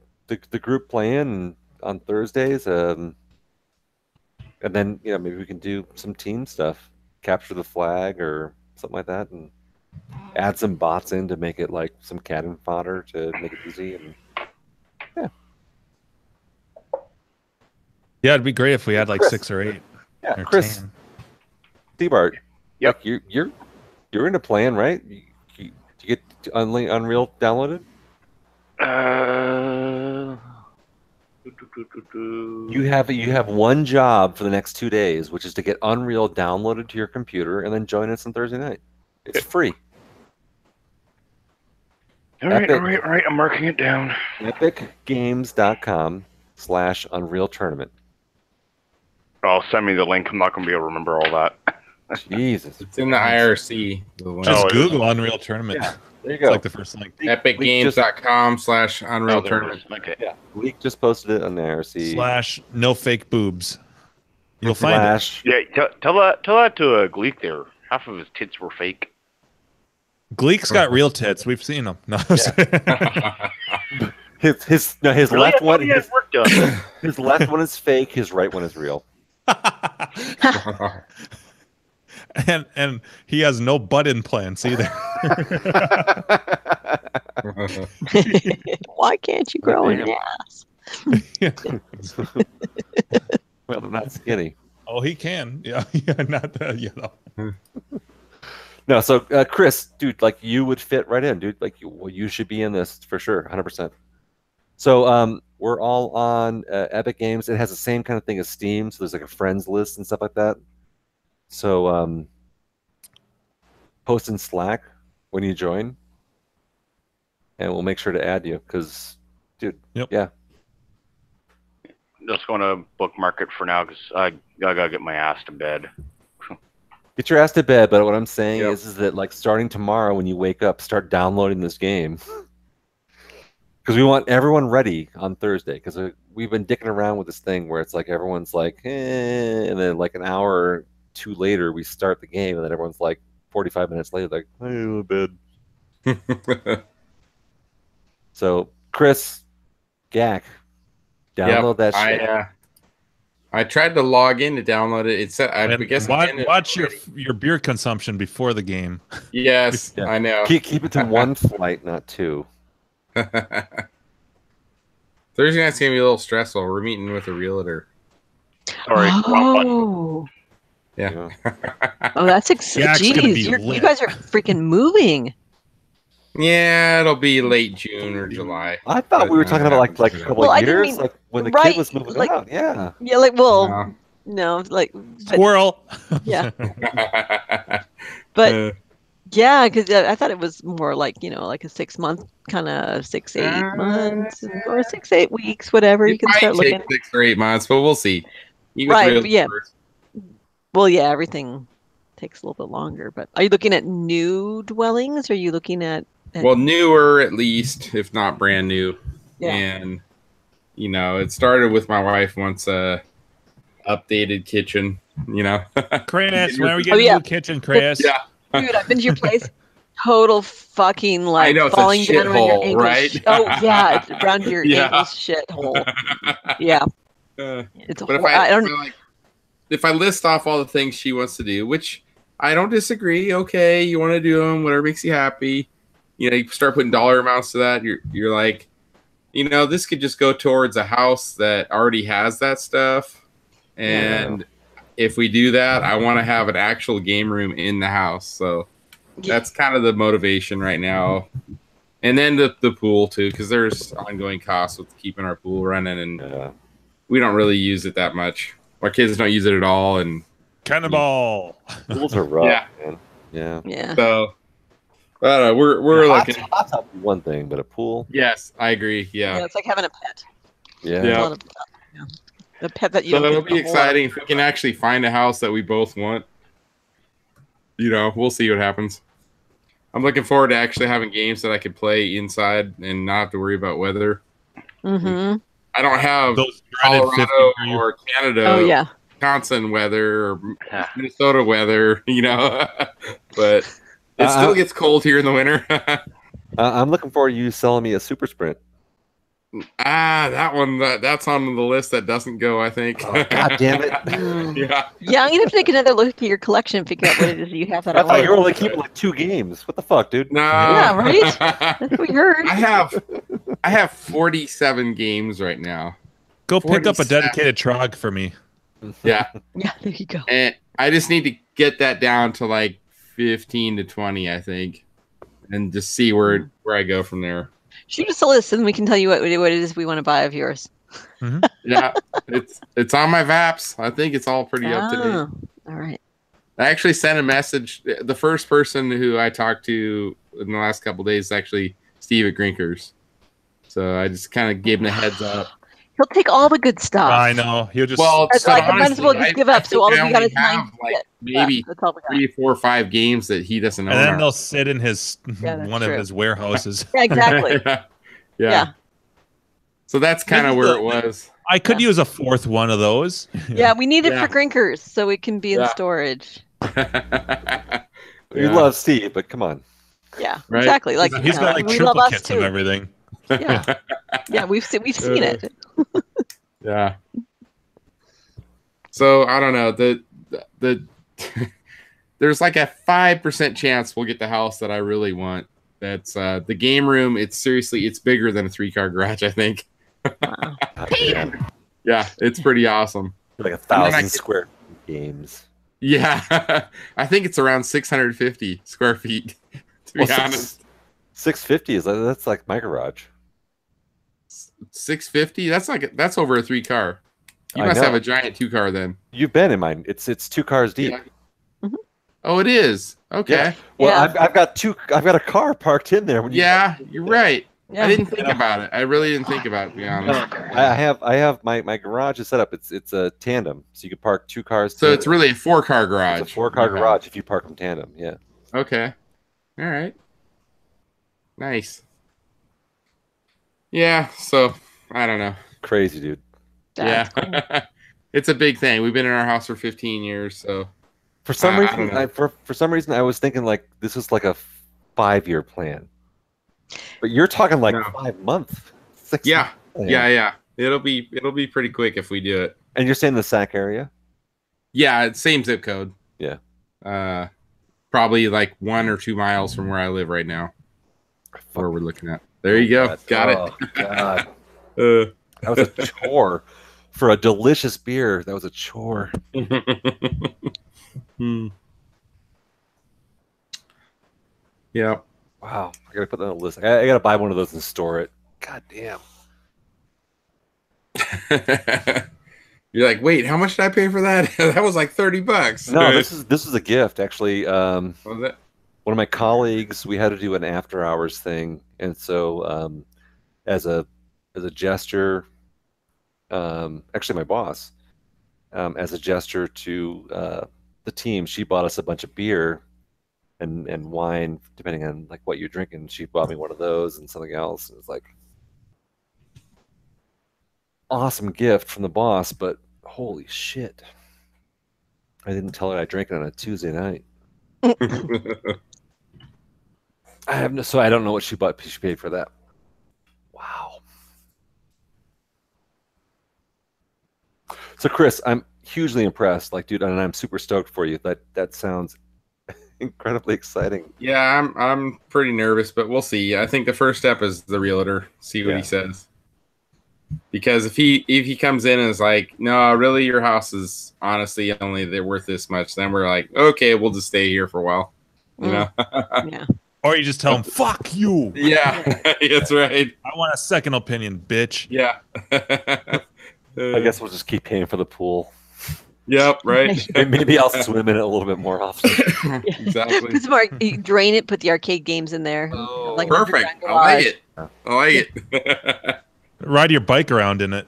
group playing on Thursdays. And then maybe we can do some team stuff, capture the flag or something like that, and add some bots in to make it some cannon fodder to make it easy. And yeah, it'd be great if we had Chris. 6 or 8. Yeah, or Chris, 10. T-Bart. Yep. You're into playing, right? You get Unreal downloaded? You have one job for the next 2 days, which is to get Unreal downloaded to your computer and then join us on Thursday night. It's free. All right. I'm marking it down. EpicGames.com/Unreal Tournament. Oh, send me the link. I'm not going to be able to remember all that. Jesus. It's in the IRC. Just Google Unreal Tournament. Yeah, there you go. It's like the first link. EpicGames.com/Unreal Tournament. Okay. Yeah. Leak just posted it on the IRC. / no fake boobs. You'll find it. Yeah, tell that to Gleek there. Half of his tits were fake. Gleek's got real tits. We've seen them. No, his Really? left one. His work done. His left one is fake. His right one is real. and he has no butt implants either. Why can't you grow an ass? Well, they're not skinny. Oh, he can. Yeah, not that. No, so Chris, dude, you would fit right in, dude. You should be in this for sure, 100%. So we're all on Epic Games. It has the same kind of thing as Steam, so there's a friends list and stuff like that. So post in Slack when you join, and we'll make sure to add you because, dude, yeah. Just going to bookmark it for now because I gotta get my ass to bed. Get your ass to bed, but what I'm saying is that starting tomorrow when you wake up, start downloading this game. Because we want everyone ready on Thursday. Because we've been dicking around with this thing where it's everyone's and then an hour or 2 later we start the game, and then everyone's 45 minutes later I go to bed. So Chris, Gak, Download that shit. I tried to log in to download it. It said, I guess. Watch your beer consumption before the game. Yes, Yeah. I know. Keep it to one flight, not two. Thursday night's gonna be a little stressful. We're meeting with a realtor. Sorry. Oh. Yeah. Oh, that's Jack's gonna be you lit. guys are freaking moving. Yeah, it'll be late June or July. I thought we were talking about like a couple I of didn't years, mean- like when the right, kid was moving like- out. Yeah. Yeah, like no, like but, Squirrel. yeah, but yeah, because I thought it was more like like a 6 month kind of 6-8 months or 6-8 weeks, whatever. You can might start looking. take 6 or 8 months, but we'll see. You Right, go but yeah. first. Well, yeah, everything takes a little bit longer. But are you looking at new dwellings? Or are you looking at Well, newer at least, if not brand new. Yeah. And it started with my wife once updated kitchen. Chris, when are we getting a new kitchen, Chris? Yeah. Dude, I've been to your place. Total fucking I know, it's a falling down around your shithole, ankles. right? Oh yeah, it's around your Yeah. ankles shithole. Yeah, it's a But if I list off all the things she wants to do, which I don't disagree. Okay, you want to do them, whatever makes you happy. You start putting dollar amounts to that. You're like, this could just go towards a house that already has that stuff. And if we do that, I want to have an actual game room in the house. So that's kind of the motivation right now. And then the pool too, because there's ongoing costs with keeping our pool running, and we don't really use it that much. Our kids don't use it at all, and Cannonball. Pools are rough, Yeah. man. Yeah. Yeah. So we're hot looking. tub is one thing, but a pool. Yes, I agree. yeah, Yeah. it's like having a pet. Yeah. Yeah. A lot of, the pet that you. So don't it'll get be a whole lot of. exciting if we can actually find a house that we both want. We'll see what happens. I'm looking forward to actually having games that I could play inside and not have to worry about weather. Mm-hmm. I don't have Those dreaded 50 Colorado for you. or Canada, Oh yeah. Wisconsin weather, or Minnesota weather, but it still gets cold here in the winter. I'm looking forward to you selling me a super sprint. That one, that's on the list that doesn't go, I think. Oh, God damn it. Yeah. Yeah, I'm gonna have to take another look at your collection and figure out what it is you have that I I thought you were want. only keeping like 2 games. What the fuck, dude? No. Yeah, right? That's what we heard. I have 47 games right now. Go pick up a 47. dedicated trog for me. Yeah. Yeah, there you go. And I just need to get that down to like 15 to 20, I think, and just see where I go from there. Shoot us a list and we can tell you what it is we want to buy of yours. Yeah, it's on my Vaps. I think it's all pretty up to date. Oh, all right. I actually sent a message. The first person who I talked to in the last couple of days is actually Steve at Grinkers. So I just kind of gave him a heads up. He'll take all the good stuff. I know. He'll just. It's like, I might as well just give up. So all we got is 9. Maybe That's all we got. 3, 4, 5 games that he doesn't own. And then they'll sit in his Yeah, that's one true. of his warehouses. Yeah, exactly. Yeah. So that's kind of where it was. I could use a 4th one of those. Yeah, we need it Yeah. for Grinkers so it can be in Yeah. storage. We love Steve, but come on. Yeah, Right. exactly. Like He's got like we love us triplicates of too. everything. Yeah, yeah, we've seen it. Yeah. So I don't know. The there's like a 5% chance we'll get the house that I really want. That's the game room. It's bigger than a 3-car garage, I think. Yeah, it's pretty awesome. Like And then I 1,000 could- square games. Yeah, I think it's around 650 square feet. To be Well, honest, 650 that's like my garage. 650. That's over a 3-car. You I must know. have a giant 2-car then. You've been in mine. It's 2 cars deep. Yeah. Oh, it is. Okay. Yeah. Well, Yeah. I've got a car parked in there. When you, Yeah, you're right. Yeah. I didn't think about it. I really didn't think about it, to be honest. I have my garage is set up. It's a tandem, so you can park 2 cars. So together. it's really a 4-car garage. It's a 4-car Okay. garage if you park them tandem. Yeah. Okay. All right. Nice. Yeah. So I don't know. Crazy, dude. That's Yeah. It's a big thing. We've been in our house for 15 years, so For some I reason, don't know. for some reason, I was thinking like this was like a 5-year plan. But you're talking like No. 5 months. 6 yeah. months. Yeah. It'll be pretty quick if we do it. And you're saying the Sac area? Yeah, it's same zip code. Yeah. Probably like 1 or 2 miles from where I live right now. Where we're looking at. There you go. Got it. God. That was a chore. For a delicious beer, that was a chore. Yeah. Wow. I gotta put that on the list. I gotta buy one of those and store it. God damn. You're like, wait, how much did I pay for that? That was like $30. No, this is a gift actually. What was that? One of my colleagues, we had to do an after hours thing, and so as a gesture, actually my boss, as a gesture to the team, she bought us a bunch of beer and wine, depending on like what you're drinking. She bought me one of those and something else. It was like awesome gift from the boss, but holy shit, I didn't tell her I drank it on a Tuesday night. I don't know what she paid for that. Wow. So Chris, I'm hugely impressed. Like, dude, and I'm super stoked for you. That sounds incredibly exciting. Yeah, I'm pretty nervous, but we'll see. I think the first step is the realtor. See what he says. Because if he comes in and is like, no, really, your house is honestly only they're worth this much, then we're like, okay, we'll just stay here for a while. You know? Yeah. Or you just tell him, fuck you. Yeah, that's right. I want a second opinion, bitch. Yeah. I guess we'll just keep paying for the pool. Yep, right. Maybe I'll swim in it a little bit more often. Exactly. Put some more, you drain it, put the arcade games in there. Oh, like perfect. I like it. I like it. Ride your bike around in it.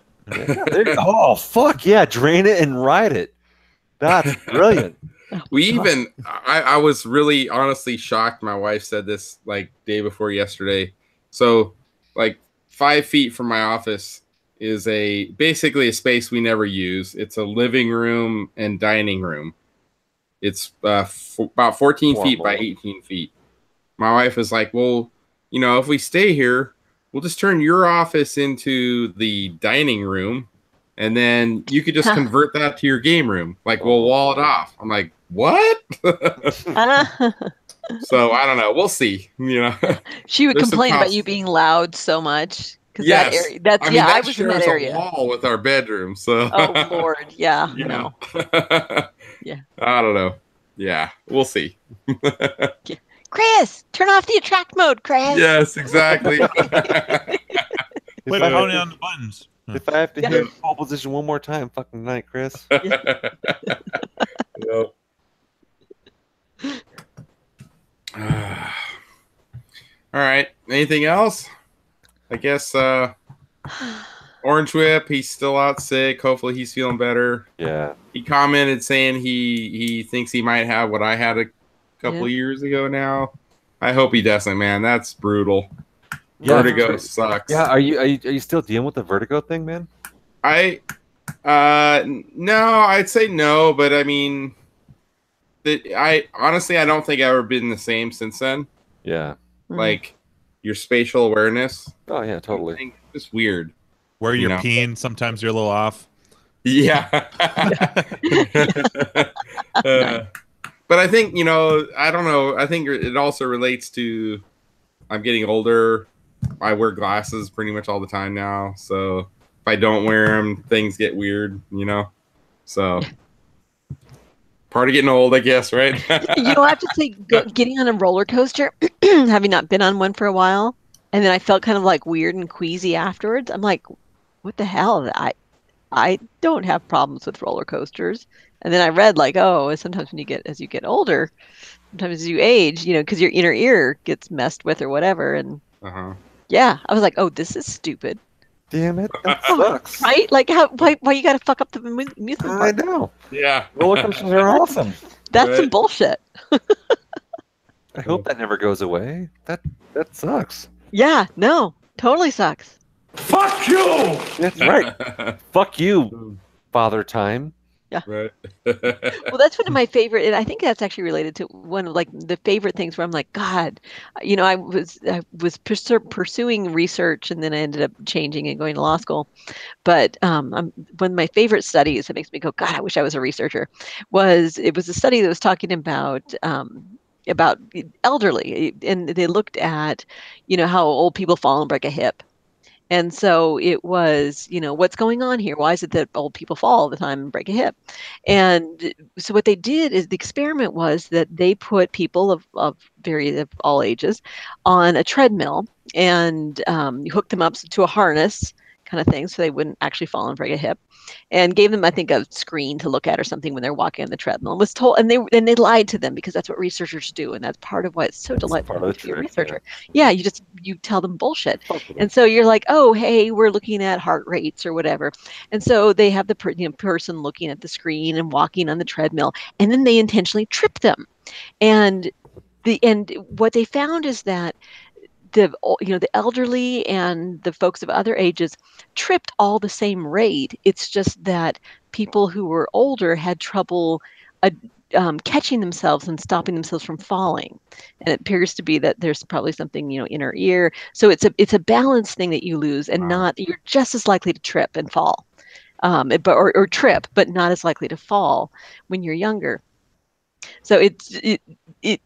Oh, fuck yeah. Drain it and ride it. That's brilliant. I was really honestly shocked. My wife said this like day before yesterday. So like 5 feet from my office is basically a space we never use. It's a living room and dining room. It's about 14 feet by 18 feet. My wife is like, well, if we stay here, we'll just turn your office into the dining room, and then you could just convert that to your game room. Like, we'll wall it off. I'm like, what? So I don't know. We'll see. She would complain about you being loud so much. Yes. I that was in that area. A wall with our bedroom. So. Oh Lord, yeah. No. Yeah. I don't know. Yeah, we'll see. Chris, turn off the attract mode, Chris. Yes, exactly. Wait, pounding on the buttons. If I have to hit pole position one more time, fucking night, Chris. Yep. All right. Anything else? I guess Orange Whip, he's still out sick. Hopefully he's feeling better. Yeah. He commented saying he thinks he might have what I had a couple of years ago now. I hope he doesn't, man. That's brutal. Yeah, vertigo sucks. Yeah, are you still dealing with the vertigo thing, man? No, I'd say no, but I mean, I honestly don't think I've ever been the same since then. Yeah. Like your spatial awareness. Oh yeah, totally. It's weird. Where you're peeing, sometimes you're a little off. Yeah. But I think, I don't know. I think it also relates to I'm getting older. I wear glasses pretty much all the time now. So if I don't wear them, things get weird, So part of getting old, I guess, right? I have to say, getting on a roller coaster, having not been on one for a while, and then I felt kind of like weird and queasy afterwards. I'm like, what the hell? I don't have problems with roller coasters. And then I read like, sometimes as you get older, sometimes as you age, because your inner ear gets messed with or whatever. And yeah, I was like, oh, this is stupid. Damn it, that sucks. Right? Like, why you got to fuck up the amusement park? I know. Yeah, roller coasters are awesome. That's some bullshit. I hope that never goes away. That sucks. Yeah, no, totally sucks. Fuck you! That's right. Fuck you, Father Time. Yeah. Right. Well, that's one of my favorite, and I think that's actually related to one of like the favorite things where I'm like, God, I was pursuing research, and then I ended up changing and going to law school. But one of my favorite studies that makes me go, God, I wish I was a researcher, was a study that was talking about elderly, and they looked at, how old people fall and break a hip. And so it was, what's going on here? Why is it that old people fall all the time and break a hip? And so what they did is the experiment was that they put people of all ages on a treadmill, and you hooked them up to a harness kind of thing so they wouldn't actually fall and break a hip, and gave them, I think, a screen to look at or something when they're walking on the treadmill. And was told, and they lied to them, because that's what researchers do, and that's part of why it's so delightful to be a researcher. Yeah, you tell them bullshit, and so you're like, oh, hey, we're looking at heart rates or whatever, and so they have the person looking at the screen and walking on the treadmill, and then they intentionally trip them, and what they found is that the elderly and the folks of other ages tripped all the same rate. It's just that people who were older had trouble catching themselves and stopping themselves from falling. And it appears to be that there's probably something, inner ear. So it's a balance thing that you lose, and you're just as likely to trip and fall, or trip, but not as likely to fall when you're younger. So it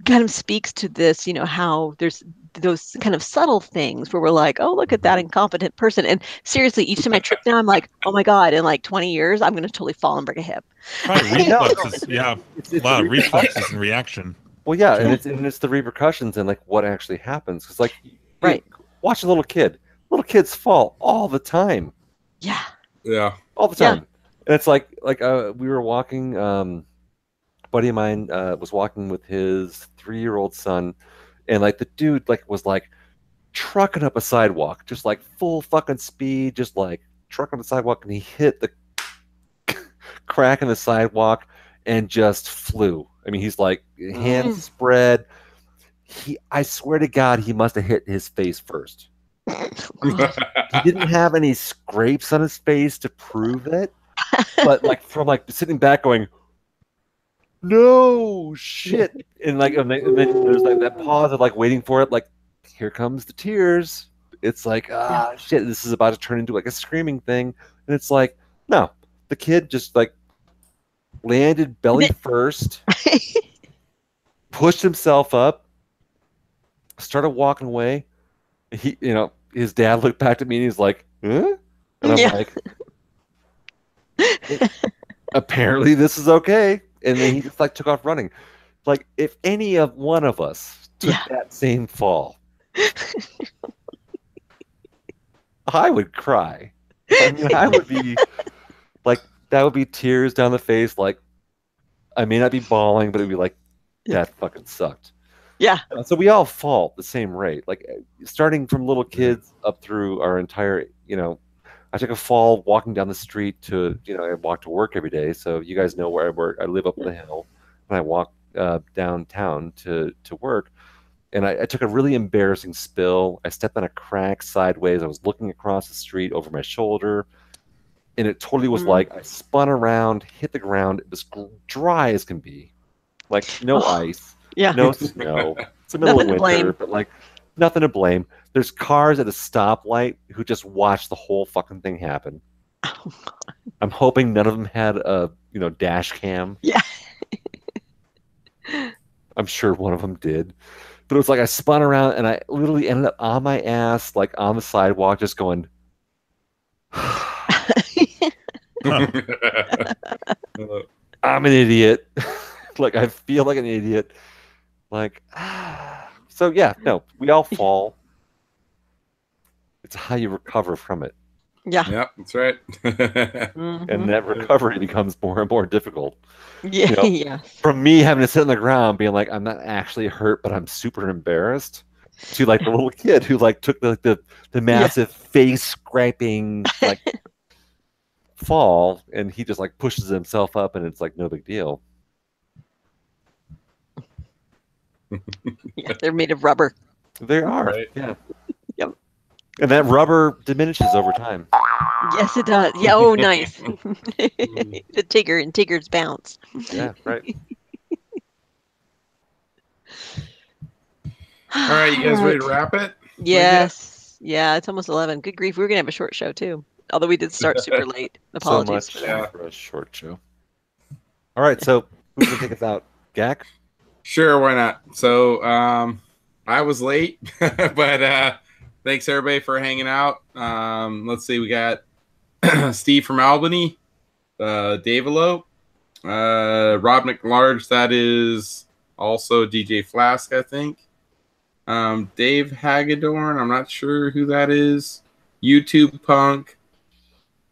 kind of speaks to this, how there's those kind of subtle things where we're like, oh, look at that incompetent person. And seriously, each time I trip now, I'm like, oh my God, in like 20 years, I'm going to totally fall and break a hip. Probably reflexes. Yeah. It's A lot of reflexes and reaction. Well, yeah, and it's the repercussions and like what actually happens. Because like, right, watch a little kid. Little kids fall all the time. Yeah. Yeah. All the time. Yeah. And it's like we were walking. A buddy of mine was walking with his 3-year-old son, and like the dude was trucking up a sidewalk, just like full fucking speed, just like trucking up the sidewalk, and he hit the crack in the sidewalk and just flew. I mean, he's like hands spread. I swear to God, he must have hit his face first. He didn't have any scrapes on his face to prove it, but like from like sitting back going, no shit, and then there's like that pause of like waiting for it, like here comes the tears. It's like shit, this is about to turn into like a screaming thing, and it's like no, the kid just like landed belly first, pushed himself up, started walking away. He, his dad looked back at me and he's like, huh? And I'm like, apparently this is okay. And then he just like took off running. Like if any of one of us took that same fall, I would cry. I mean, I would be like, that would be tears down the face. Like, I may not be bawling, but it'd be like, that fucking sucked. Yeah. So we all fall at the same rate. Like starting from little kids up through our entire, I took a fall walking down the street to, I walk to work every day. So you guys know where I work. I live up the hill, and I walk downtown to work. And I took a really embarrassing spill. I stepped on a crack sideways. I was looking across the street over my shoulder, and it totally was like I spun around, hit the ground. It was dry as can be, like no ice, no snow. It's the middle of winter, but like nothing to blame. There's cars at a stoplight who just watched the whole fucking thing happen. Oh, I'm hoping none of them had a dash cam. Yeah. I'm sure one of them did. But it was like I spun around and I literally ended up on my ass, like on the sidewalk, just going. I'm an idiot. Like I feel like an idiot. Like, so yeah, no, we all fall. It's how you recover from it. Yeah. Yep, that's right. And that recovery becomes more and more difficult. Yeah, yeah. From me having to sit on the ground being like, I'm not actually hurt, but I'm super embarrassed, to like the little kid who like took the massive face scraping like fall, and he just like pushes himself up and it's like no big deal. Yeah, they're made of rubber. They are. Right. Yeah. Yep. And that rubber diminishes over time. Yes, it does. Yeah. Oh, nice. The Tigger and Tigger's bounce. Yeah, right. All right, you guys ready to wrap it? Yes. Yeah, it's almost 11. Good grief. We're going to have a short show, too. Although we did start super late. Apologies. So much for a short show. All right, so who's going to take us out? Gak? Sure, why not? So I was late, but thanks everybody for hanging out. Let's see, we got Steve from Albany, Dave Elope, Rob McLarge, that is also DJ Flask, I think. Dave Hagedorn, I'm not sure who that is. YouTube Punk.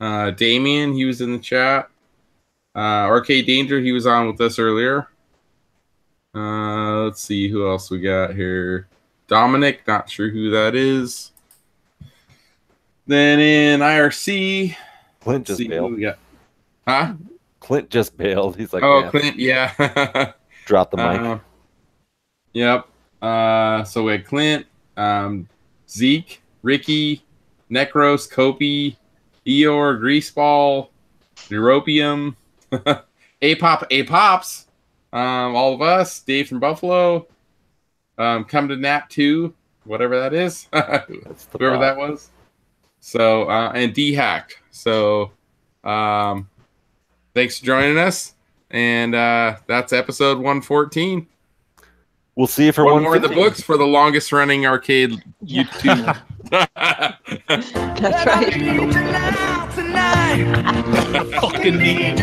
Damien, he was in the chat. Arcade Danger, he was on with us earlier. Let's see who else we got here. Dominic, not sure who that is. Then in IRC, Clint just bailed. We got. Huh? Clint just bailed. He's like, oh, Clint, yeah. Drop the mic. Yep. So we had Clint, Zeke, Ricky, Necros, Kopi, Eeyore, Greaseball, Neuropium, Apops, all of us, Dave from Buffalo, Come to Nap 2, whatever that is, whoever that was. So, and D-Hacked. So, thanks for joining us. And that's episode 114. We'll see you for one more in the books for the longest running arcade YouTube. That's right. Fucking need.